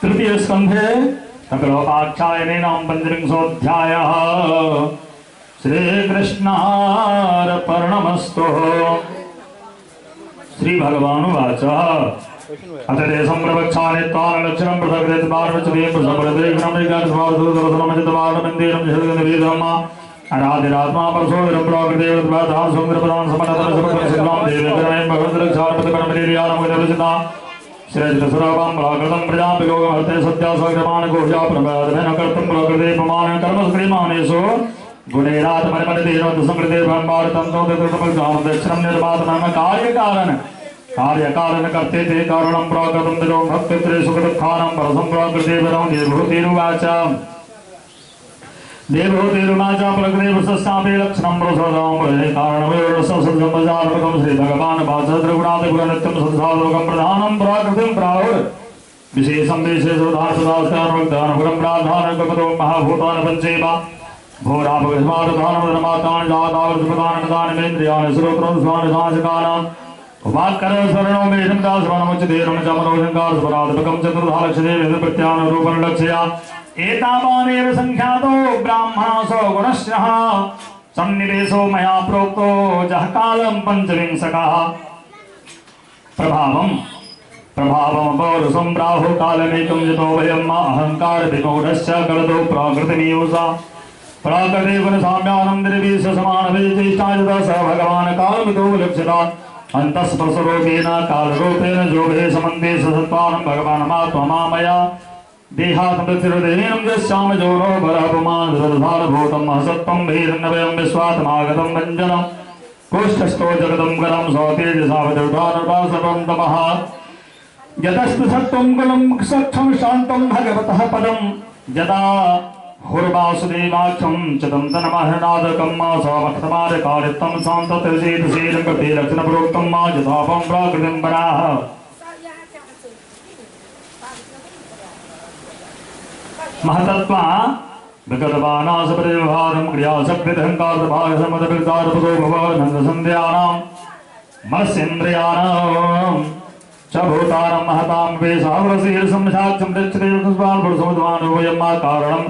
G: तृतीय स्कन्धे सकलोपाख्यायनेनां पञ्चविंशोऽध्यायः श्रीकृष्णार्पणमस्तु। श्रीभगवानुवाच अथ तेषां प्रवक्ष्यामि त्वानलक्षणं पृथग् पार्वतीं प्रसपरदेवनमृगान्स्वादुदरसनमजितवारणमन्दिरं जगन्निवेदम् आराधिरात्मा परशोधरं प्राकृतेवद्वादां सुन्दरपदां समनतरसपदं देवेन्द्रमयं भगवद्रक्षापतिपरमलीर्यानमुदरचिता श्रेष्ठस्वरूपं प्राकृतं प्रजापिलोकमर्ते सत्यास्वग्रमाणकोह्या प्रभेदमेन कर्तुं प्राकृते प्रमाणं कर्मसुक्रियमानेषु गुणेरात्मनिमनिधीनोदसंकृते ब्रह्मार्थं तोदृतमज्ञानं दक्षिणं निर्मातमः कार्यकारण कर्ते ते कारणं प्राकृतं दिरो भक्तित्रे सुखदुःखानां परसं प्राकृते वरं देवभूतिरुवाच प्रकृते वसस्यापि लक्षणं प्रसदां वै कारणमेवसंसर्गमजानकं श्रीभगवान् वाचद्रगुणादिगुणनित्यं संसारोगं प्रधानं प्राकृतिं प्राहुर् विशेषं विशेषोदानसदास्तानुग्धानुगुणं प्राधानकपदो महाभूतानि पञ्चैव भोरापगस्मारधानं धर्मातानि जातावृत्पदानदानमेन्द्रियाणि श्रोत्रं स्वानिधाचकानां वाक्करस्वरणो मेषं दासवनमुच्चतेरं च मनोजङ्कारस्वराधिपकं चतुर्धालक्षदेव प्रत्यानुरूपं लक्ष्या एतावानेव संख्यातो ब्राह्मणोऽसो गुणश्चः सन्निवेशो मया प्रोक्तो जः कालं पञ्चविंशकः प्रभावं पौरुषं प्राहो कालमेकं जितो वयम् अहङ्कारविमूढश्च कलतो प्राकृतिमीयुषा प्राकृते गुणसाम्यानं निर्वीश समानवेचेष्टायतः स भगवान् कालमितो लक्ष्यता अन्तःस्पर्शरूपेण कालरूपेण जोगे समन्ते सत्त्वानं भगवानमात्मा मामया देहात्मृतिर्देहीनं यस्याम जोरो बलपुमानधरधारभूतं महसत्त्वं भैरन्नवयं विश्वात्मागतं व्यञ्जनं कोष्ठस्थो जगदं गलं सौतेजसावदुर्धानर्वासवं तमः यतस्तु सत्त्वं कुलं सक्षं शान्तं भगवतः पदं यदा हुर्वासुदेवाख्यं चितं तन्महनादकं मा सवक्तमादकारितं शान्ततर्षेतशीलं प्रतिलक्षणप्रोक्तं मा यथापं प्राकृतिं वराः महतत्वा विगतवानासपरिव्यवहारं क्रियाशक्तिहङ्कारभागसमदविर्दारपदो भवानन्दसन्ध्यानां मनस्सेन्द्रियाणां च भूतानां महतां वेशावरशीर्षं साक्षं दक्षते पुरुषोद्वानुवयं कारणं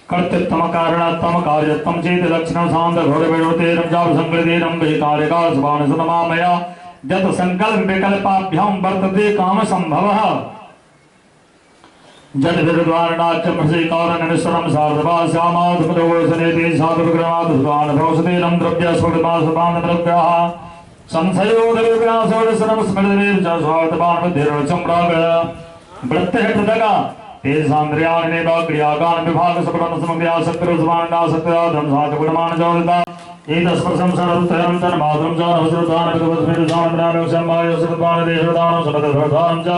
G: कर्तृत्वमकारणत्वं कार्यत्वं चेति लक्षणं सान्दघोरविरोधेरं जापसंकृतेरं वैकारिकासुभानसनमामया यत् संकल्प विकल्पाभ्यां वर्तते कामसम्भवः जद विरुद्वारणाख्यं प्रसीकारणनिश्वरं सार्धभास्यामाधुमदोषनेति साधुविक्रमाधुस्वानुभवसतेनं द्रव्यस्फुटमासुपानद्रव्याः संशयोदविग्रासोदसनं स्मृतिरेव च स्वार्थपानबुद्धिर्वचं प्राग वृत्तिः पृथगा तेषान्द्रियाणिनेव क्रियाकान् विभागसपटनसमव्यासक्तिरुस्वान्नासक्तिराधं साधुगुणमानजोदिता एतस्पर्शं सर्वत्रयं तन्मात्रं च नवसुरदानविगवस्मिरुदानप्रदानोक्षमायोसुपानदेशदानं समदधरधानं च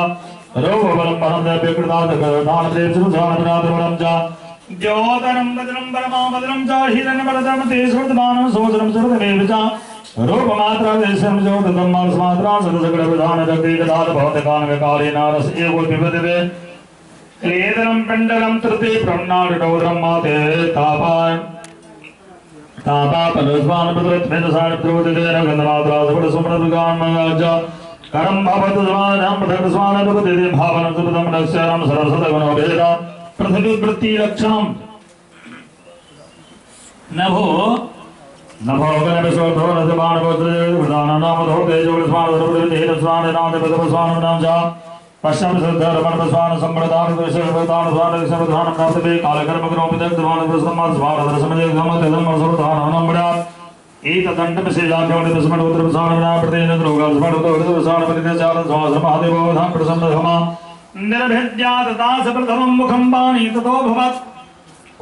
G: रोगबलं परं देव्यकृतादकरधानदेवसुधानपराधवरं च द्योतनं वज्रं परमाभद्रं च हिरण्यवरदं ते सुरदमानं सोदरं सुरदमेव च रूपमात्रादेशं ज्योतितं मानसमात्रा सदसकलविधानजगदेकदाल भवतकानविकालेनारस एवो पिबदिवे क्लेदनं पिण्डलं तृते ब्रह्माडोदरं माते तापापनुस्वानपदृत्मेधसानप्रोदितेरगन्धमात्रासुपटसुपटदुर्गान्मगाज करं भवतु समानं पृथक्स्वानपदुपतिदे भावनं सुपदं नश्यरं सरसदगुणोभेद पृथ्वीवृत्तिलक्षणं नभो गणविश्वतो नसमानपदृदाननामधो तेजोस्वानपदृतेजस्वाननामपदस्वाननां च पश्यं श्रद्धरमणस्वान संप्रदानविश्वप्रधानं प्राप्तवे कालकर्मकरोपितग्धवानप्रसम्मास्वानदर्शमजगमतदमसुरधानमनम्बरा प्रथमं मुखं पाणि ततो भवत्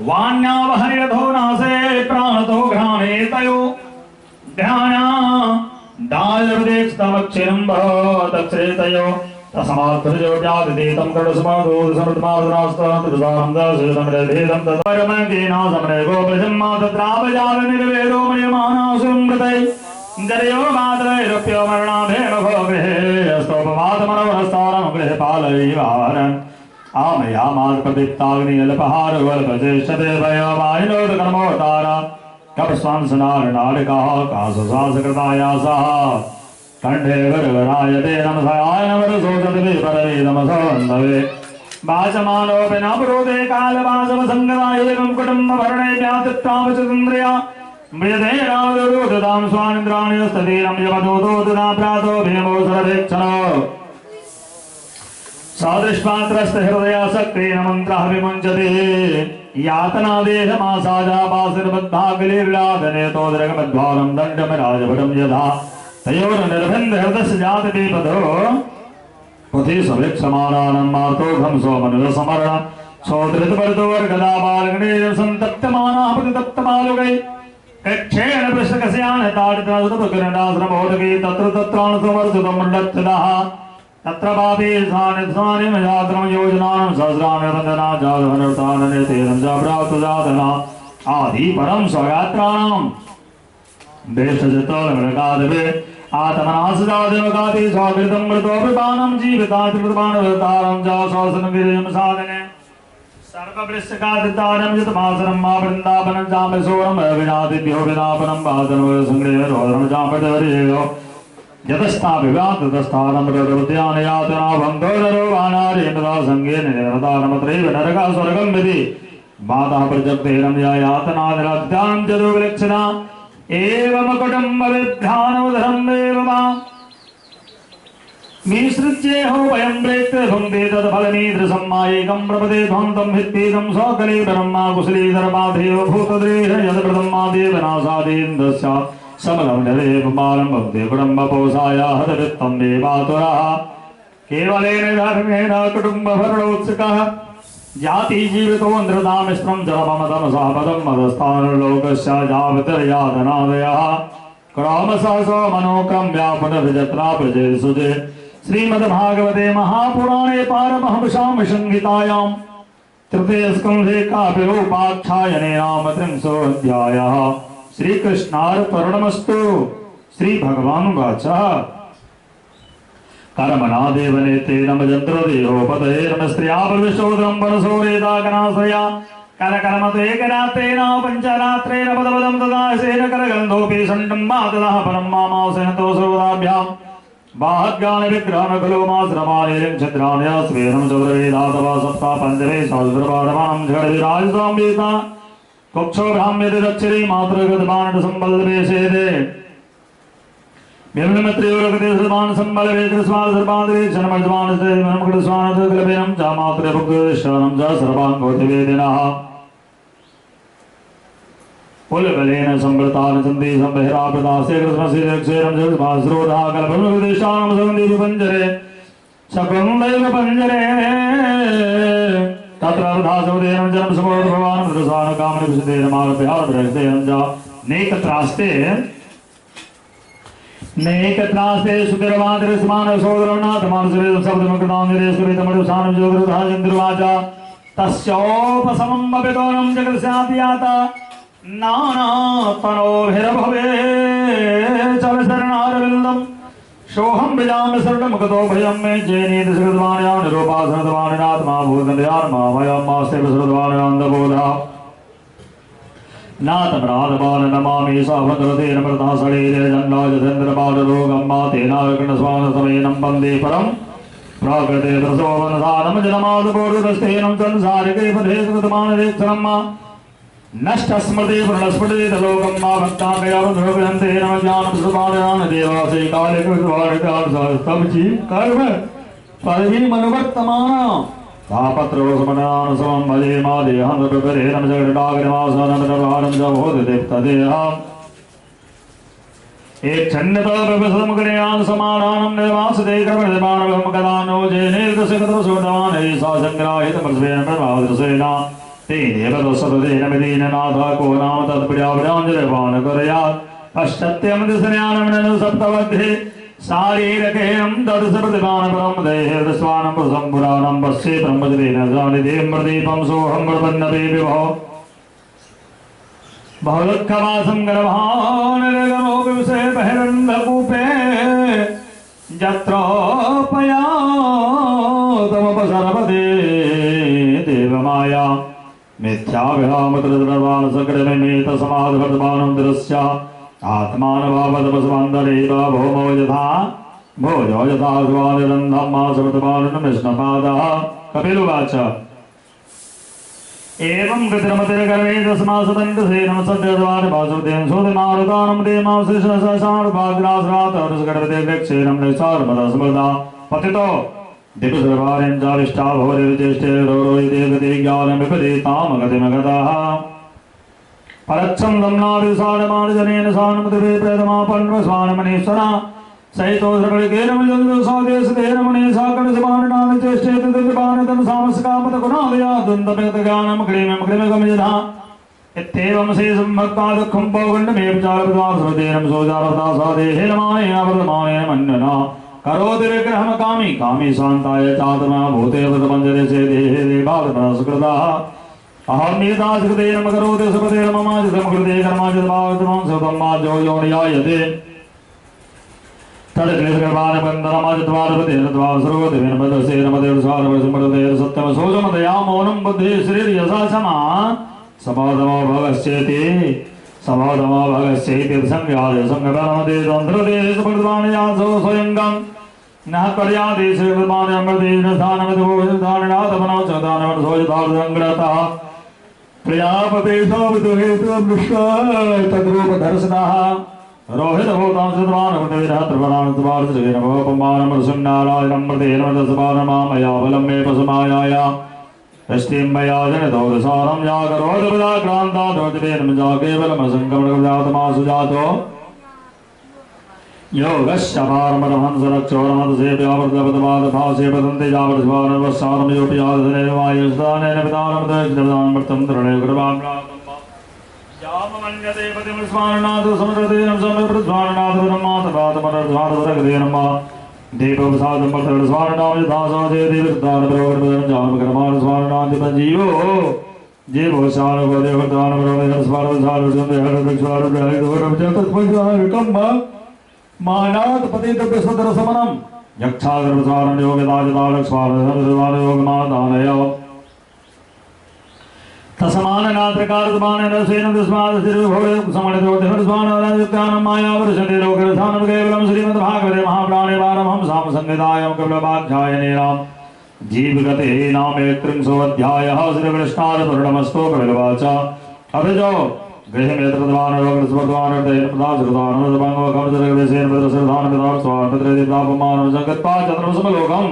G: वाण्यावहनिरथो नासे प्राणतो घ्राणे तयो ध्याना दायवदेक्षतमक्षिरं तत्श्रेतयो तस्मात्प्रजो व्यादिदेतं कडस्मादोदसमृतमादनास्तुसारं दासेदमृभेदं तत्परमङ्गेना समरेगो प्रजन्मा तत्रापजालनिर्वेदो मयमानासुमृतै जरयो मातरैरप्यो मरणाभेन भोगृहे स्तोपमातमनोहस्तारं गृहे पालयिवारन् आमयामात् प्रदीप्ताग्निलपहारवल्पजेष्ठते भयमायिनोदकर्मोतार कपस्वांसनारनाडिकाः काससासकृतायासः कंठे गरगरायते नमसाय नमरसोदते परवे नमसवन्दवे वाचमानोऽपि न पुरोदे कालवासवसङ्गदाय एवं कुटुम्बभरणे व्यातित्रावचन्द्रिया मृयते रावदूततां स्वानिन्द्राणि स्ततीरं यवदूतोदना प्रातो भीमो सरभेक्षणो सादृश्वात्रस्तहृदया सक्रेण मन्त्रः विमुञ्चते यातनादेहमासाजापासिर्बद्धाग्लिर्लादनेतोदरगमद्वारं दण्डमराजभटं यथा तयोर्निर्भिन्दहृदस्य जातदीपधो पथि सवेक्षमानानं मार्तोघं सोमनुरसमरण सोदृतवर्दोर्गदाबालगणेन सन्तप्तमानाः प्रतितप्तमालुकै कक्षेण पृष्ठकस्यानताडितसुतपकरणाश्रमोदके तत्र तत्राणुसमर्जुतं मण्डच्छदः तत्र पापे सानि मयात्रं योजनानं सहस्राणि वन्दना जातवनर्ताननेतेनं च प्राप्तजातना आदि परं स्वगात्राणां देशजतोलमृगादिवे आत्मनासजादिवगाति स्वाकृतं मृतोपिपानं जीवितातिमृतमानवतारं च श्वासनगिरिं साधने सर्ववृश्चिकादितारं यतमासनं मा वृन्दावनं चाम्बसोरं विनादिभ्यो विनापनं वादनवसङ्ग्रहे रोदनं चाम्बदर्ययो यतस्ताभिवादतस्थानं रदवत्यानयातना भङ्गोदरो वानारेन्द्रा सङ्गेन निर्वतारमत्रैव नरका स्वर्गं विधि माता प्रजप्तेरं यातनादिरत्यां चतुर्विलक्षणा एवं कुटुम्बविभ्राणोदरं देव माम् विसृज्येहो वयं प्रेत्य भुङ्क्ते तत्फलमीदृशं मायेकं प्रपदे ध्वन्तं हित्पीदं स्वकले ब्रह्मा कुशलीधरपाथेव भूतद्रेह यद्प्रदं मा देवनासादेन्दस्या समलं नरेव बालं भक्ते कुटुम्बपोषाय हतवित्तं देवातुरः केवलेन धर्मेण कुटुम्बभरणोत्सुकः जाति जीवितो नृतामिश्रं जलममतमसापदं मदस्थानलोकस्य जावतिर्यातनादयः क्रामसहसो मनोक्रम्या पुनर्जत्रा प्रजेसुजे श्रीमद्भागवते महापुराणे पारमहंस्यां संहितायां तृतीयस्कन्धे काव्योपाख्यायने नाम 300 श्रीकृष्णार्पणमस्तु। श्रीभगवानुवाच कर्मणा देवनेते नमजन्त्रो देहोपतैर्नस्त्रिया प्रविशोदरं परसोरेदागनाश्रया करकर्मते करातेन पञ्चरात्रेण पदपदं ददासेन करगन्धोऽपि षण्डम्बा ददः परं मामासेन तोषोदाभ्यां बाह्यानविग्रहणखलुमाश्रमानि छद्राणि स्वेनं चतुर्वेदातवा सप्ता पञ्चमे सहस्रपादमानं झडविराजिताम्बेता कक्षो भ्राम्यते दक्षिणी मातृगतमानसम्बल्लवेशेदे व्यवनमत्रियोरगते सर्वान् सम्बलवे कृस्वान् सर्वादरे क्षणमर्जमान् सेवनं कृस्वान् कलपेनं च मात्रे भुक्तिशरणं च सर्वाङ्गोतिवेदिनः पुलबलेन संवृतान् सन्ति संबहिराप्रदासे कृष्णस्य रक्षेरं जगद्भास्रोधा कल्पनुदेशानं सन्ति विपञ्जरे सकलं दैव पञ्जरे तत्र अर्धासोदेनं जनं समोद्भवान् मृदसान् कामनिविशदेन मालभ्याद्रहस्तेनं च नेकत्रास्ते सुतिर्वादिरस्मान सोदरनाथ मानसवेदं शब्दमकृताञ्जले सुरितमरुसानं जोगरुधाजन्द्रुवाचा तस्योपशमं भवेदोनं जगत्स्यादियाता नानातनोभिर्भवे चलशरणारविन्दं सोऽहं भजामि शरणमुखतो भयं मे जयनीति श्रुतवाण्यां निरूपासनतवानिनात्मा भूतदयान्मामयं मास्ते विश्रुतवान्यान्दबोधा नातमराधमान नमामि साभद्रतेन प्रथा शरीरे जन्नाजधेन्द्रपादरोगं मातेनाविकर्णस्वानसमेनं वन्दे परं प्राकृते प्रसवनसानं जनमादबोधुरस्तेनं संसारिके पथे कृतमानरेक्षणं मा नष्टस्मृति प्रणस्फुटितलोकं मा भक्ताङ्गयावधोगन्ते नम ज्ञानप्रसुपादयान देवासे काले कृतवारिकालसहस्तमचि कर्म पदवीमनुवर्तमाना तापत्रो समनान समं भजे मा देहं प्रपरेणं जगडाग्रमासनं प्रभानं च भोधदेवतदेहं एक छन्नतो विभसमग्रयान समानानं निर्वासते क्रमनिर्माणं कदानो जेनेर्दशकतोषोदवाने सा संग्राहित मर्स्वेन प्रभावदृसेना तेनेव दशरथेन मिदीननाथ को नाम तत्प्रियाव्राञ्जलिवान् कुर्यात् पश्चात्यं दिशन्यानं सप्तमध्ये शारीरकेयं दर्शप्रतिभानं परं देहेर्दस्वानं प्रसम्पुराणं पश्ये ब्रह्मजलेन जानिदेव मृदीपं सोऽहं प्रपन्नपे विभो बहुदुःखवासं गर्भानगमो विवसे बहिरन्धकूपे यत्रोपयातमुपसरपदे देवमाया मिथ्याविहामतृदर्वान् सकटमेतसमाधवर्तमानं दृश्य आत्मानभावतपस्वान्दरेव भौमो यथा भोजो यथा स्वादिरन्धं मासवर्तमानं विष्णुपादः कपिलुवाच एवं गतिरमतिर्गर्वे तस्मासदन्तसेनं सद्यद्वार वासुदेवं सोदमारुदानं देमावशिषसारभाग्रासरातरसगर्भते वृक्षेणं निसारमदस्मृता पतितो दिवसर्वारेण चारिष्टा भवति विचेष्टे रोरोहिते गति ज्ञानं विपरीतामगतिमगतः परच्छं दम्नादिसारमार्जनेन सानमतिवे प्रेतमापन्वस्वानमनीश्वरा सहितो सर्वकेरमजन्दसादेशतेन मनीषा कणसमाननान चेष्टेत दिव्यपानतन सामसकामतगुणादया दन्तमेतगानं क्रीमगमयधा इत्येवं शेषं भक्ता दुःखं पौगण्डमेव चारपदार्थवदेनं सोजारपदासादेहेन मानेन वर्तमानेन मन्यना करोति विग्रहं कामी कामी शान्ताय चात्मा भूते वदपञ्जरे से देहे देवादपरस्कृतः अहमेतासकृतेन करोति सुपतेन ममाजितं कृते कर्माजितभावतमं सुतं मा जो योनियायते तदक्लेशगर्भान बन्धनमाजित्वारपतेन सर्वदेवेन पदसेन मदेव स्वारवसमृतेन सत्यं सोजमदया मौनं बुद्धि श्रीर्यसा क्षमा समाधमो भगस्येति संज्ञादे संगबलमदे तन्त्रदे सुपर्धमानयासो स्वयंगं नः पर्यादेश कृतमानमृतेन स्थानमदभोजधारणातमनो च दानवनसोजधारसङ्ग्रहतः प्रजापतेषाविदुहेतुमृष्टा तद्रूपदर्शनः रोहितभूतां सद्वानवृतविरहत्रवराणत्वार्जयेन भवपमानमृसन्नारायणं मृतेन मदसमानमामया बलं मे पशुमायाया षष्ठीं मया जनितो दसारं जागरोधपदा क्रान्ता दोजवेन जा केवलमसङ्गमजातमासु जातो योगस्य पारमरहंसरक्षोरमतसेव्यावर्तपदपादभासे पतन्ते जावर्तवानवस्सारं योऽपि यादनेन वायुस्तानेन पितारं दक्षिणमृतं तृणे कृपां याममन्यते पतिमस्मारणात् समृतेन समृतस्मारणात् ब्रह्मातपातमरस्मारतरगतेन मा देवप्रसादं पत्रस्मारणां यथासादे देवदानप्रवर्तनं जानमकरमानस्मारणाधिपजीवो जीवो शानवदेवतानवरमेहस्मारसारसंदेहरदक्षवारब्रहिदोरब्जतत्पज्वारकं मानात् पतितव्यसदरसमनं यक्षागर्भसारं योगदाजतालक्ष्वारसंसर्वानयोगमादानय तसमाननात्रकारतमानेन सेन तस्मादस्तिर्भोगे समणितोतिहरस्मानराजत्यानं मायावर्षते लोकरसानं केवलं श्रीमद्भागवते महापुराणे पारमहंसां संहितायां कपिलपाध्यायनेनां जीवगते नामेत्रिंशोऽध्यायः श्रीकृष्णार्पणमस्तु कपिलवाच अभिजो गृहमेतृतवानरोगस्वर्धवानर्दयेन प्रदासृतानन्दभङ्गवकंसर्गवेशेन पत्रश्रद्धानपितास्वान् जगत्पा चन्द्रमसमलोकम्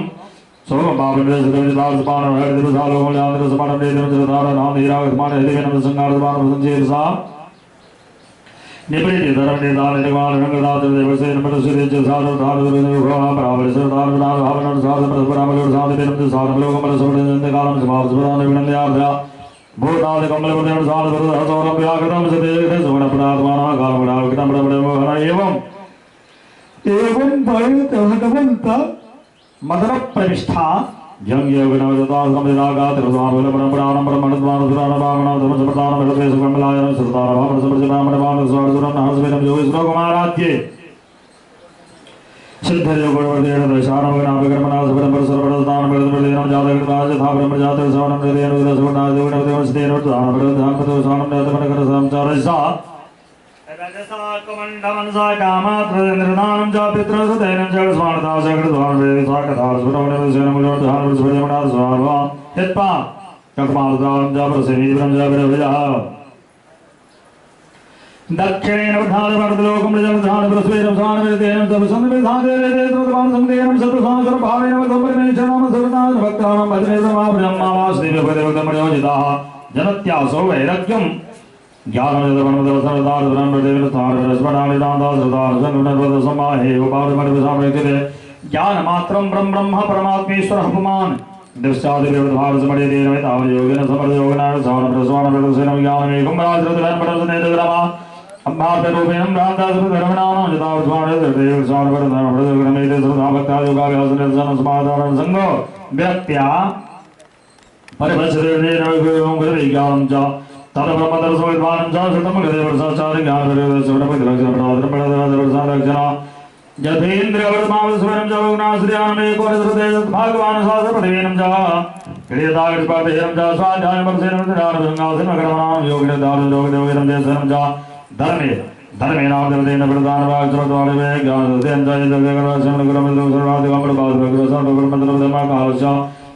G: मदन प्रविष्ठा कमंडमनसा कामात्रन्द्रदानं च पितृसुतेनं च स्वानदासकृतवानवेदिसाकथास्वरवणवेसेनमुलोर्धानवृस्पतिमनास्वार्वा यत्पा कथमार्दानं च प्रसेनीव्रं च विरविजः दक्षिणेन प्रधानवर्तलोकं निजमधानप्रस्वेनं स्वानवेदेनं च प्रसन्नविधादेवेदेतोदवानसंदेनं सत्त्वसानसर्वभावेन वदपरिमेषणं सर्वदानभक्तानां भजने ब्रह्मा ब्रह्मा वासुदेवपदेवतमयोजिताः जनत्यासो वैराग्यं ज्ञान मात्रम ब्रह्म ब्रह्म परमात्मेश्वर पुमान दिवसादि व्यवधार समरे देन में ताव योगिन समर योगनाय सावन प्रसवान प्रदर्शनम ज्ञान में कुमराज रतन परसने दग्रमा अम्बार रूपेण भ्रांता धर्मनाम जतावद्वान देव सावन प्रदर्शन प्रदर्शन में श्रद्धा भक्ता योगा व्यासन समाधान संगो व्यक्त्या परिभस्रे निर्विघ्नं ज्ञानं च तद ब्रह्मदर्शविद्वानं च शतम गदेवर्षाचार्य ज्ञानपरिवर्तनपरदर्शनपरदर्शनरक्षण यथेन्द्रियवर्तमावस्वरं च भगवानाश्रयानमे कोणसृते भगवान् शास्त्रपदेनं च क्रियतागतिपादेनं च स्वाध्यायवर्षेण ध्यानभृङ्गासनकर्मणां योगिनदारयोगदेवगिनं देशनं च धर्मे धर्मेणावदेन प्रदानवाक्सरद्वारवे ज्ञानसत्यं च यज्ञकर्मश्रमणकुलमिदं सर्वाधिकं प्रभासर्वसर्वधर्मकालस्य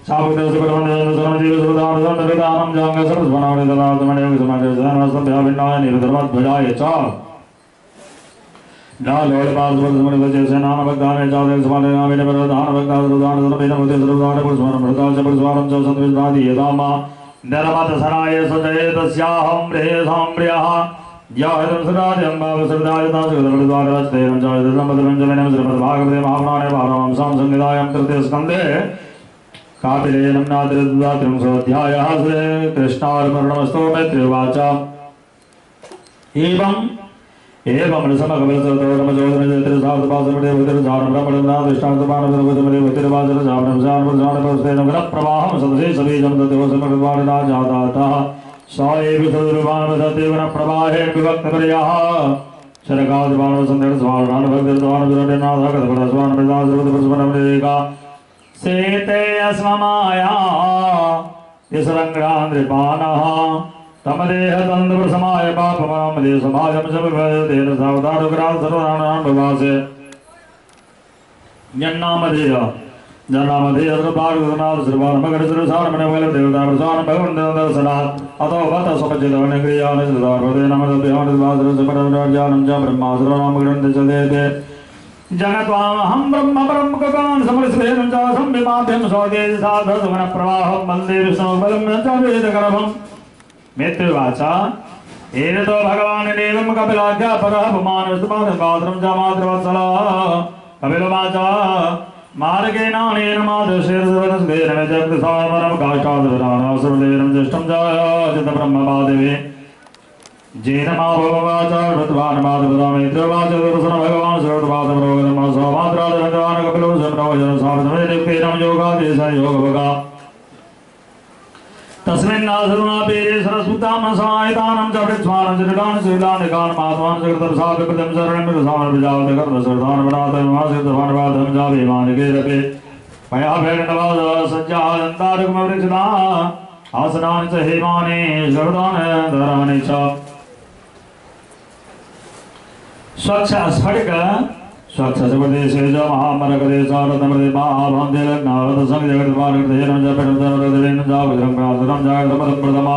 G: सावकदेशकर्मदेवसर्वदानसर्वदानं जाङ्गसर्वस्वनावनिदनादमणेविसमाजसमाजसभ्याभिन्नाय निरधर्मध्वजाय च नालोलपादवर्धमणिवचेसेनानभक्ताने चादेव समानयामिने परदानभक्तासर्वदानसर्वदानपुरुषमानमृताच च सद्विद्वादीयतामा नरमतसराय सजये तस्याहं प्रियसां प्रियः याहदं सदाद्यं भावसर्वदायता जगदमृद्वारस्तेनं चायदसम्पदरञ्जमेनं श्रीमद्भागवते महापुराणे पारमांसां संहितायां तृतीय स्कन्धे कापिलेनं नाद्रिद्वात्रिंशोऽध्यायः श्रीकृष्णार्पणमस्तु मैत्रेयवाच एवं प्रवाहं सदसे सबीजं तदेवसमृद्वारिणाजातातः स एव प्रवाहे विभक्तपर्यः शरकादिवानसन्देहस्वानभक्तिर्द्वानजुरनाथकथपरस्वानमृदासर्वतपरस्वरमृदेका सेते अस्ममाया यसरङ्ग्रान्द्रिपानः तमदेह तन्दुप्रसमाय पापमामदे समाजं समिभयतेन सावधानुग्रान् सर्वाणां भवासे जन्नामधेय जन्नामधेय सर्वभागनाथ सर्वानमगरसर्वसारमणवलदेवता प्रसानं भगवन्तदर्शनात् अतो वत स्वपचितवनक्रियान् श्रुतार्वतेन नमदभ्यामदिवासरसपरराज्यानं च ब्रह्मासुरनामग्रन्थचलेते जगत्वामहं ब्रह्म परं गगनं समरस्वेनं च संविमाभ्यं स्वदेशसाधसवनप्रवाहं वन्दे विष्णुबलं च वेदगर्भम् मैत्रेयवाच एतो भगवान् देवं कपिलाध्यापकः पुमानस्तुमानपात्रं च मातृवत्सलः कपिलवाच मार्गेणानेन माधुशीर्षवनस्तेन जगत्सामरं काष्ठादुराणासुरलेनं ज्येष्ठं च चित्तब्रह्मपादिवे जेन मा भगवाच ऋत्वान् माधवदा मैत्रेयवाच दर्शन भगवान् सर्वपादमरोगनं स्वमात्रादभगवान् कपिलो सम्प्रवचन सामसमेन योगादेशः योगभगा तस्मिन्नासरुणापेरे सरस्वतां समाहितानं च वृक्ष्मानं जटान् शीलानिकान् मात्वान् जगतप्रसादप्रदं शरणं प्रसादं प्रजापतिकर्मसर्दान् वनातमासिद्धवानवादं च विमानिकेरपि मया भैरनवाद सज्जादन्तारकमवृक्षदा आसनानि च हेमानि शरदानधराणि च स्वच्छ स्फटिक स्वच्छ प्रदेशे च महामरकदेशारदमृदे महाभान्देलग्नारदसंजगद्वारकृतेन च पिडं जावज्रं प्रार्थनं जागतपदं प्रथमा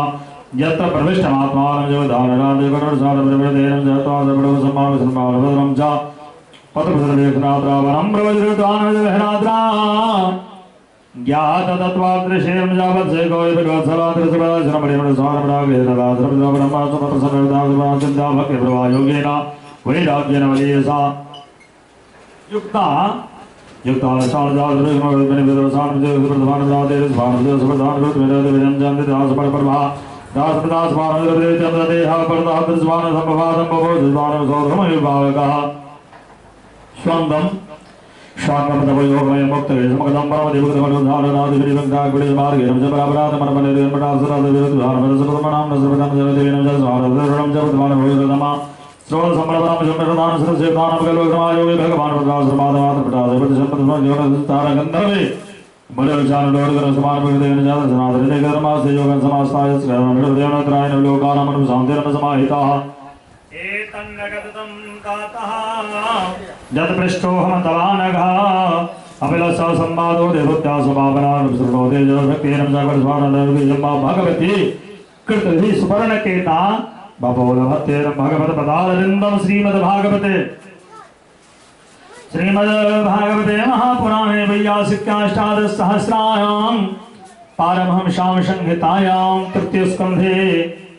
G: यत्र प्रविष्टमात्मानं जगदानराजगणसारप्रवृतेन च त्वादपडवसम्मानसम्मानभद्रं च पत्रपत्रलेखनाद्रावनं प्रवज्रतानजलहनाद्रा ज्ञाततत्त्वादृशेयं जावत्से गोविभगवत्सलादृशब्रह्मणस्वानमरागेतदाद्रब्रह्मणस्वानप्रसन्नताचिन्ता वैराग्येन वलीयसा युक्ता स्वन्दं शाकपदवयोगमय मुक्तवेशमकदं परमदेवकमनुधारणादिभिर्भक्ताग्विडिमार्गेण च परापराधमर्मनिर्मणासुरादिविरुद्धारमरसुरमणां नसुरतं जगदेनं च स्वारदृढं च वर्तमानभूयतमा श्रोणसम्प्रदानं सेवतानमकलोकमायोगे भगवान् प्रदासुरमाधवात्रपटादपतिसम्पदसंयोगतारगन्धर्वे बलविचारणोर्गरसमानभगदेन च दर्शनादरिणेकर्मास्य योगं समास्ताय श्रवणनिर्देवनत्रायण लोकानामनुसान्तिरमसमाहिताः एतन्नगतं तातः यत्पृष्ठोऽहं तवानघः अपिलस्य संवादो देवत्या स्वभावनानुसृतो तेजशक्तेन जागरस्वानन्दर्वीजं भगवती कृतहि सुवर्णकेता बभोलभत्तेन भगवत्पदारविन्दं श्रीमद्भागवते महापुराणे वैयासिक्याष्टादशसहस्रायां पारमहंसां संहितायां तृतीयस्कन्धे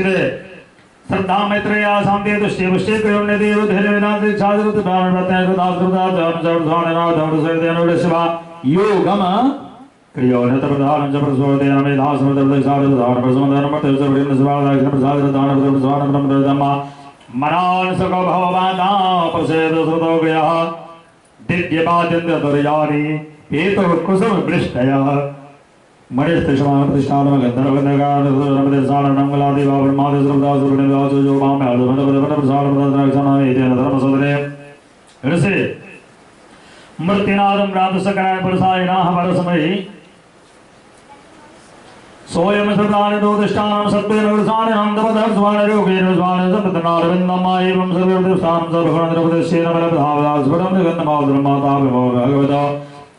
G: उच्चते श्रद्धा मैत्रेया शांति तुष्टि पुष्टि करुण्य देव धैर्य वेदांत छात्र दान प्रत्यय दास प्रदान जप जप ध्यान नाम धर्म से देन उड़े शिवा योगम क्रियो न प्रधान जप प्रसोदे नमे दास प्रदान सार दान प्रसोदन मत जप ऋण शिवा दान प्रसाद दान प्रदान ब्रह्म धम्मा मनान सको भववाना प्रसेद सुतो गया दिव्य पाद्यंत दर्यानि हेतु कुसुम वृष्टय मणिस्थ शमान प्रतिष्ठान गंधर्व गंधर्व नमदेशान नमगलादि बाबर मादे श्रद्धा सुरने दास जो माम आदि बंद बंद प्रसाद प्रदान रक्षणा एते धर्म सदने ऐसे मृत्युनादं रातसकराय पुरुषायनाः परस्मै सोयम सर्वाणि दोदिष्टानां सत्त्वेन वृषाणि नन्दपदं स्वानरोगेण स्वान सम्पतनारविन्दं एवं सर्वदेवतानां सर्वगुणनिरपदेशेन बलप्रधावदास्फुटं निगन्धमावदनं माता भगवता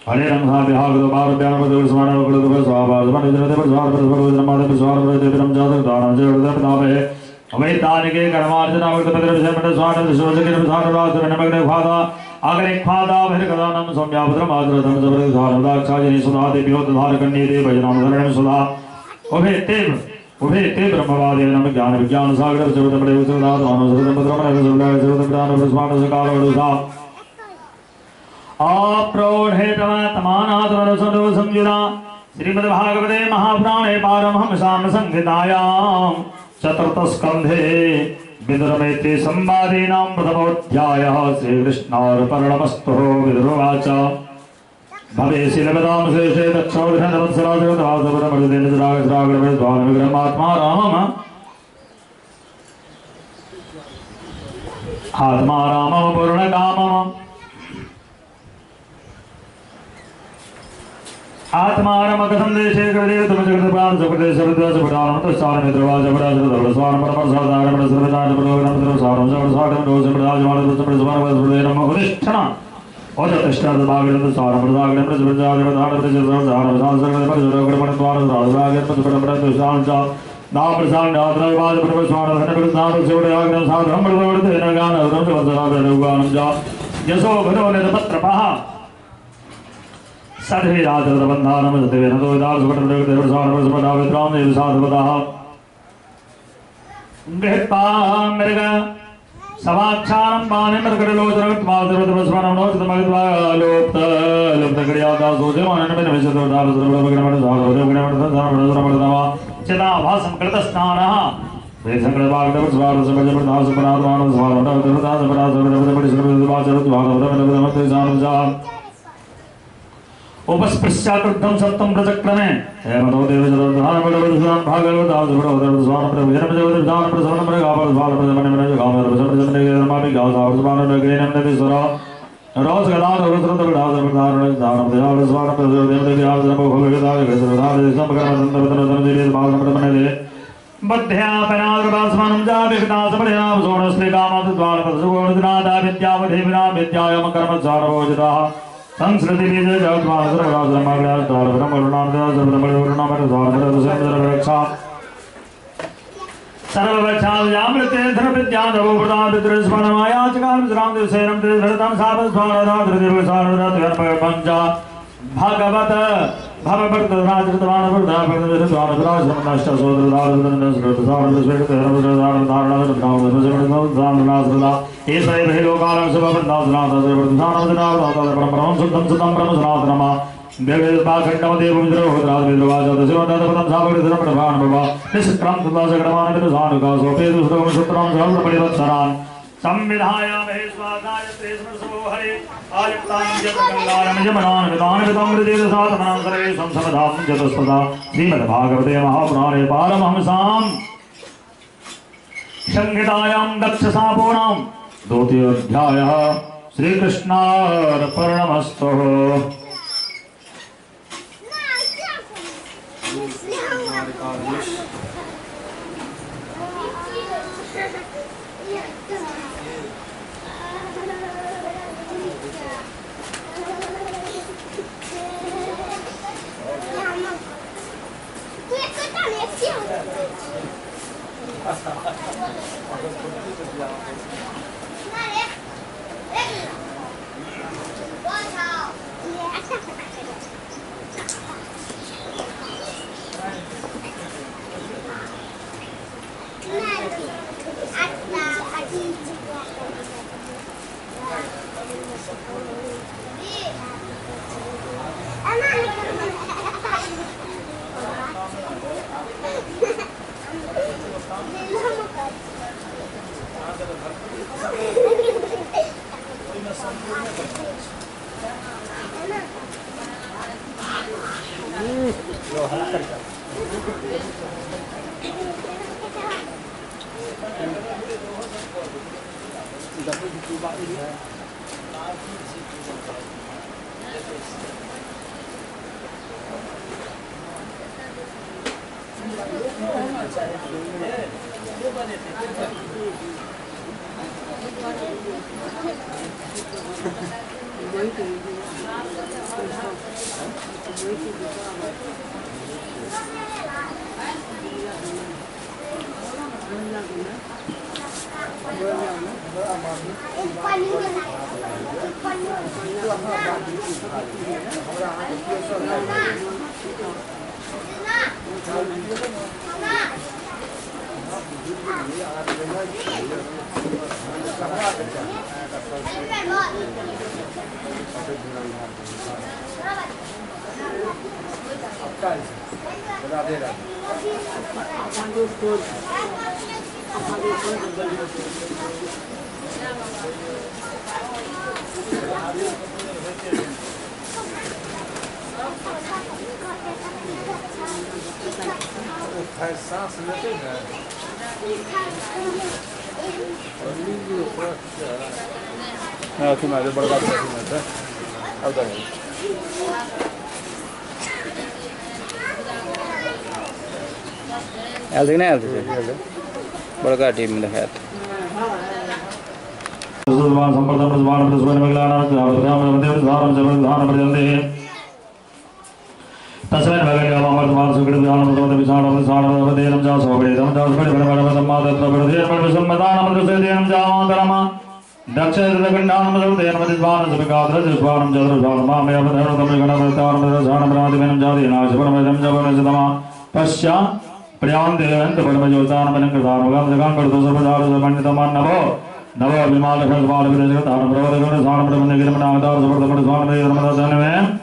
G: हरे रंगा विहागो बार प्यार पर स्वान गुरु पर स्वाभाव मन विद्रते पर स्वार पर भगवत माता पर स्वार पर देवरम जातक दानं से हृदय प्रतापे अवै तानिके कर्मार्जन अवृत पत्र विषय पर स्वान विश्वजके प्रसाद रात नमग्न खादा अग्रे खादा भर कदानम सौम्याभद्र माद्रतम जबर धारण दाक्षाजनि सुधा देव्यो धार कन्ये देव भजनाम धरण सुधा उभे ते ब्रह्मवादे नम ज्ञान विज्ञान सागर जगत बड़े उतरा दानो सर्वम भद्रम रसुल्लाह जगत ज्ञान प्रस्वान सकाल वडुसा आप्रौढ़े तमानाथरसनो संयुना श्रीमद्भागवते महापुराणे पारमहंसां संहितायां चतुर्थस्कन्धे विदुरमैत्री संवादेनां प्रथमोऽध्यायः श्रीकृष्णार्पणमस्तु विदुरोवाच भवे शिलपदां श्रेष्ठे दक्षोधनवत्सराजगतवासपदमर्देन्द्रागरागणविद्वान्विग्रहमात्मा रामम् आत्मा रामम् पूर्णकामम् आत्मारमकथं देशे कविदेव तुम जगत्प्राण सुप्रदेश सर्वद्वास प्रधानम तस्सार मित्रवाज प्रदास सर्वस्वान परमसाधारण सर्वदान प्रलोभन सर्वसारम सर्वसारम दोष प्रदाजमान सर्वस्वान वसुदेव उदिष्ठना ओजतिष्ठा भागवत सार प्रदागण प्रजाज प्रधान प्रजासार सांसर्ग परजोग्रमण द्वार राजराग परम्परा तुषान च नाम प्रसाद नात्रवाद परमस्वान धन प्रसाद सेवयाग्न साधम प्रवर्ते नगान रम वंशनागणुगानं च यशो घनो निरपत्रपः सधे राजरबंधानम सदेवेन तो दास वटन देवसार परस्पदा विद्राम देव साधवदाः गृहता मृग सवाक्षारं बाणे मृगलोचनं त्वादरवस्वनं नोचतमगत्वा लोप्त लुप्तगड़ियादासो देवानन में विशदो दास सर्वगणमण साधवगणमण साधवगणमणवा चेता भासं कृतस्नानः वेसंगणवागदव स्वार समजपदास परात्मान स्वारवण देवदास परास देवदपरि सर्ववाचर त्वादवरमते सानुजा उपस्पृश्याकृतं सप्तम प्रचक्रमे हेमतो देवजलधान बलवदधान भागवतास बड़ोदर स्वान प्रभुजन जगदान प्रसन्न मृगापर स्वान प्रजमन मन गामर प्रसन्न धर्मापि गासावर स्वान नगरेन नदि सरा रोज गदान रुद्र तगदास प्रधान दान देव स्वान प्रजो देव देव जन भगवता गसरधान समकर्म तंत्र देवी भाग प्रमने दे बद्ध्यापनाद्रवास्मानं जाविदास परिणाम सोण श्री कामत द्वार प्रसुगुण दिनादा विद्यावधि विना विद्यायम कर्म सारवोजिताः संस्कृति बीज जगत्मान सर्वराजमाग्रह द्वार ब्रह्मणाम देव सर्वब्रह्मणाम द्वार सर्वरक्षा सर्ववक्षायामृते धन विद्यान प्रदान विद्रस्मनमाया चकाम राम देव सेरम देव धरतम साप स्वानदा देव सानरत पंचा भागवत भवभक्त राजृतवान प्रदान प्रदान राज नष्ट सोदर दान श्रुत सार विश्व धर्म धारण धारण धारण धारण नासला ये सै भे लोकालं सबबंधास नाथ सर्वधान नाथ परम शुद्धम सुतम ब्रह्म सनातनमा देव बाखंडम देव विद्रोह राज विद्रोवाज दशवदत पदम सागर धर्म प्रभान बाबा निष्क्रम तथा सगणमान विद्वान का सोपे दुष्टम सूत्रम सर्व परिवत्सरान संविधाय महेश्वराय त्रिस्मसो हरे आयुक्तां जत गंगारम जमनान विदान विदम हृदय साधनां सर्वे संसमधाम जतस्पदा श्रीमद्भागवते महापुराणे पारमहंसां संहितायां दक्षसापूर्णां द्वितीयोऽध्यायः श्रीकृष्णार्पणमस्तु
A: बड़का टीम में देखा
G: तस्मिन् भगवते अमृतवान सुकृत ज्ञान प्रदोष विशाल विशाल देनम जा सोबेदम जा सोबेद भगवते माता प्रभुदेव परमसम्मदान मधुसे देनम जा मातरमा दक्षिणगंडान मधुदेन मदिवान सुभिगात्र जिस्वानम जद्रजान मामे अवधर तमगणवतार मधुजान प्रादिवेनम जा देनाश परमजम जवनसदमा पश्चा प्रियान देवंत परमज्योतान मनंगदान गम जगान करतो सर्वदार समन्वितमान नवो नव विमाल खलवाल विरजगतान प्रवदगण सान ब्रह्मनिगिरमनादार समर्थमण स्वान मेरमदान में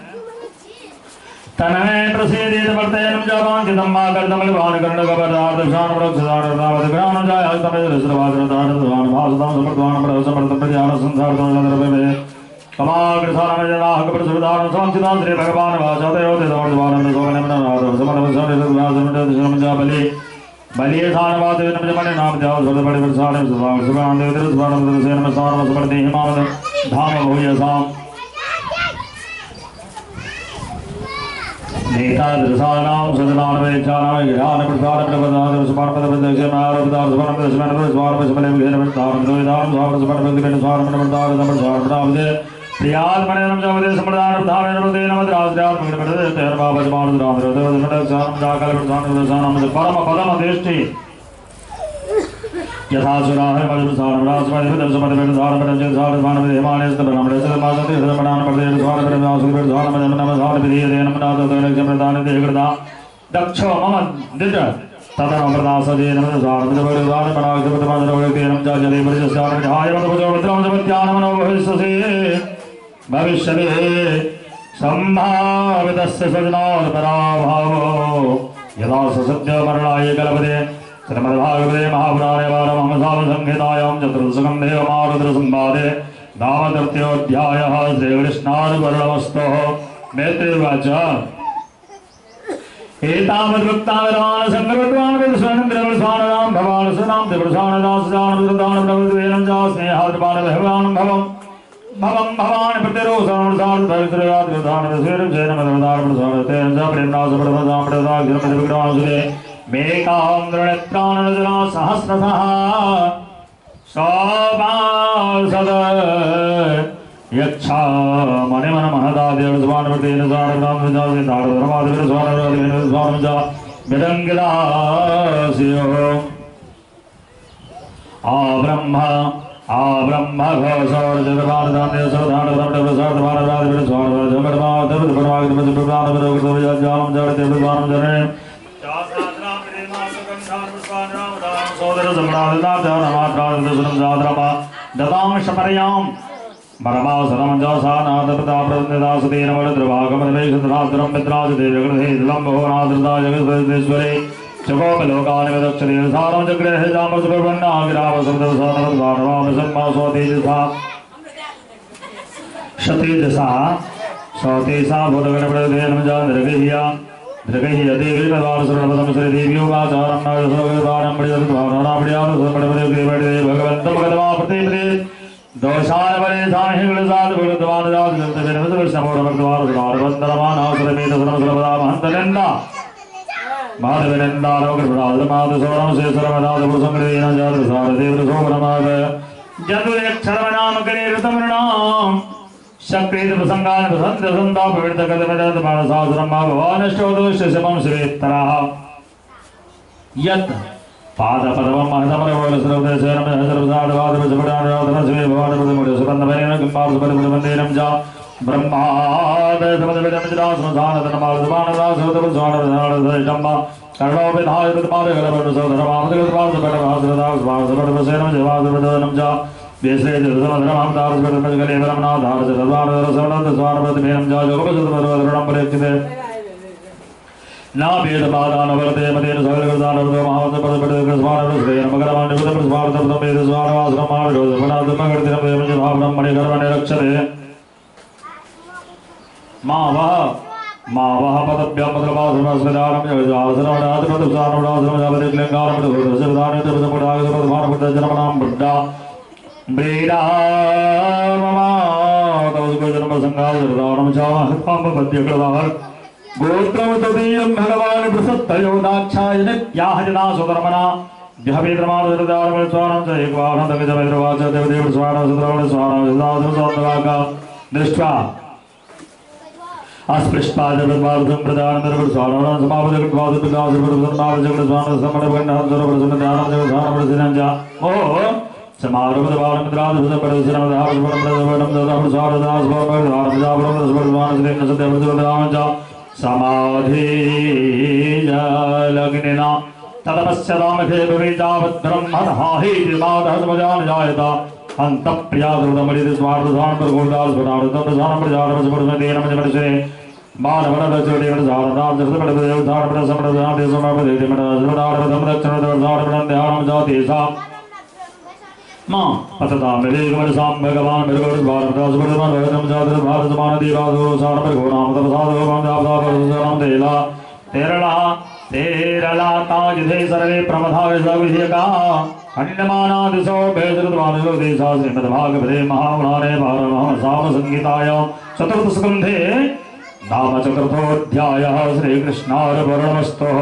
G: तनमे प्रसीदित वर्तयनं जावां चिदम्मा कर्तमलवान कर्णकपदार्थ शान वृक्षदान रावत ग्राम जाय तमे दृश्यवाददान दान भासदान समर्थवान पर समर्थ प्रज्ञान संसार द्रव्य कमाग्रसारम जनाहक प्रसुदान संचिदान श्री भगवान वाचते होते समर्थवान सोमनम नाद समर्थ संविदान समजा बलि बलिये सानवाद नमजमन नाम जाव सर्व बड़े वर्षाण सुभान देव सुभान सेन सारम समर्थे हिमावत धाम भूयसाम नेता दृसानाम सदनान वेचानाम ज्ञान प्रसाद प्रबंधान समर्पण प्रदक्षिण आरोपदार समर्पण दशमन स्वार्थ समले विघ्न प्रदान द्वैदान स्वार्थ समर्पण विघ्न स्वार्थ प्रदान समर्पण प्राप्ते प्रियाद मननम जवदे समर्पण प्रदान नमते नमद्राज्यात विघ्न प्रदे तेरवा बजमान द्रांद्र देवदमन साम जाकल प्रदान दशानाम परम पदम देष्टि यथा सुराह मधुसारम राजमणि दशमन प्रदान प्रदे सार मान हिमालय स्तबरम रसद मासते हृदयमनान प्रदे स्वार्थ प्रदान सुर प्रदान मनम नमः विधि देनम नाद प्रदान देहकृता दक्षो मम दिज तदन प्रदासदे नमः सार प्रदान पराग प्रदान देनम जाजले परिजस्यान विधाय मधुजो मित्रम जपत्यान मनो भविष्यसे भविष्यते संभावितस्य सजनात् पराभावो यदा सद्य मरणाय कल्पते श्रीमद्भागवते महापुराणे पारमहंसार संहितायां चतुर्दशकं देवमारुद्र संवादे दावतृतीयोऽध्यायः श्रीकृष्णार्पणमस्तु मैत्रेयवाच एतावद्वक्तावदान संगतवान् वेदस्वनन्द्रवसाननां भवान् सुनां देवसानदासदान विरदान प्रवद्वेनं च स्नेहाद्रपान भगवान् भवं भवान् प्रतिरोधनमृतान् पवित्रयात् विधान विशेषं जैन मदवदान प्रसादतेन च प्रेम्णा समृद्धतां प्रदाग्रमदिविग्रहांसुरे मेकां दृढत्राणजना सहस्रशः सौभासद यच्छा मणिमन महदादेव स्वानवतेन सारणां विजासे तारधर्मादिविर स्वानवतेन स्वानवजा विदङ्गिदास्यो ब्रह्म घोषौर जगभारतान्य सर्वधान रमण प्रसाद भारतादिविर स्वानवजा जगन्नाथ परमागम सुप्रभान विरोगतोजाम जगते विद्वान जने सोदर सम्राजनाथ नमात्रान दशरम जाद्रमा दतां शपर्यां परमासरम जासानाथ प्रताप प्रदासतेन वरद्रभागम निवेशनाथरम मित्राज देवगणहे लंबोनाथृता जगदेश्वरे चकोपलोकानि विदक्षते सारं जग्रेह जाम सुप्रभन्ना गिराव शब्दसारवद्वारवाम सम्मा स्वतेजसा शतेजसा स्वतेजसा भूतगणप्रदेन जान्द्रगेहिया द्रगेहिया देवी भगवान सर्वपदम श्री देवियो वाचारं नायसर्वदानं पडिदत्वानां पडियानु सर्वपदे भगवन्तं भगवा प्रतिपदे दोषान बरे साहि गुणसाद गुणवान दास गंत बिन मत समोर भगवान सुनार वंदनमान आसुर में धर्म सर्वदा महंत नंदा माधव नंदा रोग प्रसाद माध सोरम से सर्वनाथ पुरुषंग्रे न जात सार देव सोमनाथ जतु अक्षर नाम करे रतम नाम शक्ति प्रसंगान प्रसंत संता पवित्र कदमदत मानसासुरम भगवान अष्टोदश समम श्रेतरा यत् पाद पदम महतमर बोल सर्वदे शरणम सर्वसाद वाद प्रसपदान राधन शिवे भवान प्रदमुद सुबंध भरेन किंपार सुबंध मंदिरम जा ब्रह्माद समदविदम जदास मधान तनमाल सुबान दास सुबंध सुबान प्रधान दम्मा कर्णो विधाय प्रमाद गलबन सोदर मामद गलबाद बड़ भासदास सुबान सुबंध प्रसेनम जवाद प्रदनम जा बेसरे जदमधर माम दास सुबंध गले ब्रह्मना धार सदवान रसवनत सुबान प्रदमेनम जा जोग सुबंध प्रदनम परेक्षिते ना वेद पादान वर्ते मतेन सकल कृतान वर्तो महावत पद पद कृस्मान रसवेन मगरमान निबुध प्रस्वार तपद वेद स्वार आश्रमान रोज वनाद मगर्तिन वेमज भाव ब्रह्मणि कर्मणि रक्षते मा वह पदभ्याम पदवासनस्वदारम जगजासनवनाद पदसानवनासनम जावदे क्लेंगारम पदवदसवदान तपदमुडाग पदमान पदजनमनाम बुद्धा ब्रीडा ममा तवसुको जन्म संगाल सरदारम चावह पाप पद्यकृदार गोत्रम तदीयं भगवान प्रसत्तयो दाक्षायन याह जना सुधर्मना यहवेद्रमान सरदारम स्वारम च एकवारं तगजवेद्रवाच देवदेव स्वारम सुद्रवण स्वारम सदासम सोत्रवाका दृष्ट्वा अस्पृष्टाजपद्वादं प्रदान निर्वण स्वारम समापदकृत्वाद पितास प्रसन्नाद जगत स्वारम समणवण्णः सर्वप्रसन्न ध्यानं जगत स्वारम प्रसन्नञ्च ओ समारोपदवारं मित्राद प्रसन्नम धारम प्रसन्नम ददाम स्वारदास स्वारम जावरम स्वारम श्रीन सदेवदेवदानं च समाधि जलग्निना तदपश्यदामखे भवेजावत् ब्रह्मणहाहि दिमादहस्मजान जायता अन्तप्रियादुदमरिद स्वार्थधान प्रगोदाल स्वनारदम प्रधान प्रजारम समर्पदेनम जमनसे मानवनदचोदेवन सारदाम जगदपददेव धारण समरदान देशमपदेमन सर्वदारदम रक्षणदवर्धारण ध्यानं जातेसा मां पतता मेलेगमन साम भगवान मेरगोर भारत दासवर्धमान भगतम जातर भारत मान देवादो सार पर घोराम तपसादो बांधावदा परसराम देला तेरला ताज दे सर्वे प्रमथाय सविषयका अन्यमाना दिशो भेदृतवानो देशा श्रीमद्भागवते महापुराणे पारमहंस साम संहिताय चतुर्थ स्कन्धे नाम चतुर्थोऽध्यायः श्रीकृष्णार्पणमस्तु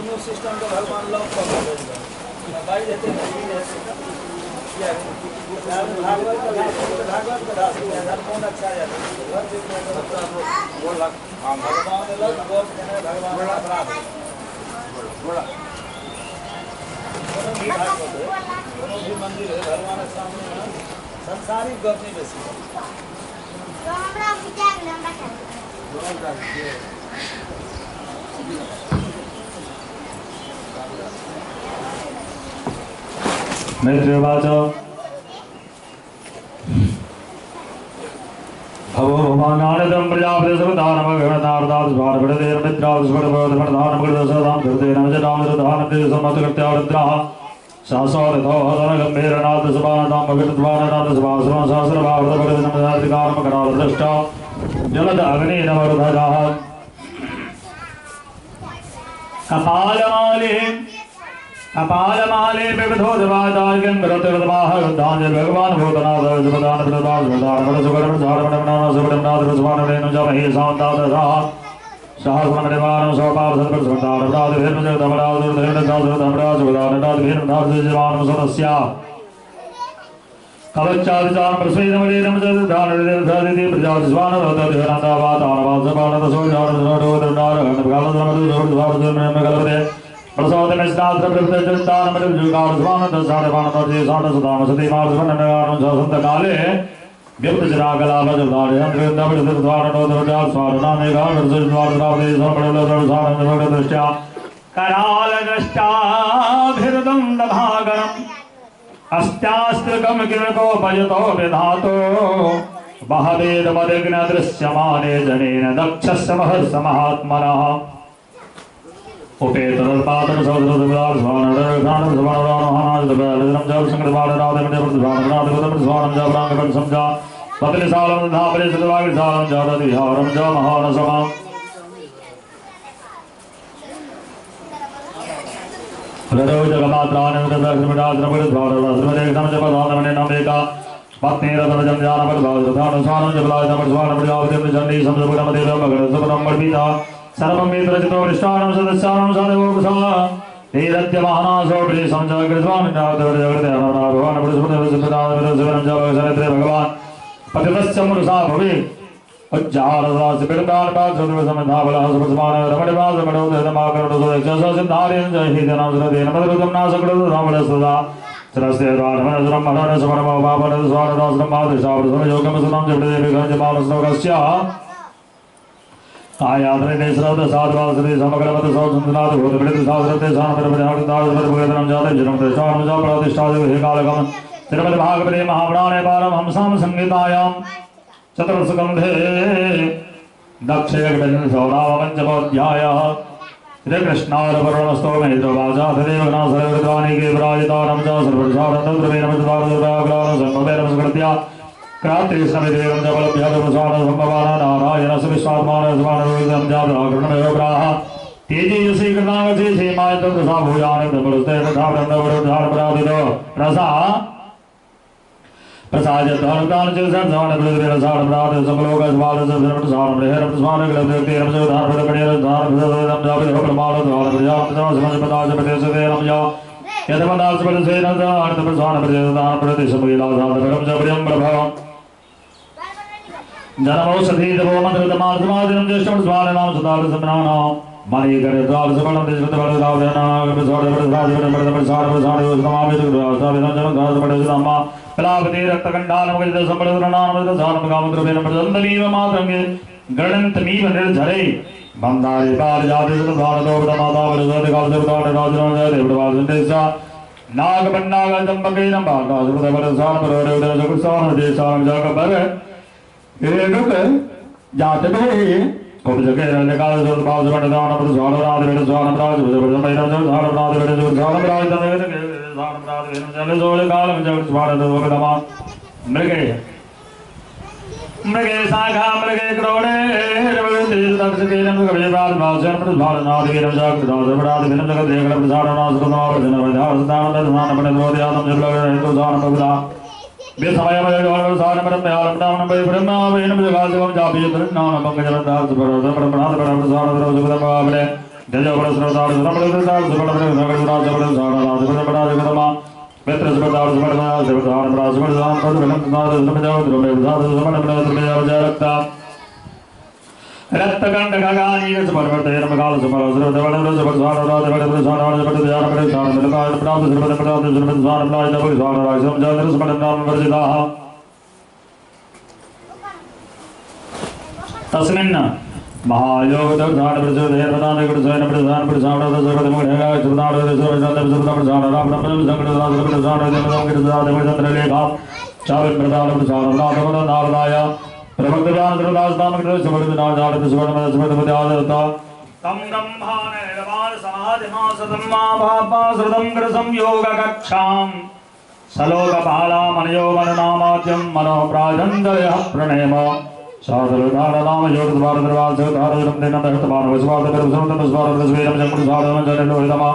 D: दोनों सिस्टम को भगवान लॉक कर देगा भाई देते हैं भागवत का दास कौन अच्छा है बोला भगवान लग गोप भगवान अपराध बोला दोनों भी मंदिर है भगवान के सामने संसारिक गप नहीं बेसी
G: मैत्रेयवाच भवो भवानानदं प्रजापति सर्वदानम गणनारदास भारपड़देर मित्रास भरभरधान मगधसदाम धृतेन वजनाम धृधान ते समतकृत्या रुद्राः सहस्रथो हदनगम्भीरनाथ सभानां मगधद्वारनाथ सभासुरं सहस्रभावृतपरिणमदाधिकारं करालदृष्टा जलद अग्निनवरुधजाः कपालमाले अपालमाले विविधोजवादार्गेन्द्रतिर्दमाह युद्धांजलि भगवान भूतनाथ जपदान प्रदान प्रदान परसुकर प्रसार मनमनाथ सुब्रह्मनाथ प्रसवान रेणु जमहि सावंतादरा सहस्रमणिवानं सोपाव सत्प्रसवतार प्राद भेर्मजग तमराज दुर्धेन्द्रदास धमराज सुबदानदास भेर्मदास जीवानं सदस्या कवचादिचार प्रस्वेदमलेदम जदानरेदधादिति प्रजातिस्वान रतदिहनदावातानवाद सपानद सोजान नरोदरनार गणगालदमदु जोड़द्वारदमगलपदे प्रसोदमेस्ताद्र प्रभृतजन्तानमदु जुगार स्वान दसारवान मर्जी साठ सदाम सती मार्ग वननगारं ससंतकाले व्यक्तजनागलाभजदारे अंतर्गतमदुद्वारणोदरजा स्वारनामेगार वर्षद्वारदावदे समपडलदरसारं दृष्ट्या करालदृष्टाभिर्दण्डभागणम् अस्त्यास्त्रकम किमको भजतो विधातो बहवेदमदिग्न दृश्यमाने जनेन दक्षस्य महर्ष महात्मनः उपेतरपातन सौद्रदुदार स्वानरदान स्वानरानहानाज दबलजनम जब संगतवादरादमदे प्रतिभानरादगतम स्वानम जब रांगपन समझा पतलिसालम धापरे सदवागिसालम जातदिहारम ज महानसमम रदो जगमात्रान विदधर्मदाश्रमदाश्रमदाश्रमदे समजपदानमने नमेका पत्नीरतनजं जानपदभावदानुसारं जबलायतमस्वानं प्रजापतिं चण्डी समजपुरमदेवं भगवत्सुपदं वर्पिता सर्वं वेदरचितो विष्टानं सदस्यानं सदेवोपसा धीरद्यमानासो प्रिय समजकृत्वान् जातवर्जगृतेनाभवान् पुरुषपतिवसुपदानविदसुवनं जपसरित्रे भगवान् पतितस्य मुरुषा भवे उज्जारदास बिरदान पाद सुदवसमधावलः सुपस्मान रमणवास मनोदयमाकरणो सुदक्षस सिद्धारेन जहिदनां श्रदेन मदरुदं नासकडो धावल सदा सरस्य द्वारमनसरं मनोन समरमो भावन स्वारदासरं मादशावसम योगम सुनां जपदेव गंजमानस्लोकस्य आयाद्रे श्रवद साधवासरे समग्रमत सौसंतनाथ भूतबिलित साधरते सानपरपदार्थदासपरपगतनं जाते जनं प्रशानं च प्रतिष्ठादेव हे कालकं श्रीमद् भागवते महापुराणे पारं हंसां संहितायां चतुर्स्कन्धे दक्षयगणसौरावपञ्चमोऽध्यायः श्रीकृष्णार्पणमस्तु महेन्द्रवाचा तदेवनासर्वृद्वानिके पराजितारं च सर्वसारन्दद्रवेण संस्कृत्या क्रान्तिस्नमिदेवं च बलभ्यादप्रसारसम्भवाना नारायणसविश्वात्मानसमानरुदं जातराकरणमेव प्राह तेजयसि कृतागसि क्षेमायतप्रसा भूयानि ब्रह्मरुस्ते तथा ब्रह्मवरुद्धारपराधितो रसा प्रसादतान चिरसंधान प्रदेशसार प्राद समलोकस्वाद सर्वप्रसार ब्रह्मप्रसार गलदेव धार प्रकटेर धार प्रसादम जापे प्रमाण द्वार प्रजापति समझपदास प्रदेशदेरम या यदमदास प्रदेशेन अर्थ प्रसार प्रदेशदान प्रदेशमगिला साध परम जपयम प्रभव जनमौषधि देवो मंत्रतमार्धमादिनं ज्येष्ठं स्वाननाम सदाल समनाना मणि करे द्वार सबलं देशतबल दावना प्रसाद प्रसाद प्रसाद प्रसाद योजनामे सुग्रासाविनं जन गास प्रदेशनामा कलापति रक्तकंडानं विद संबलदनानं विद सारं गामद्रवेन प्रदंदनीव मातंगे गणन्तमीव निर्झरे बंदारे पार जाति सुधारतो माता वरदते कालदेवतान राजराज देववासंदेशा नागपन्नाग जंबकेनं भागा सुरदवर सार परवरेव जगुसार देशां जगबर एनुक जातबे कोपजके रलकाल सुरबाज वडदान प्रसाद राजवेद स्वान राज प्रजमैरं सार राजवेद स्वान राज तमेन सार राजवेद जल जोल कालम जग स्वान दोगदमा मृगे मृगे साखा मृगे क्रोणे रवते दक्षकेनं कविवाद भाषण प्रसाद नादिवेन जाग राज प्रसाद विनं जगत देवल प्रसाद नास प्रसाद प्रजन विधान दान दान पन दोदयानं जल प्रसाद प्रभुदा बेसमयमय जोल सार परम यालम नाम ब्रह्मा वेन जगादेवं जापि नाम पंकजन दास परम प्रसाद परम प्रसाद प्रभुदा बाबले जय परस्रदार समप्रदार सुबलवर नगरराज परम राज परम जगदमा मित्र सुबदार सुबदार देवदार राज परम पदवनं नाद समजाव द्रमे दास समन प्रदमे जरक्ता रक्तगंड गगानी समर्वतेन मगाल समरसर देवनं सुबदार राज परम प्रसाद परम प्रसाद मिलकाय प्राप्त सर्वद प्राप्त सर्वद स्वान प्राय तब स्वान राज समजाव समन नाम वर्जिता तस्मिन् महायोग दर्धान प्रचोदय प्रदान गुरुसैन प्रधान प्रसाद सर्वद मुखेगा सुदान सर्वद सर्वद प्रसाद राम नाम संकट दास प्रसाद देवदाम गिरदास देवचंद्र लेखा चावल प्रदान प्रसाद नाम नारदाय प्रभक्तदान सर्वदास नाम गिरदास सर्वद नारदाय सर्वद सर्वद पदादता तम ब्रह्माण रवाल समाधि मासतम मा भापा सर्वदम ग्र संयोग कक्षाम सलोक बाला मनयो मननामाद्यम मनो प्राजंदय प्रणेम साधुदान नाम योग द्वार दरवार से धार जन्म देना दहत बार विश्वास पर सुनत विश्वास रसवेरम जन्म साधन जन लोहितमा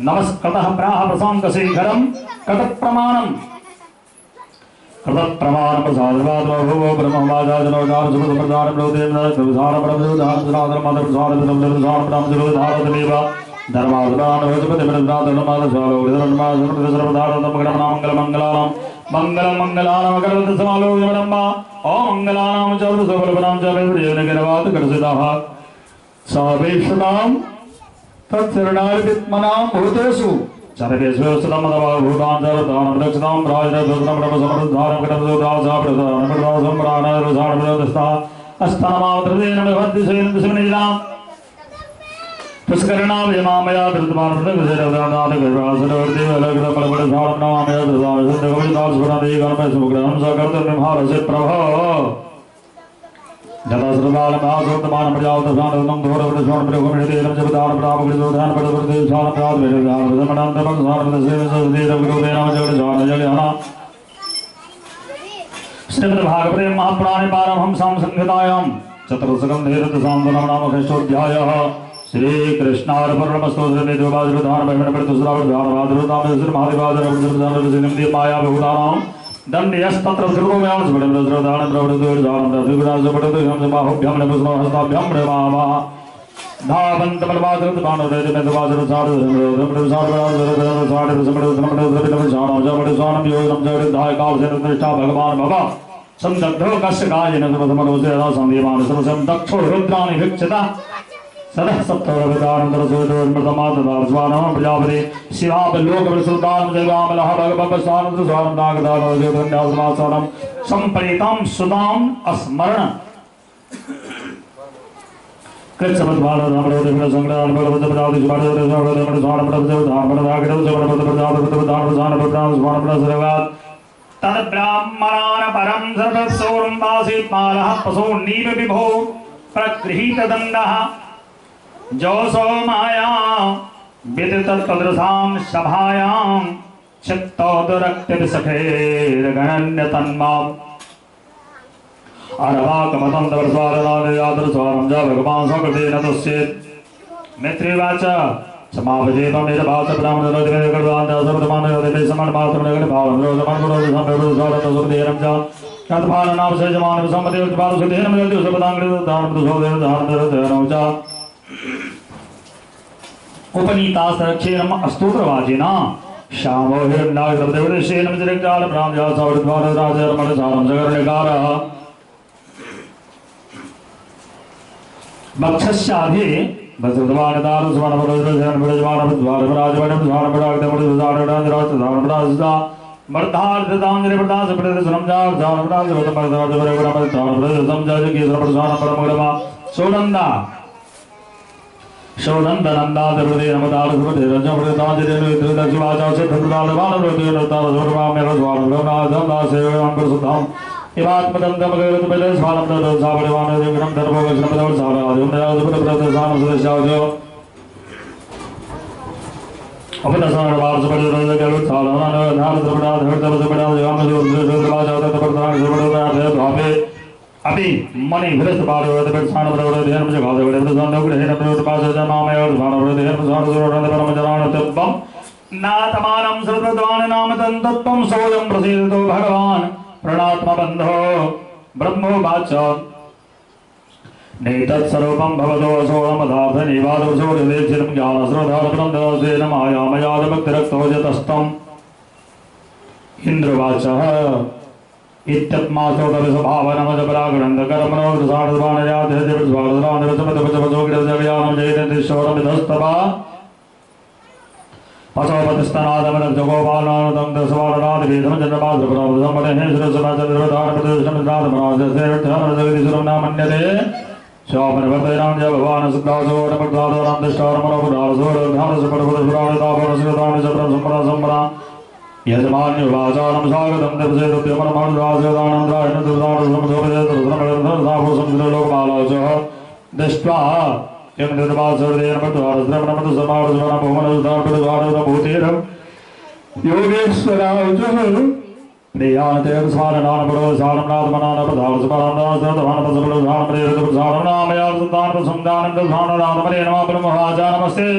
G: नमस्कृतः प्राह प्रशान्तशेखरं कटप्रमाणम् कृतप्रमाणं प्रसादवादो ब्रह्मवादाजनोदार सुप्रदानं ब्रह्मदेवनाथ प्रसादं ब्रह्मदेवनाथ प्रसादं माधवप्रसादं ब्रह्मदेवनाथ ब्रह्मदेवनाथमेव धर्मादनान वजपतिब्रह्मनाथनमादशालो विदरन्मादसर्वदारं मंगलमंगलानां मंगलमंगलानां अगरवत्समालो यमनम्मा ओम मंगलानां चर्वसबलपनां च वैर्यनगरवात करसिताः सर्वेषां तत्सरणार्पितमनां भूतेषु सर्वेषु सदमदवाभूतां सर्वदानं दक्षतां प्राजनदुर्गं ब्रह्मसमृद्धारं कडमसोदासाप्रदानं प्रदासंप्राणरसाणप्रदस्ता अस्तनमावत्रदेन भवद्दिशेन दिशमनिलां पुष्करणाभयमामया धृतमानप्रदगजरवदानादगर्भासरवर्देवलग्नपलपलधारणमामया धृताशुद्धकवितास्फुरदेगणमयसुग्रहं सकर्तव्यमहारस्य प्रभो जलसृदालमासोत्तमानं प्रजावतसानन्दं धोरवृषोणप्रयोगमिणितेनं जपदानं प्रापकृतोधानं पदवृदेशानं प्रातवेदधानप्रदमनान्तरमसानप्रदसेवसदेवगुरुदेनां जगदशानजलहना श्रीमद्भागवते महापुराणे पारमहंसां संहितायां चतुर्सकन्धेरदसान्दनं नाम षष्ठोऽध्यायः श्रीकृष्णार्पणमस्तु श्रीदेवाजुर्धानभैरवणपतिसुरावधानवादुरुतामेश्वरमहादेवादरवृद्धप्रधानरसिनं मायाभूतानां दण्डयस्तत्र ध्रुवव्यां स्फुटमृद्रदानं प्रवृद्धोर्धानं रघुराजपटुभ्यं समाहुभ्यं नमस्महस्ताभ्यं प्रेमामा भगवान् भव संदग्धो कस्य कायेन सर्वसमरोसेदा संदीयमान सर्वसं दक्षो रुद्राणि भिक्षता सदः सप्तवदानन्दरसोदोर्मृतमातदास्वानः प्रजापति शिवापलोकविसुदानं जगामलः भगवत्सानन्दस्वानं नागदानोद्योगन्यासमासानं सम्परीतां सुदाम् अस्मरण कृच्छपद्भारतामरोदेवसंग्रहान् भगवद्प्रजातिष्वादोदयसंग्रहान् तद्ब्राह्मणान् परं सर्वसोर्म्बासीत्मालः पशो नीव विभो प्रगृहीतदण्डः जोसो माया विदितत्पदृशां सभायां चित्तोदरक्तिविसखेर्गणन्यतन्माम् अरवाकमतन्तवर्स्वारणादयादरस्वारं च भगवान् स्वकृतेन तुष्येत् मैत्रीवाच उपनीतास्तक्षेरम् अस्तोत्रवाचिना श्यामो हिरण्याग्रदेवदेशेन विजयकालप्राञ्जासवृद्वारराजरमणसारं जगर्णिकारः भक्षस्याधि अभी मणि भ्रष्ट नातमानं सर्वद्वाननाम तत्त्वं सोऽयं प्रसीदतो भगवान् प्रणात्मबन्धो ब्रह्मोवाच नैतत्स्वरूपं भवतो सोऽहमदार्थनिवादोषोर्यदेशिरं ज्ञानस्रोधारब्रह्मदेन मायामयादभक्तिरक्तोजतस्तम् इन्द्रवाचः इत्यत्मास्तोतविसभावनमजपरागणन्दकरमणोदृशारद्वानयाध्यजपद्भागधरानिरसपदपचपचोगिरजगयानं पशोपतिस्तनादमनजगोपालनादं दशवारणादिवेदं जन्माद्रपरावृतमणेश्वरसमाचन्द्रवधारप्रदेशमिन्द्रादमराजसेर्थमनजगदीश्वरं नामन्यते शोभनवर्तनां च भगवान् सिद्धासोरमर्दादोरमर्धारसपरपुरपुराणतापरसिद्धानि यजमान्युवाचानं स्वागतं देवसेतुभ्यमनमानुराजदानं दृष्ट्वा यं निर्वासर्देनमत्वारस्त्रमणमतुसमारस्वरमभुवनसुधारपदवारभूतेरं योगेश्वरावचः प्रियानतेर्स्वारणानपरोधारसपरान्दासरतवानपसपरोधानपरेरतप्रसारणनामयासन्तानप्रसन्दानं दधानराधमरे नमः ब्रह्मवाचा नमस्ते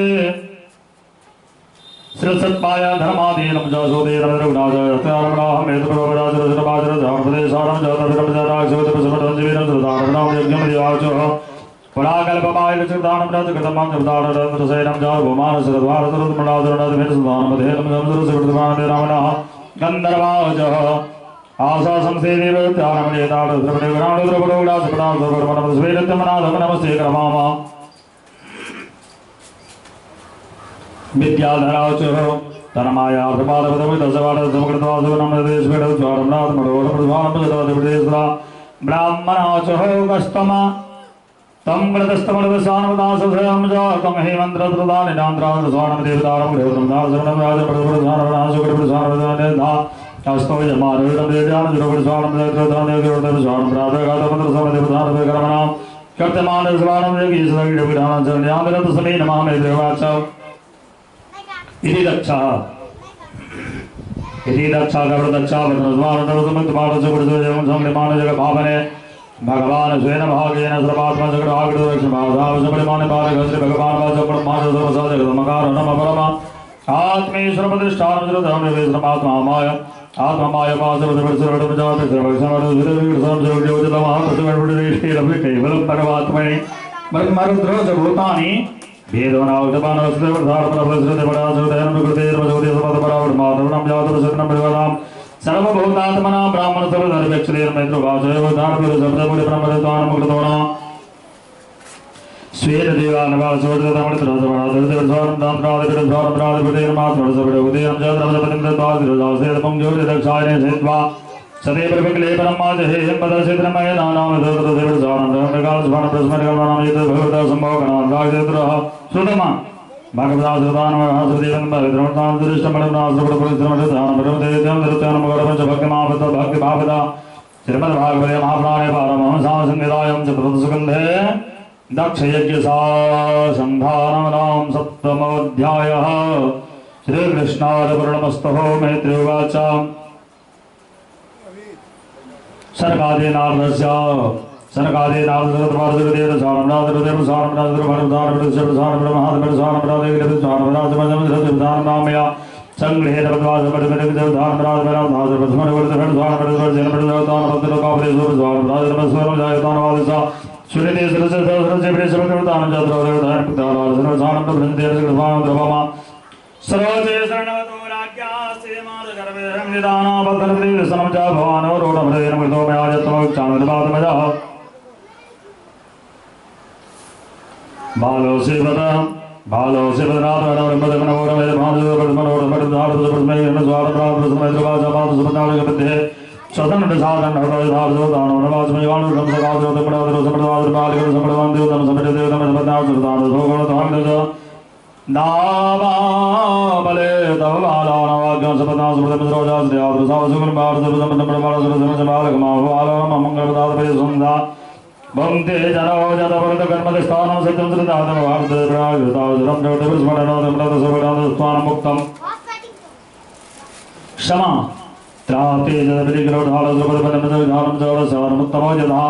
G: श्रीसत्पाय धर्मादीनं जासोदीनं रघुनाथाय त्यारमणाहं हेतुप्रभराजरजनबाजरजामप्रदेशारं जातभिरमजाराक्षवतपसमटञ्जीवीरं सुधारणं यज्ञं दिवाचः पुराकल्पमायलचृतानं राजकृतमां जपदाररन्द्रसैनं जातभूमानसरद्वारतरुद्मणादरुणादभिरसुधानमधेनं जमसुरसुकृतमानदेरामणः गन्धर्वाचः आशा संसेदेव त्यारमणेताडद्रपणोग्रासपदासुरमणमस्वेरत्यमनाथं नमस्ते विद्याधराच तनमाया ब्राह्मणाच कस्तमा तम गतस्तमदासम जातम हेमंत्रदानिनांद्राद्रस्वाणम देवतारम हस्तौ यमारुदं देवयानं द्रवस्वाणम देवतारम प्रातःकालमंत्रसमदेवतारम कर्तमानस्वाणम योगीश्वरविधानं चरण्यामृतसमे नमामि देवाच इति दक्षा गरुडक्षा भावने भगवान स्वेन भागेन सर्वात्मा जगदाग्रदक्षिणभावधावसपरिमाण पारगश्री भगवान वाचपरमासर्वसा जगदमकार नम परमा आत्मेश्वर प्रतिष्ठानं जगदहमेश्वरमात्मा माय आत्मा माय पासर्वसर्वसर्वजाते सर्वसर्वसर्वज्योतिर्महाप्रतिवर्षेरपि केवलं परमात्मने ब्रह्मरुद्रजभूतानि सर्वभूतात्मना ब्राह्मण सदैव विकले ब्रह्मा जहेयं पदसिद्रमय नानाम भगवता संभवगणाद्रागेन्द्रः श्रुतमा भगवदासुदानमहासुदेवं भद्रमतां दुरिष्टमणनासुरपुरस्त्रमणिधानमरमञ्च श्रीमद्भागवते महापुराणे पारमहंसासंहितायां चतुर्थस्कन्धे दक्षयज्ञसासन्धानानां सप्तमोऽध्यायः श्रीकृष्णार्पणमस्तु मैत्री उवाच सरकादेनार्दस्य सरकादेनार्दस्य संग्रहे बालो से भक्ते जनो जतवर्त कर्मस्थानं सत्यं श्रद्धानं वार्धप्रायुतावसरं जगतिस्मरणोदमृतसुभदानस्त्वानं मुक्तं क्षमा त्राते जगतिग्रहोढालसुपदपदमदविधानं जगदसारमुत्तमो यथा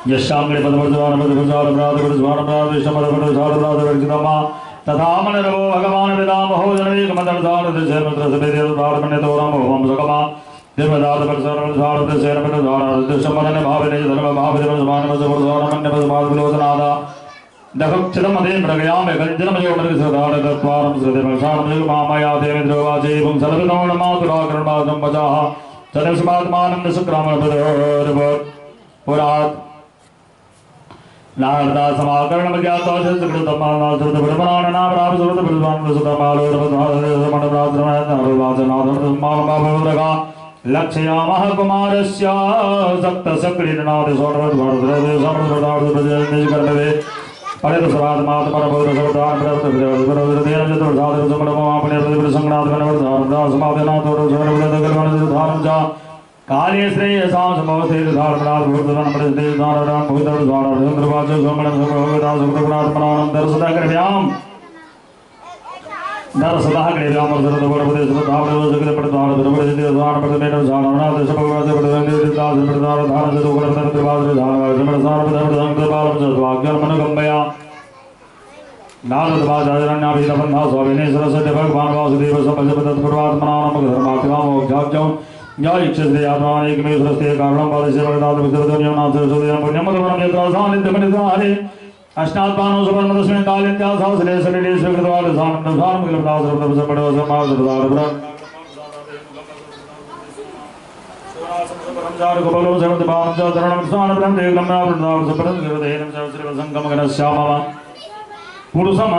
G: यशाङ्गलिपदवर्धमानपदपुजारप्रातपुरुषमानप्रातिष्ठमदपुरुषारप्रातवर्जितमा तथा मनरवो भगवान् पितामहो जनमेकमदर्शानदशेमत्रसभेदेवतारमण्यतोरामो वंशकमा देवदात परसरमसारते सेनपदधारदशमनन भावने धर्म भावदेवसमानमसपुरसारमण्यपदमादविलोचनादा दक्षिणमदे प्रगयामे गञ्जनमयो मृगसदारदत्वारं श्रुतिमसारमयो मामया देवेन्द्रवाचेवं सर्वनोणमातुराकरणमादं वचाः सदस्मात्मानं निसुक्रामपदोरवत् पुरात् नारदा समाकरणमज्ञात्वा सत्कृतमानासुरतपरमाणना प्राप्तसुरतपरमानसुतमालोरपधारयसमणप्रात्रमणनारवाचनादममामभावरगा लक्ष्यामः कुमारस्य सप्तसक्रीडनादिसोर्वद्वारद्रव्यसमृद्धार्थप्रजनिष्कर्मवे परितसरात्मात्मरपौरसवतान्प्रतिसंगणात्मनवर्धारं काले श्रेयसां समवस्तेधारणात् भूतधनमृतेधारणां भूतधनद्वारचन्द्रवाच सोमणं दर्शदाग्रव्यां नारद बाजारण्याभिधबन्धा स्वामिने सरस्वती भगवान वासुदेव सपजपतत्पूर्वात्मनामक धर्मात्मामोक्षाब्जौ जय इच्छते आत्मानेकमे सरस्ते कारणं पादस्य भगदात विद्रदन्यं नाथ सरस्वतीं पुण्यमतवरं यत्रासानित्यमनितारे अष्टात्मानो सुपर्णदस्मिन् कालित्यासासरे सलिले स्वीकृतवादसानं किलपदासरब्दसपडवसमासदारब्र संसार गोपालो सर्वतपानं च तरणं स्वानब्रह्म देवगम्यावृतावृ सपरं गिरदेनं सर्वसंगमगणस्यामः पुरुषम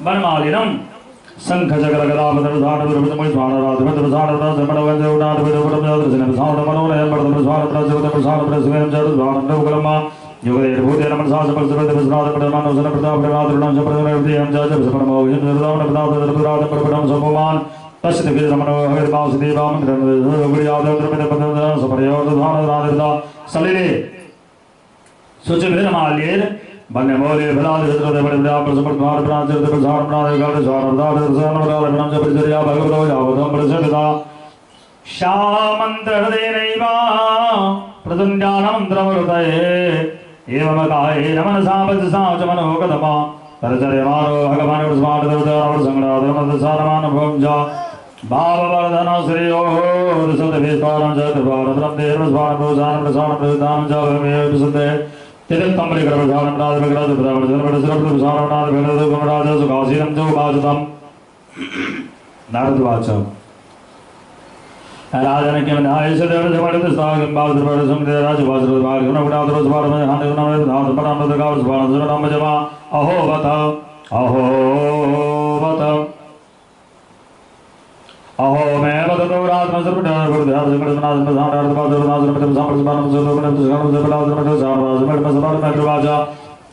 G: वनमालिनम शंख चक्र गदापदरधान विरभृतमय स्वानराधभृत प्रसादप्रद समणवंजौनाद विदुपरमयादर्शन प्रसाद मनोरय वर्धन प्रसाद प्रसवत प्रसाद प्रसवेन चतुर्धान नवकलमा योगेर भूतेन मनसा समर्पित प्रसाद प्रमानोसन प्रताप प्रमादरुणं समप्रदनर्ति अंजाज समरमोहिं निर्दावन प्रदात प्रदात प्रपदम सममान तस्य विरमणो हरिवासुदेवाम ग्रहणोगुरियादंद्रमित पदं समरयोर्धान राधिता सलिले सुचिभिर्माल्येर वन्यमौले फलादिहृद्रते परिव्याप समर्थभार प्राचर्य प्रसार प्राणिकाल स्वारदार दर्शनवराल विनम च परिचर्या भगवतो यावतं प्रसिद्धा श्यामन्तहृदेनैवा प्रदुञ्जानमन्त्रमरुतये एवमकाये नमनसा वचसा च मनोगतमा परचर्यमानो भगवानुस्मार्तवतारसङ्ग्राधर्मदसारमानुभवं च भाववर्धन श्रेयोः दशतभिस्तारं च त्रिभारतरं देवस्वारं प्रसारं प्रसिद्धां च भगमेव प्रसिद्धे तिरक्तम परिक्रमधानं राजविग्रह प्रधानमंत्री सारनाथ भेदो गुणराज सुखासीनं च उपासतं नारदवाच राजन के मनाय सदेव जमड़ित सागं बादर समुद्र राज बादर बाग गुणगुणादर स्वारम हानि गुणमेव धात परामद गाव स्वारम सुरम जमा अहो बत अहो मैं बदतो रात में सर्वदा गुरुदार जगन्नाथ प्रधान अर्थ बादर नाथ में संप्रदान सुरगुण सुगम जबलाद में सारवाज में सबार में प्रवाचा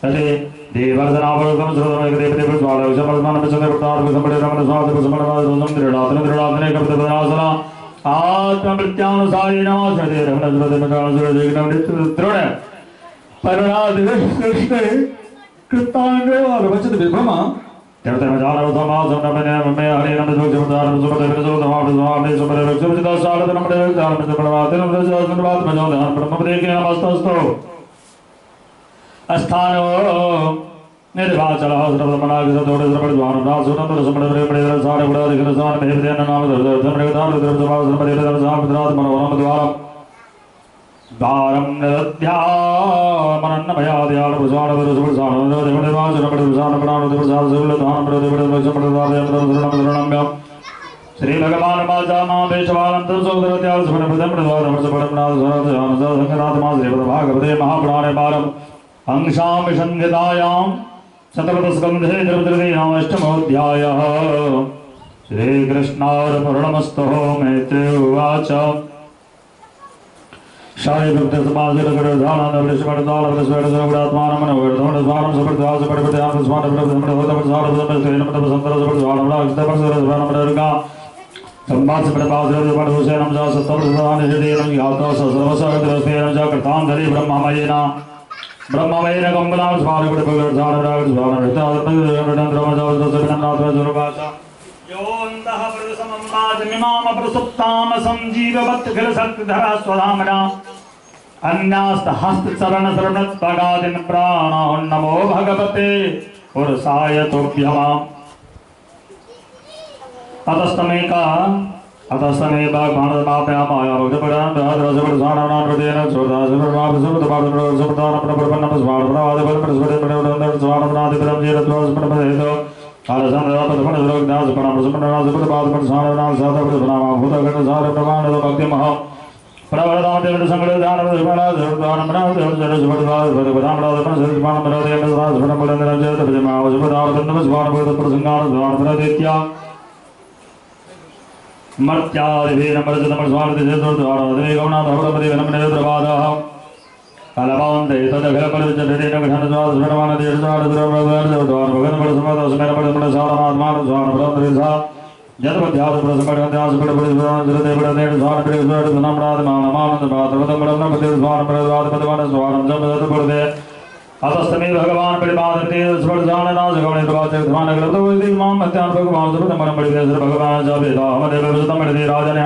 G: तटे देवर्धनावरकम सुरदम देव देव स्वाल समर्पण में चंद्र प्रताप संपदे रमण स्वाद समणवाद रोजम त्रिडातने कपट बदनासना आत्म प्रत्यानुसारी नमः श्री रमण सुरदे में सुरदे नम तृण परराध कृष्ण कृतांग और वचन विभ्रमा देवता में जाना समाज समने में हरि नाम जोग जमदार सुपदे में जो धमाम स्वामी सुपदे में सुपदे साल नम देव दान में प्रवाद नम धन्यवाद में जो ध्यान ब्रह्म दे के नमस्तस्तो अस्थानो निर्वाचल सर्व मनाग सतोड़ सर्व द्वार नाथ सुनंद समण में बड़े सारे बड़ा दिखन सान में देन नाम धर्म दान धर्म समाज सर्व देव साम द्वार मनोरम द्वार दारम नद्यामनन्न भयादयाल प्रसाद विरसुल सानंद देवनिवास नमः प्रसाद प्राण प्रसाद सुल दान प्रदेव प्रसाद प्रसाद श्री भगवान माता मां पेशवानंद सौदर त्याल सुमन प्रदम प्रसाद प्रसाद सरद जानद संगनाथ मां श्री भागवते महापुराणे पारम अंशाम संहितायां शतपथस्कन्धे द्रवद्रदीनाम अष्टमोऽध्यायः श्री कृष्णार्पणमस्तु मैत्रेय उवाच शारी भक्त समाज कर धारण नवलेश पड़ताल प्रस्वेद सर्वदात्मान मनोवर्धन स्वारम सप्रदास पड़पत्याम स्मान प्रभु होत प्रसाद प्रसन्न मत संतर सप्रदान राक्षस परसर स्वान प्ररगा संवाद प्रभाव पड़ हुसैनम जा सत्तर प्रधान हृदयम याता सर्वसगत रस्तेन जा कृतां धरि ब्रह्ममयेना कमलां स्वान प्रभु धारण राक्षस स्वान हृदय रतन्द्रम जा सप्रनाथ जुरवाचा योऽन्तः प्रसमम्बाजमिमाम प्रसुप्ताम संजीववत् खिल शक्तिधरा स्वधामना अन्यास्तहस्तचरण शरणत्वगादिन प्राणो नमो भगवते पुरुषाय तुभ्यम् अतस्तमेव भाणमाप्यामाया भक्तपरान् राजपरसानानां हृदयेन छोदासुरमापसुरतपादप्रसुरतानं प्रपन्नं स्वाडप्रवादपरं प्रस्फुटं प्रवदन्तं स्वाडमनादिपरं जीरत्वास्परमधेतो आलसंदपदपणसुरग्नास पणप्रसुपन्नासुपदपादपरसानानां सातपदपनामाभूतघटसार प्रमाणदभक्तिमः प्रवरदां देवसंगृदानमनादेवसरस्वतपादपरसुपदानमनादेवसरस्वतपादपरसंगानद्वारप्रदेत्या मर्त्यादिभिरमरजतमस्वामिदेशोद्वाराधने गौणाधवरपरिवनमनेत्रपादः कलवान्ते तदखिलपरिचरेण गठनद्वारस्वरमानदेशद्वारभगवन्परसमतस्मेरपरसमतसारमात्मानस्वानपरन्द्रिसा जतपद्यासुप्रसमर्यासुपडपरिस्वानमानन्दमात्रवदम्बरम्नपतिस्वानप्रदातपदवानस्वानं अतस्तमे भगवान् परिपादते स्वर्णसाननाशगमनिर्वाचकधमानगलब्धवैदिमां मत्यान् भगवान् सुपदमनं परिवेशर भगवान् च वेदाहमदेव सुतमणिदे राजन्य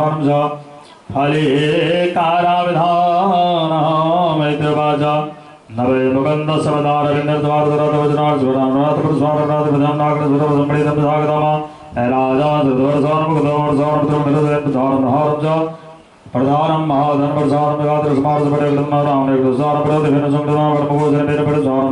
G: स्वारं च फले काराविधानमेत्यवाचा नवे मुगन्धस्वदारविन्दर्द्वारदरातवचनार्स्वरामनाथपुरस्वारनाथप्रधानाग्रस्वरसम्पणितं राजा प्रधानं महाधनप्रसारं गात्रस्मारसपटेकृतमारामनेकृतसारं प्रतिभिन्नसंकृतमापरमगोचरपेरपरिसारं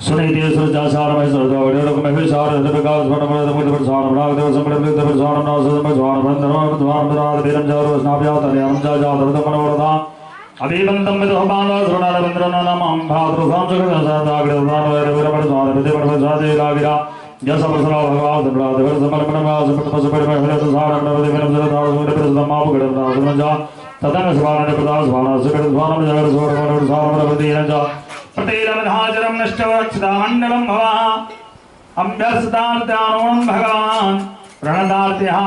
G: सुनीति सुरजासारमय सरदावडेरकमभिसारं दीर्घकालस्मरणमनदमुद्रप्रसारं रागदेवसंप्रतिप्रसारं नासदमस्वारं बन्धनमधुवारं जारुस्नाभ्यातनयं जातरतमनोरथा अभिवन्दं विदुहबालसुरनारविन्द्रनामं भातृसां जगदसादाग्रदानवैरविरमणस्वारप्रतिपरमसादेलागिरा जसप्रसरा भगवान् प्रतिलमधाचरं नष्टवक्षदामण्डलं भवा अभ्यस्तानुत्यानोऽहं भगवान् प्रणदार्त्यः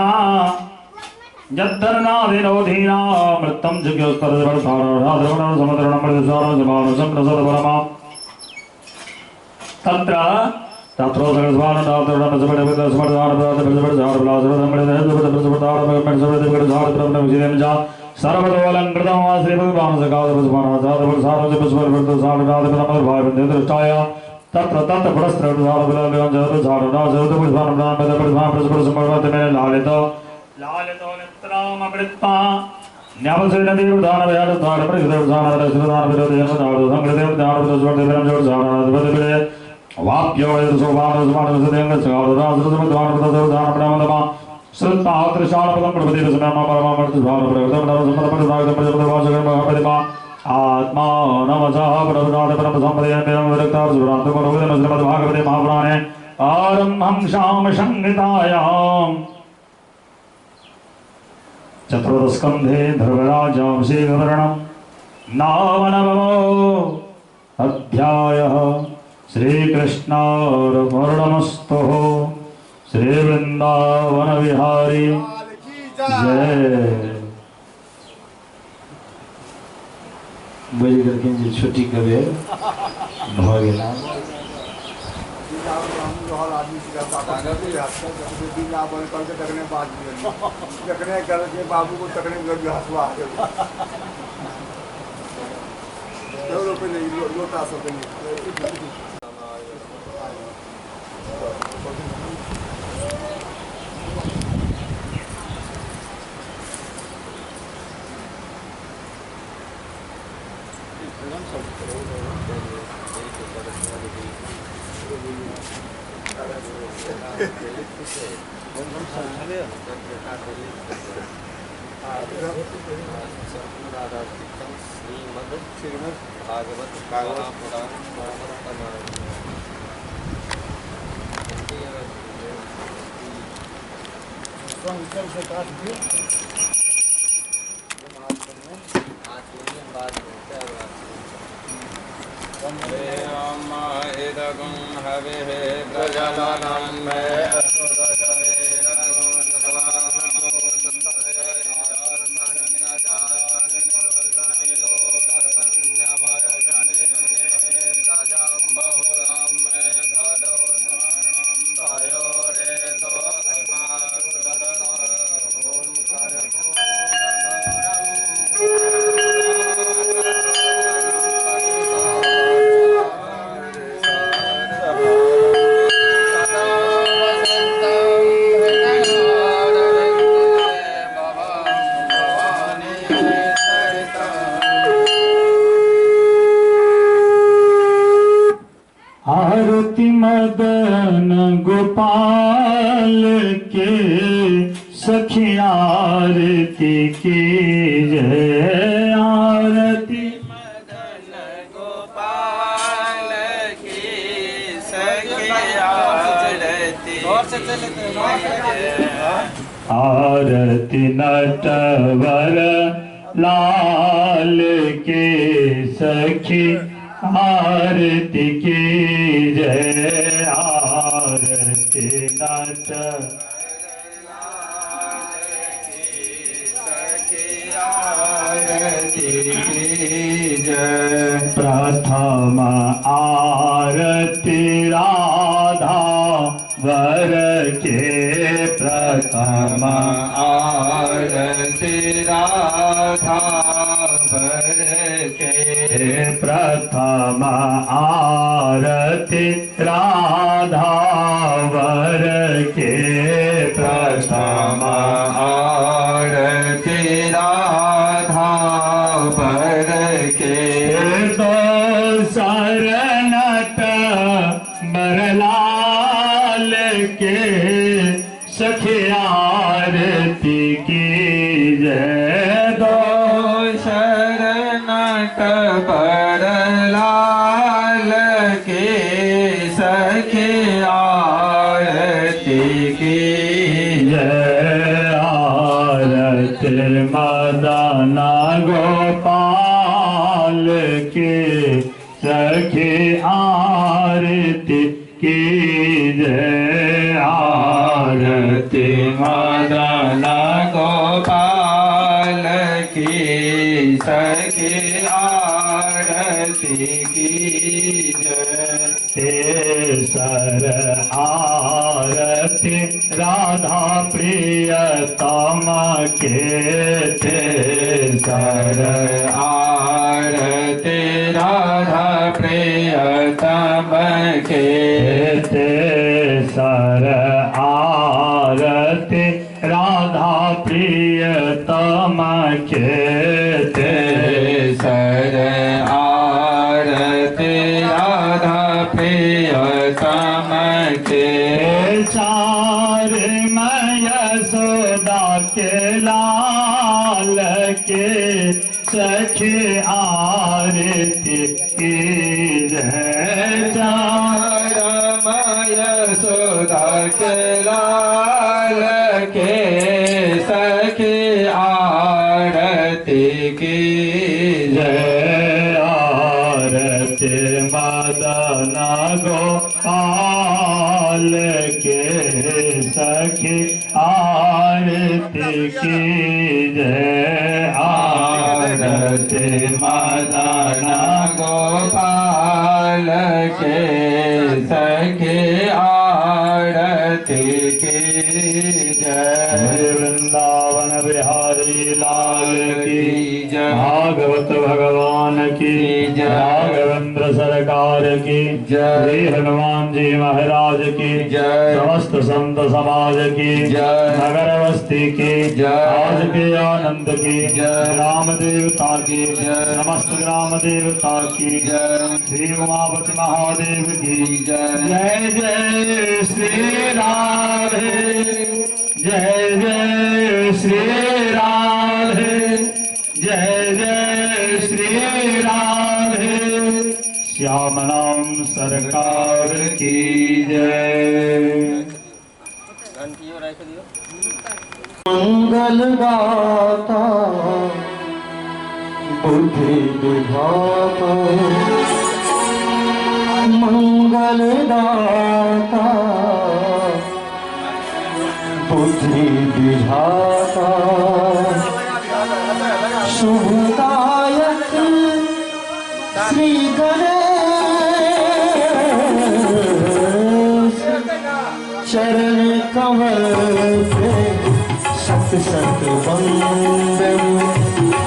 G: यद्धरनादिनोधीना मृत्तं जिज्ञोस्तरवर्धारणं समदरणं प्रतिसारं समानं संप्रसदपरमा तत्र आरम्भं श्याम संहितायां चतुर्थस्कन्धे ध्रुवराजं श्रीगवर्णं नामनवमो अध्यायः श्रीकृष्णार्पणमस्तु श्रीवृंदावन विहारी जय।
F: बुझ करके जे छुट्टी कबे भ गेला
C: बाबू को तकने हंसवा लोटा सकते
G: आरती मदन गोपाल के सखी आरती की जय। आरती
A: मदन गोपाल की सखी आरती
G: आरती नटवर लाल के सखी आरती की जय। आरती नट प्रथम आरती राधा वर के। प्रथम आरती राधा वर के। प्रथम आरती राधा वर के। प्रथम आरती राधा वर के। दो शरणट बरलाल के सखी आरती की जय। दो शरणट बरलाल के सखी आरती की जय। आरती मदन गोपाल के सखी आरती की जय। आरती मदन गोपाल की सखी आरती की जय। तेसर आरती राधा प्रियतम के। तेसर आरती राधा प्रियतम के। तेसर आरती राधा प्रियतम के। तेसर आरती राधा प्रियतम के। चार मैं यशोदा के लाल के सखी आरती की जय। चार मैं यशोदा के लाल के सखी आरती की जय। आरती मदन गोपाल के सखी आरती की जय। आरती मदन गोपाल के सखी आरती की जय। वृंदावन बिहारी लाल की जय। भागवत भगवान की जय। राघवेंद्र सरकार की जय। श्री हनुमान जी महाराज की जय। समस्त संत समाज की जय। नगर बस्ती की जय। आज के आनंद की जय। राम देवता की जय। समस्त ग्राम देवता की जय। श्री उमापति महादेव की जय। जय जय श्री राधे। जय जय श्री राधे। जय जय श्री राधे। श्याम नाम सरकार की जय। मंगल गाता बुद्धि विधाता। मंगल दाता बुद्धि विधाता। शुभदायक श्री गणेश चरण कमल पे सत सत वंदन।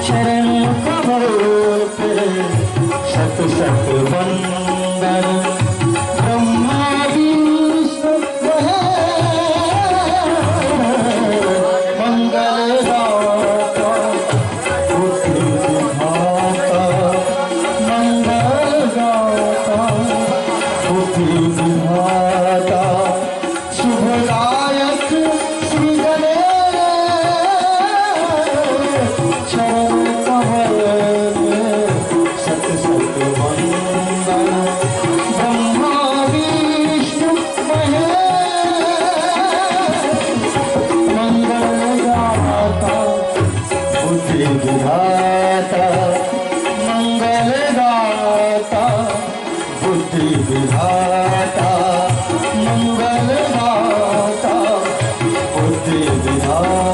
G: चरण कमल पे सत सत वंदन। ब्रह्मा विष्णु महेश मंगल दाता
F: विधाता मंगलदाता बुद्धि विधाता मंगलदाता बुद्धि विधाता।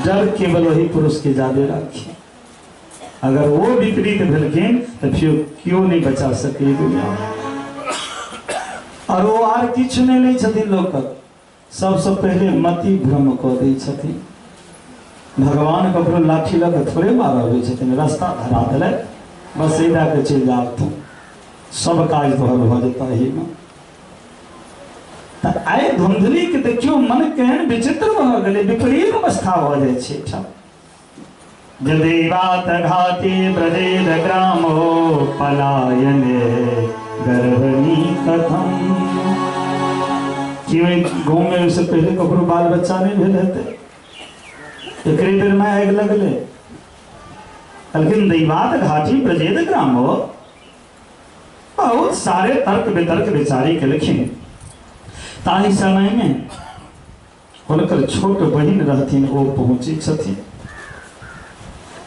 F: डर केवल वही पुरुष के जादे राखी, अगर वो विपरीत भेलखिन तो फिर क्यों नहीं बचा सके दुनिया और वो आर किछ नहीं छथिन लोक सबसे पहले मति भ्रम क दै छथिन। भगवान ककरो लाठी लग थोड़े मारबै छथिन, रास्ता धरा देले बस सीधा के चल जाओ तुम सब काज तोहर भ जेता ही में। आइ धुंधली के देखियो मन केहन विचित्र भ गेलै, विपरीत अवस्था भ जाय छै।
G: जदेवात घाते ब्रजेद ग्रामो पलायने गर्भनी कथम।
F: गाँव में उससे पहले ककरो बाल बच्चा नहीं भेल हेतै, एक बेर में आगि लगले।
G: लेकिन दैवात घाटी ब्रजेद ग्रामो बहुत सारे तर्क वितर्क विचारी केलखिन।
F: ताहि समय में हुनकर छोट बहिन रहथिन, ओ पहुँची छथिन।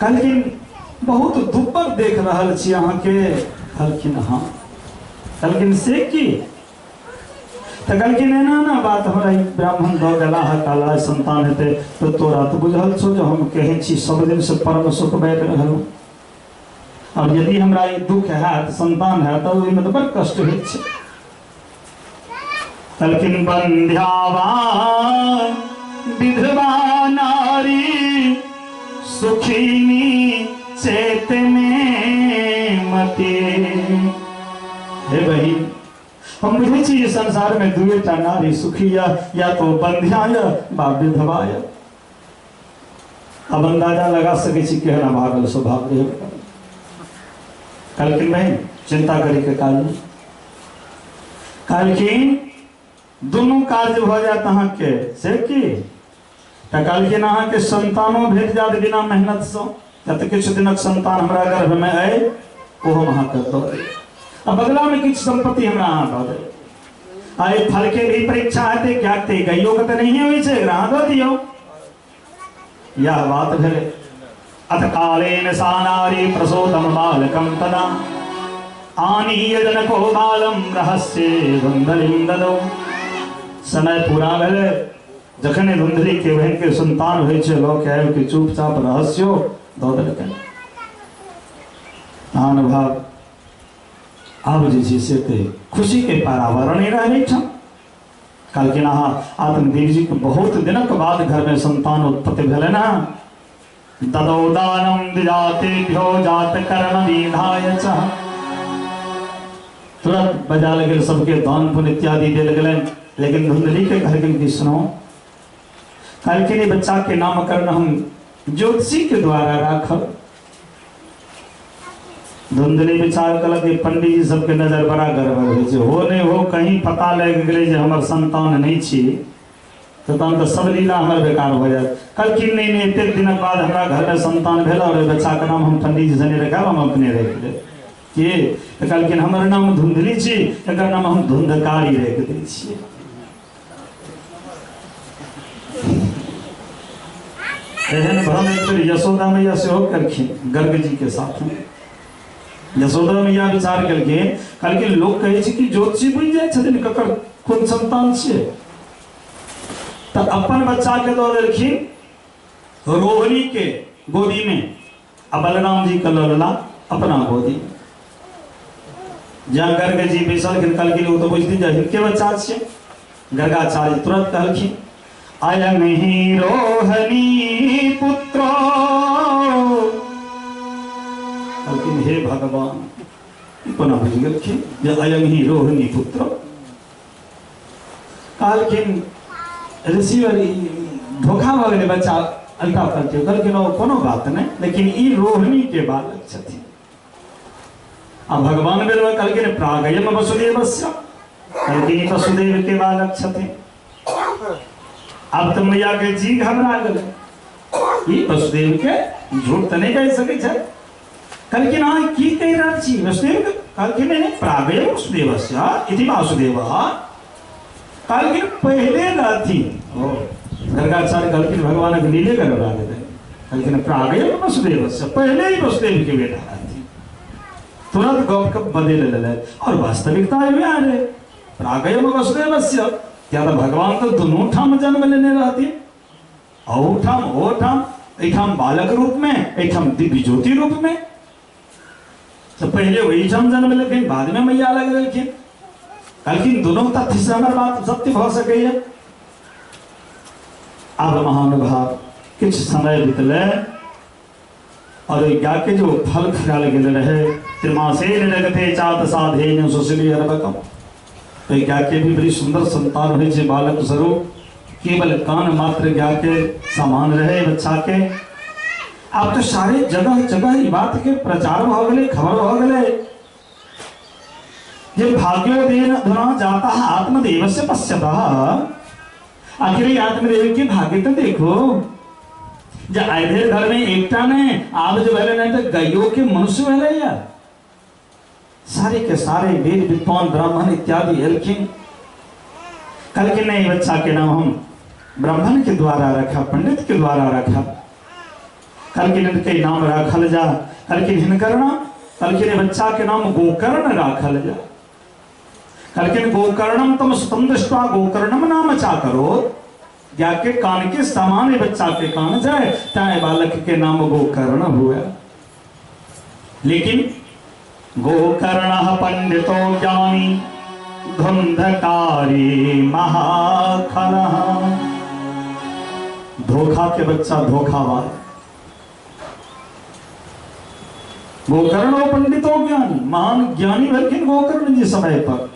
F: कहलखिन बहुत दुब्बर देख रहल छी अहाँ के। कहलखिन हाँ। कहलखिन से की? तो कहलखिन एना ना बात, हमरा ब्राह्मण द गेला है काला संतान हेतै तो तोरा तो बुझल छो जो हम कहै छी सब दिन से परम सुख बैठ रहलहुँ, और यदि हमरा ई दुख है संतान है तो ओहिमे तो बड़ कष्ट होइत छै।
G: कहलखिन बंध्यावा विधवा नारी सुखिनी चेत में मते।
F: हे बहिन, हम बुझे छी ये संसार में दुए टा नारी सुखी या तो बंध्या या विधवा। अब अंदाजा लगा सके छी केहना भागल स्वभाव रहे। कहलखिन बहन चिंता करी के काज नहीं। कहलखिन दुनू काज भ जात अहाँ के से की? कहलखिन अहाँ के संतानो भेट जात बिना मेहनत से, जत किछु दिनक संतान हमरा गर्भ में आए ओ हम अहाँ के दऽ देब, अब बदला में किछु संपत्ति हमरा अहाँ दऽ देब। आइ फल के भी परीक्षा हेतै क्या ते गइयो के तऽ नहीं होइ छै, अहाँ दऽ दियौ। यह बात भेलै।
G: अथ कालेन सा नारी प्रसूतम बालकम तदा आनीय जनको बालम रहस्ये धुंधलिं ददौ।
F: समय पूरा भेलै। जखने धुंधली के बहन के संतान होइ छै लऽ के आबि के चुपचाप रहस्यो दऽ देलकै। महानुभाव आब जे छै से ते खुशी के पारावरण ही रह नहीं। कहलखिन अहाँ आत्मदेव जी के बहुत दिनक बाद घर में संतान उत्पत्ति भेलै ना।
G: ददौ दानम द्विजातेभ्यो जात कर्ण विधाय च।
F: तुरंत बजा लगे सबके दान पुण्य इत्यादि देल गेलनि। लेकिन धुंधली के घर के सुनो, कहलखिन बच्चा के नामकरण हम ज्योतिषी के द्वारा राखब। धुंधली विचार कलक पंडित जी सबके नजर बड़ा गड़बड़ होइ छै, हो नहीं हो कहीं पता लग गेलै जे हमर संतान नहीं छी तो तहन तो सब लीला हमर बेकार हो जाए। कहलखिन नहीं एतेक दिनक बाद हमरा घर में संतान भेल और बच्चा के नाम हम पंडित जी से नहीं रखब, हम अपने रख लेब। के तो कहलखिन हमर नाम धुंधली छी, एकर नाम हम धुंधकारी राखि दै छियै। एहन भ्रम एक बेर यशोदा मैया सेहो करखिन गर्ग जी के साथ में। यशोदा मैया विचार केलखिन, कहलखिन लोग कहै छै कि ज्योतिषी बुझि जाइ छथिन ककर कोन संतान छियै, तऽ अपन बच्चा के दऽ देलखिन रोहिणी के गोदी में आ बलराम जी के लला अपना गोदी। जहाँ गर्ग जी बैसलखिन कहलखिन वो तो बुझथिन जे हिनके बच्चा छियै। गर्गाचार्य तुरंत कहलखिन अयं ही रोहिणी पुत्र, कहलखिन हे भगवान पुनः बुझ गेलखिन जे अयं ही रोहिणी पुत्र। कहलखिन ऋषिवर धोखा भऽ गेलै, बच्चा अल्टा पलटे, कहलखिन कोनो बात नहीं, लेकिन ई रोहिणी के बालक छथिन। आ भगवान बेर कहलखिन प्रागयम वसुदेवस्य, कहलखिन वसुदेव के बालक छथिन। अब तो मैया के जी घबरा गए, ई वसुदेव के झूठ तो नहीं कह सकै छै। कहलखिन अहाँ की कहि रहल छी वसुदेव? कहलखिन नहीं प्रागयम वसुदेवस्य इति वासुदेवः, कहलखिन पहले रहथिन। गर्गाचार्य कहलखिन भगवान के लीले करवा देते, कहलखिन प्रागयम वसुदेवस्य, पहले ही वसुदेव के बेटा रहथिन। तुरंत गप के बदल ले और वास्तविकता में आ रहे प्रागयम वसुदेवस्य, क्या तो भगवान तो दोनों ठाम जन्म लेने रहती, और ठाम एठाम बालक रूप में, एठाम दिव्य ज्योति रूप में। तो पहले वही ठाम जन्म लेकिन बाद में मैया लग गए। कहलखिन दोनों तथ्य से हमार बात सत्य हो सके। अब महानुभाव कुछ समय बीतले और यज्ञ के जो फल खिलाल गेल रहे, त्रिमासेन लगते चात साधेन सुशीली अरबकम, तो यज्ञ के भी बड़ी सुंदर संतान हुई छै बालक स्वरूप, केवल कान मात्र यज्ञ के समान रहे बच्चा के। अब तो सारे जगह जगह ई बात के प्रचार हो गए, खबर हो गए जे भाग्योदेन धुना जाता आत्मदेव से पश्यतः, आखिर आत्मदेव के भाग्य तो देखो, जब आधे घर में एकटा नहीं, आप जो भले नहीं तो गायों के मनुष्य भले यार, सारे के सारे वेद विद्वान ब्राह्मण इत्यादि एलखिन। कहलखिन नहीं, बच्चा के नाम हम ब्राह्मण के द्वारा रखा, पंडित के द्वारा रखा। कहलखिन इनके नाम राखल जा, कहलखिन हिनकर नाम, कहलखिन बच्चा के नाम गोकर्ण राखल जा। कहलखिन गोकर्णम तुम स्तम दृष्टा गोकर्णम नाम चा करो, जाके कान के समान बच्चा के कान जाए, चाहे बालक के नाम गोकर्ण हुआ। लेकिन गोकर्ण पंडितो ज्ञानी धुंधकारी महाखल, धोखा के बच्चा धोखावाद। गोकर्ण पंडितो ज्ञानी, महान ज्ञानी भलखिन गोकर्ण जी समय पर,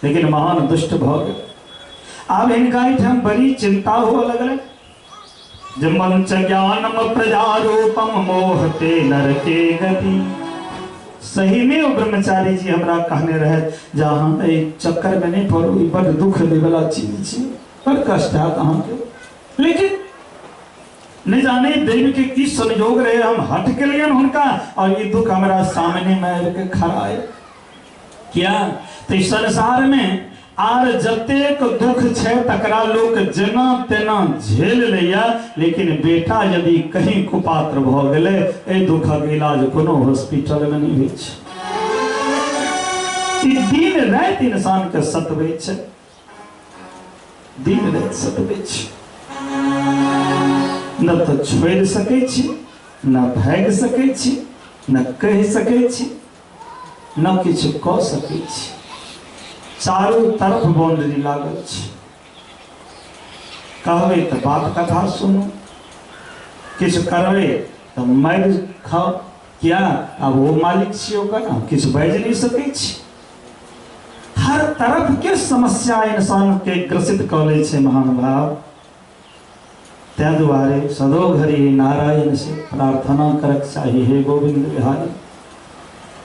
F: लेकिन महान दुष्ट भोग। अब इनका हम बड़ी चिंता हो लगल। जमंच ज्ञानम प्रजारूपम मोहते नरके गति, सही में वो ब्रह्मचारी जी हमरा कहने रहे, जहाँ चक्कर में नहीं पड़ो, बड़ दुख दे वाला चीज, बड़ कष्ट है कहाँ के। लेकिन न जाने देव के की संयोग रहे, हम हट के लिए उनका, और ये दुख हमारा सामने में खड़ा है। क्या तो संसार में आर जतेक दुख छे तकरा लोक जना तेना झेल लिया, लेकिन बेटा यदि कहीं कुपात्र भ गेले, ए दुखक इलाज कोनो हॉस्पिटल में नहीं होय छै। ई दिन रात इंसान के सतबै छै, दिन रात सतबै छै। न तो छोड़ सकै छी, न भाग सकै छी, न कह सकै छी, न किछु कह सकै छी। चारों तरफ बाउंड्री लागल छै। कहबै तो बात कथा सुनो, किछु करबै तो मारि खाओ। क्या अब वो मालिक छी ओकर, किछु बाजि नहीं सकै छी। हर तरफ के समस्या इंसान के ग्रसित कऽ लै छै महानुभाव। तैं दुआरे सदो घड़ी नारायण से प्रार्थना करक चाही, हे गोविंद बिहारी,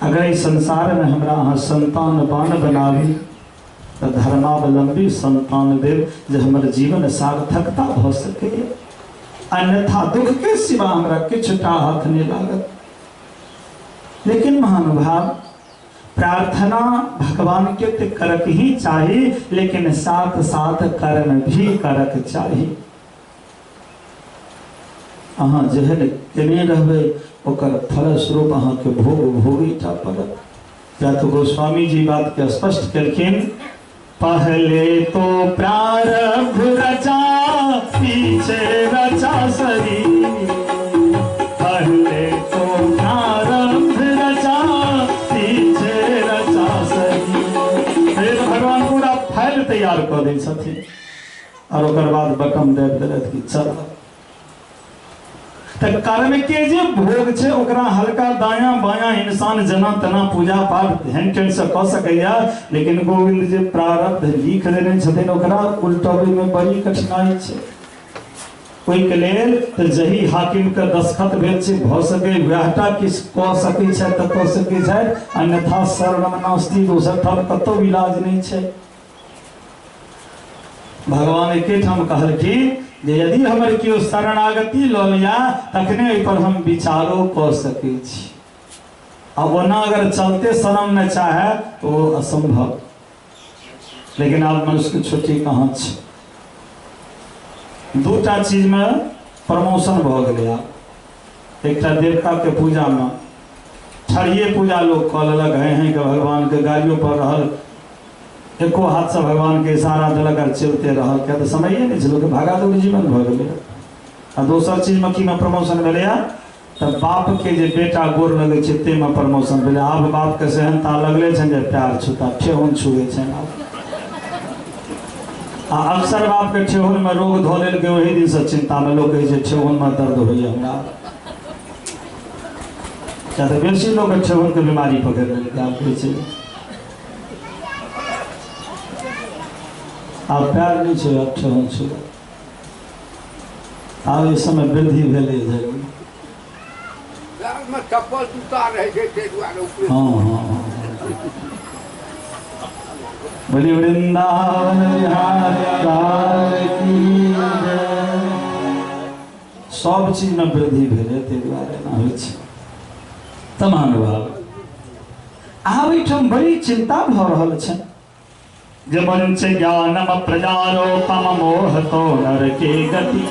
F: अगर इस संसार में हमरा अहाँ संतान बान बनाबी तो धर्मावलंबी संतान देव, जो हमारे जीवन सार्थकता भ सके। अन्यथा दुख के सिवा हमरा किछुटा हाथ नहीं लागत। लेकिन महानुभाव प्रार्थना भगवान के ते करक ही चाही, लेकिन साथ साथ कर्म भी करक चाही। अहाँ जेहन केने रहबै ओकर फलस्वरूप अहाँ के भोग भोगीटा पड़त। या तो गोस्वामी जी बात के स्पष्ट करखिन, पहले तो प्रारब्ध रचा पीछे रचा शरीर, पहले तो प्रारब्ध रचा पीछे रचा शरीर। भगवान पूरा फाइल तैयार कर दै छथिन और ओकर बाद बटन दे देलथि कि चल। तो कर्म के जे भोग छे ओकरा हल्का दाया बाया इंसान जना तना पूजा पाठ ध्यान टेन से क सकैया, लेकिन गोविंद जे प्रारब्ध लिख देने छथिन ओकरा उल्टावे में बड़ी कठिनाई छे। ओइ के लेल त जही हाकिम के दस्तखत भेल छे भ सके व्याहटा किस क सकै छै त क सकै छै, अन्यथा शरणम नास्ति दोसर ठाम कतौ इलाज नहीं छे। भगवान एके ठाम कहलखिन जे यदि हमर केओ शरणागति लऽ लिया तखने ओहि पर हम विचारो कऽ सकै छी। अब ओना अगर चलते शरण न चाहे तो असंभव। लेकिन आप मनुष्य की छोटी कहाँ छै। दूटा चीज में प्रमोशन भ गेलै। आब एकटा देवता के पूजा में ठरिये पूजा लोग कऽ लेलक, हैं के भगवान के गाड़ियों पर रहल, एको हाथ से भगवान के इशारा देलक और चलते रहल। क्या तो समय नहीं छे, लोग भागा दौड़ी जीवन भ गेलै। आ दोसर चीज में की में प्रमोशन भेलै त बाप के जे बेटा गोर लगे छे ते में प्रमोशन भेलै। आब बाप के सेहनता लगले छन जे प्यार छूता ठेहुन छुए छन। आ अक्सर बाप के ठेहुन में रोग धो लेल के वही दिन से चिंता में लोग कहे छे ठेहुन में दर्द होइए हमरा। क्या तो बेसी लोग के ठेहुन के बीमारी पकड़ लेल के आप कहे छे। आप प्यार नहीं छे, आप ठेहुन छुए। आब इस समय वृद्धि भेलै जरूर।
C: में चप्पल जूता रहे छे ते दुआरे ऊपर।
F: हाँ बोली वृंदावन बिहारी लाल की जय। सब चीज में वृद्धि भेलै ते दुआरे ना होइ छै। तमान भाव आब एहिठाम बड़ी चिंता भ रहल छै। जबंच ज्ञानम प्रजारोपम मोह तो नर के गति।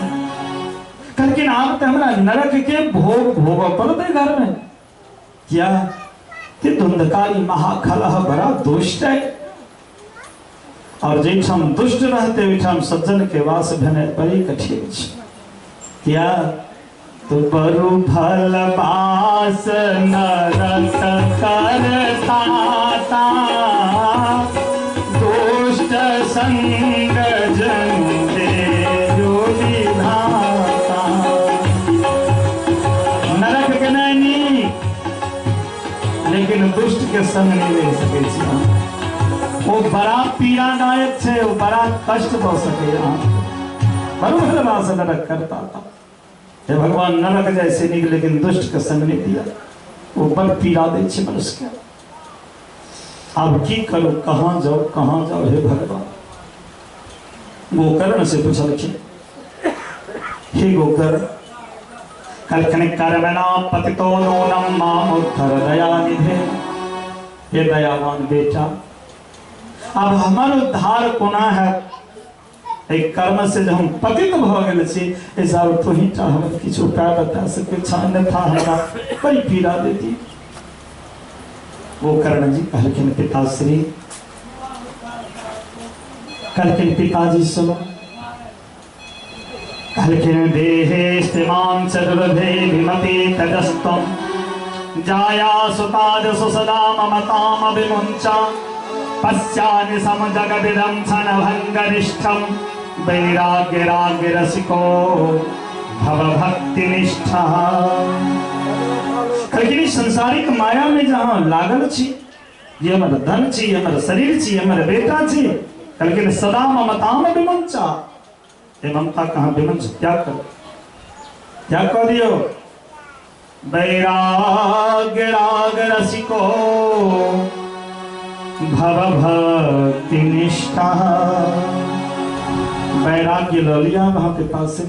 F: लेकिन आप तो हमरा नरक के भोग भोग पड़ते घर में। क्या कि धुंधकारी महाखलह बड़ा दुष्ट है, और जैठाम दुष्ट रहते वैठाम सज्जन के वास भेने बड़ी कठिन छै। क्या तो बरु फल बास नरक करता दुष्ट संग जन जो विधाता। नरक के नहीं, लेकिन दुष्ट के संग नहीं ले सके छी। वो बड़ा पीड़ादायक है, वो बड़ा कष्ट दो सके। बरु फल बास नरक करता था। हे भगवान नरक जैसे नहीं, लेकिन दुष्ट का संग नहीं दिया, वो बड़ पीड़ा दे छे मनुष्य के। अब की करो, कहाँ जाओ हे भगवान। गोकर्ण से पूछलखिन, हे गोकर्ण कलखन कर्मणा पतितो नूनम माम उद्धर दयानिधे। हे दयावान बेटा, अब हमार उद्धार कोना है। एक कर्म से जब हम पतित भ गेल छी, ऐसा तो ही हम किछु उपाय बता सके छ, अन्यथा हमरा बड़ी पीड़ा देती। वो कर्ण जी कहलखिन पिताश्री, कहलखिन पिताजी सुनो। कहलखिन देहे स्थिमां चतुर्भे विमते तजस्तम जाया सुताद सुसदा ममताम विमुंचा पश्चानि सम जगदिदं क्षणभंगनिष्ठं वैराग्य राग्य रसिको भव भक्ति निष्ठा। लेकिन संसारिक माया में जहाँ लागल छी, ये हमारा धन छी, हमारा शरीर छी, हमारा बेटा छी, लेकिन सदा ममताम विमुंचा। ये ममता कहाँ विमुंच, क्या कर दियो। वैराग्य राग रसिको भव भक्ति निष्ठा। वैराग्य लो लिया वहां के पास से।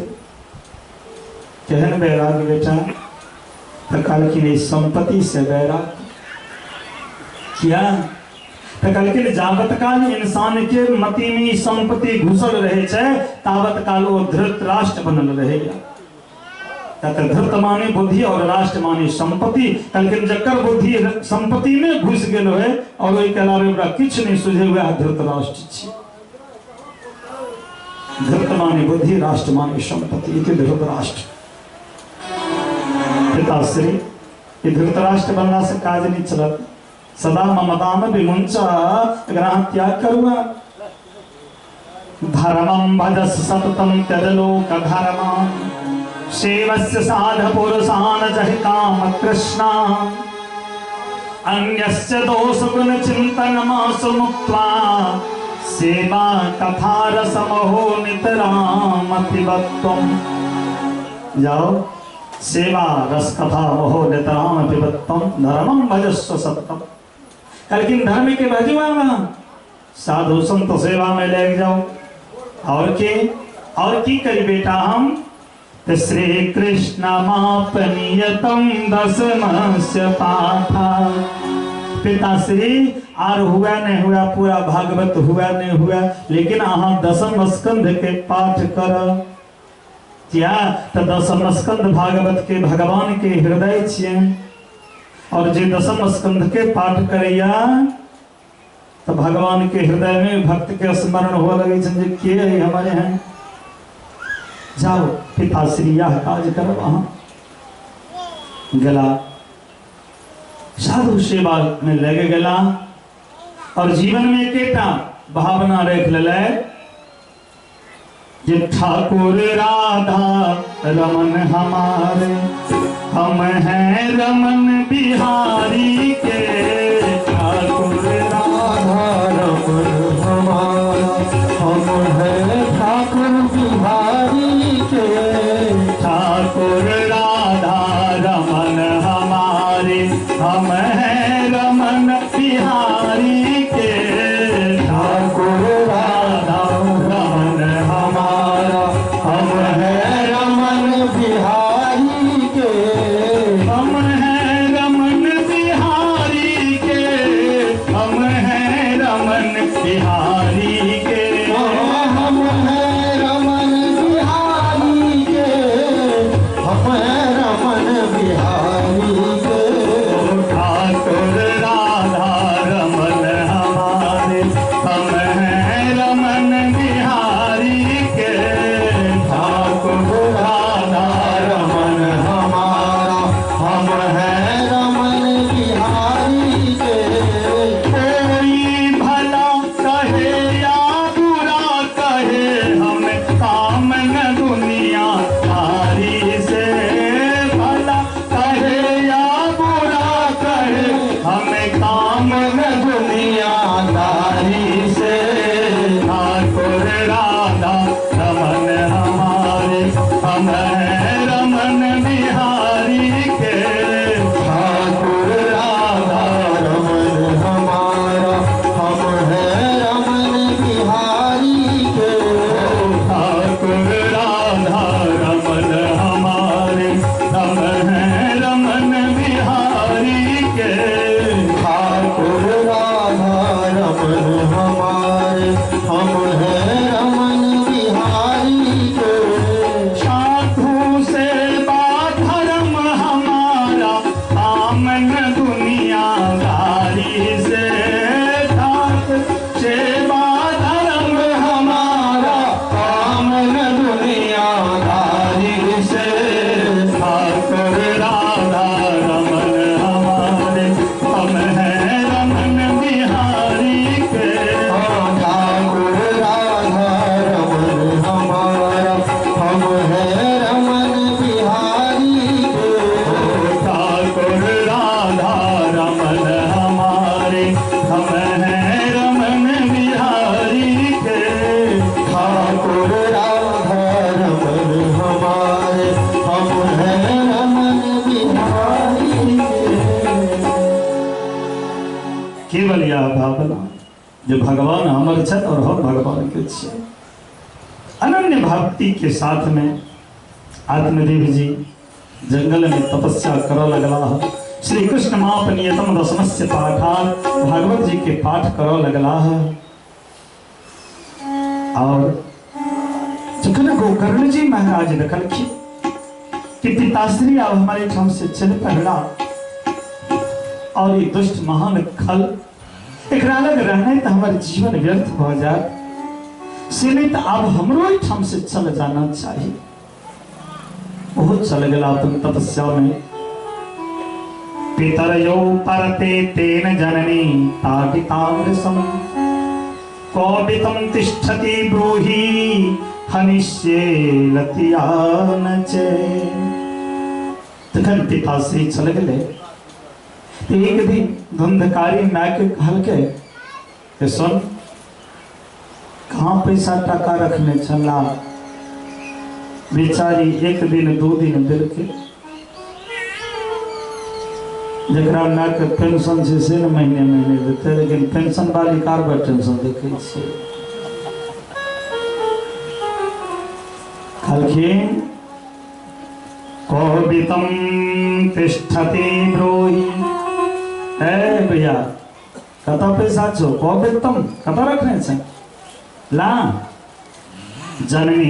F: कहन वैराग्य बेटा, तो कल की संपत्ति से वैराग्य,
G: किया तो कहलखिन जाबत काल इंसान के मति में संपत्ति घुसल रहे छे ताबत काल वो धृतराष्ट्र बनल रहेगा। कहते धृत माने बुद्धि और राष्ट्र माने संपत्ति। कहलखिन जकर बुद्धि संपत्ति में घुस गेलो है और ओई के अलावे ओकरा किछ नहीं सुझे हुआ धृतराष्ट्र छी। धृत माने बुद्धि, राष्ट्र माने संपत्ति, इति धृतराष्ट्र। पिताश्री ये धृतराष्ट्र बनना से काज नहीं चलत। सदा ममताम विमुंचा ग्रह त्याग करुआ। धर्मं भजस सततम त्यजलोक धर्मान् सेवस्य साध पुरुषान् जहि काम कृष्णा अन्यस्य दोष गुण चिंतनमासु मुक्त्वा सेवा कथा रसमहो नितराम पिबत्वम्। जाओ सेवा रस कथा महो नितराम पिबत्वम् धर्मं भजस्व सततम। लेकिन धर्म के भजवा में साधु संत सेवा में ले जाओ। और की करी बेटा हम श्री कृष्ण मापनीयतम दशमस्य पाठा। पिताश्री आर हुआ नहीं हुआ, पूरा भागवत हुआ नहीं हुआ, लेकिन अहाँ दशम स्कंध के पाठ कर। क्या तो दशम स्कंध भागवत के भगवान के हृदय छिए और जे दशम स्कंध के पाठ करैया तो भगवान के हृदय में भक्त के स्मरण हो लगे जे के हमारे हैं। जाओ पिताश्री यह काज करो। वहां गला साधु सेवा में लगे गला और जीवन में केटा भावना रख ले जे ठाकुर राधा रमन हमारे, हम हैं रमन बिहारी के। ठाकुर राधा रमन हमारा, हम हैं ठाकुर बिहारी के। ठाकुर राधा रमन हमारे, हम हैं रमन बिहारी के। ठाकुर राधा रमन हमारा, हम हैं रमन बिहारी के। हम हैं रमन बिहारी के, हम हैं रमन बिहारी के। हम हैं रमन बिहारी के, हम हैं रमन बिहारी के। ठाकुर राधा रमन हमारे, हम हैं रमन बिहारी के। ठाकुर राधा रमन हमारा, हम हैं रमन बिहारी के। कोई भला कहे या बुरा कहे, हमें काम न दुनिया दारी से। भला कहे या बुरा कहे, हमें काम न दुनिया दारी से। ठाकुर राधा रमन हमारे, हम हैं रमन बिहारी के। ठाकुर राधा रमन हमारा, हम हैं रमन बिहारी के। ठाकुर राधा रमन हमारे, हम हैं रमन बिहारी के। ठाकुर राधा रमन हमारे, हम हैं रमन बिहारी के। साधु सेवा धर्म हमारा, आमन दुनियादारी से। ठाकुर सेवा धर्म हमारा, आमन दुनियादारी से। ठाकुर राधा रमन हमारे, हम हैं रमन बिहारी के। ठाकुर राधा रमन हमारा, हम हैं रमन बिहारी के। ठाकुर राधा रमन हमारे, हम हैं रमन बिहारी के। ठाकुर राधा रमन हमारे, हम हैं रमन बिहारी के। केवल यह भावना जो भगवान हमर छत और हम भगवान के छे। अनन्य भक्ति के साथ में आत्मदेव जी जंगल में तपस्या कर लगला।
F: श्री कृष्ण मापनीयतम दशमस्य पाठात भागवत जी के पाठ करो लगला है। और जखन गोकर्ण जी महाराज देखल कि पिताश्री अब हमारे ठाम से चल पड़ला और ये दुष्ट महान खल एकरा लग रहने तो हमारे जीवन व्यर्थ हो जाए, से नहीं तो अब हमरो ही ठाम से चल जाना चाहिए। बहुत चल गया अपन तपस्या में। पितरयो परते तेन जननी ताटितामृसम कौबितम तिष्ठति ब्रूहि हनिष्ये लतियान चे। तखन पिताश्री चल गए। एक दिन धंधकारी मैके कहल के सुन कहाँ पैसा टका रखने चला। बेचारी एक दिन दो दिन दिल के जरा मैं के पेंशन से न महीने महीने देते, लेकिन पेंशन वाली कारबर टेंशन देखे कहलखिन कौबितम तिष्ठति ब्रूहि। ए भैया कता पैसा छो कौबितम कता रखने से ला जननी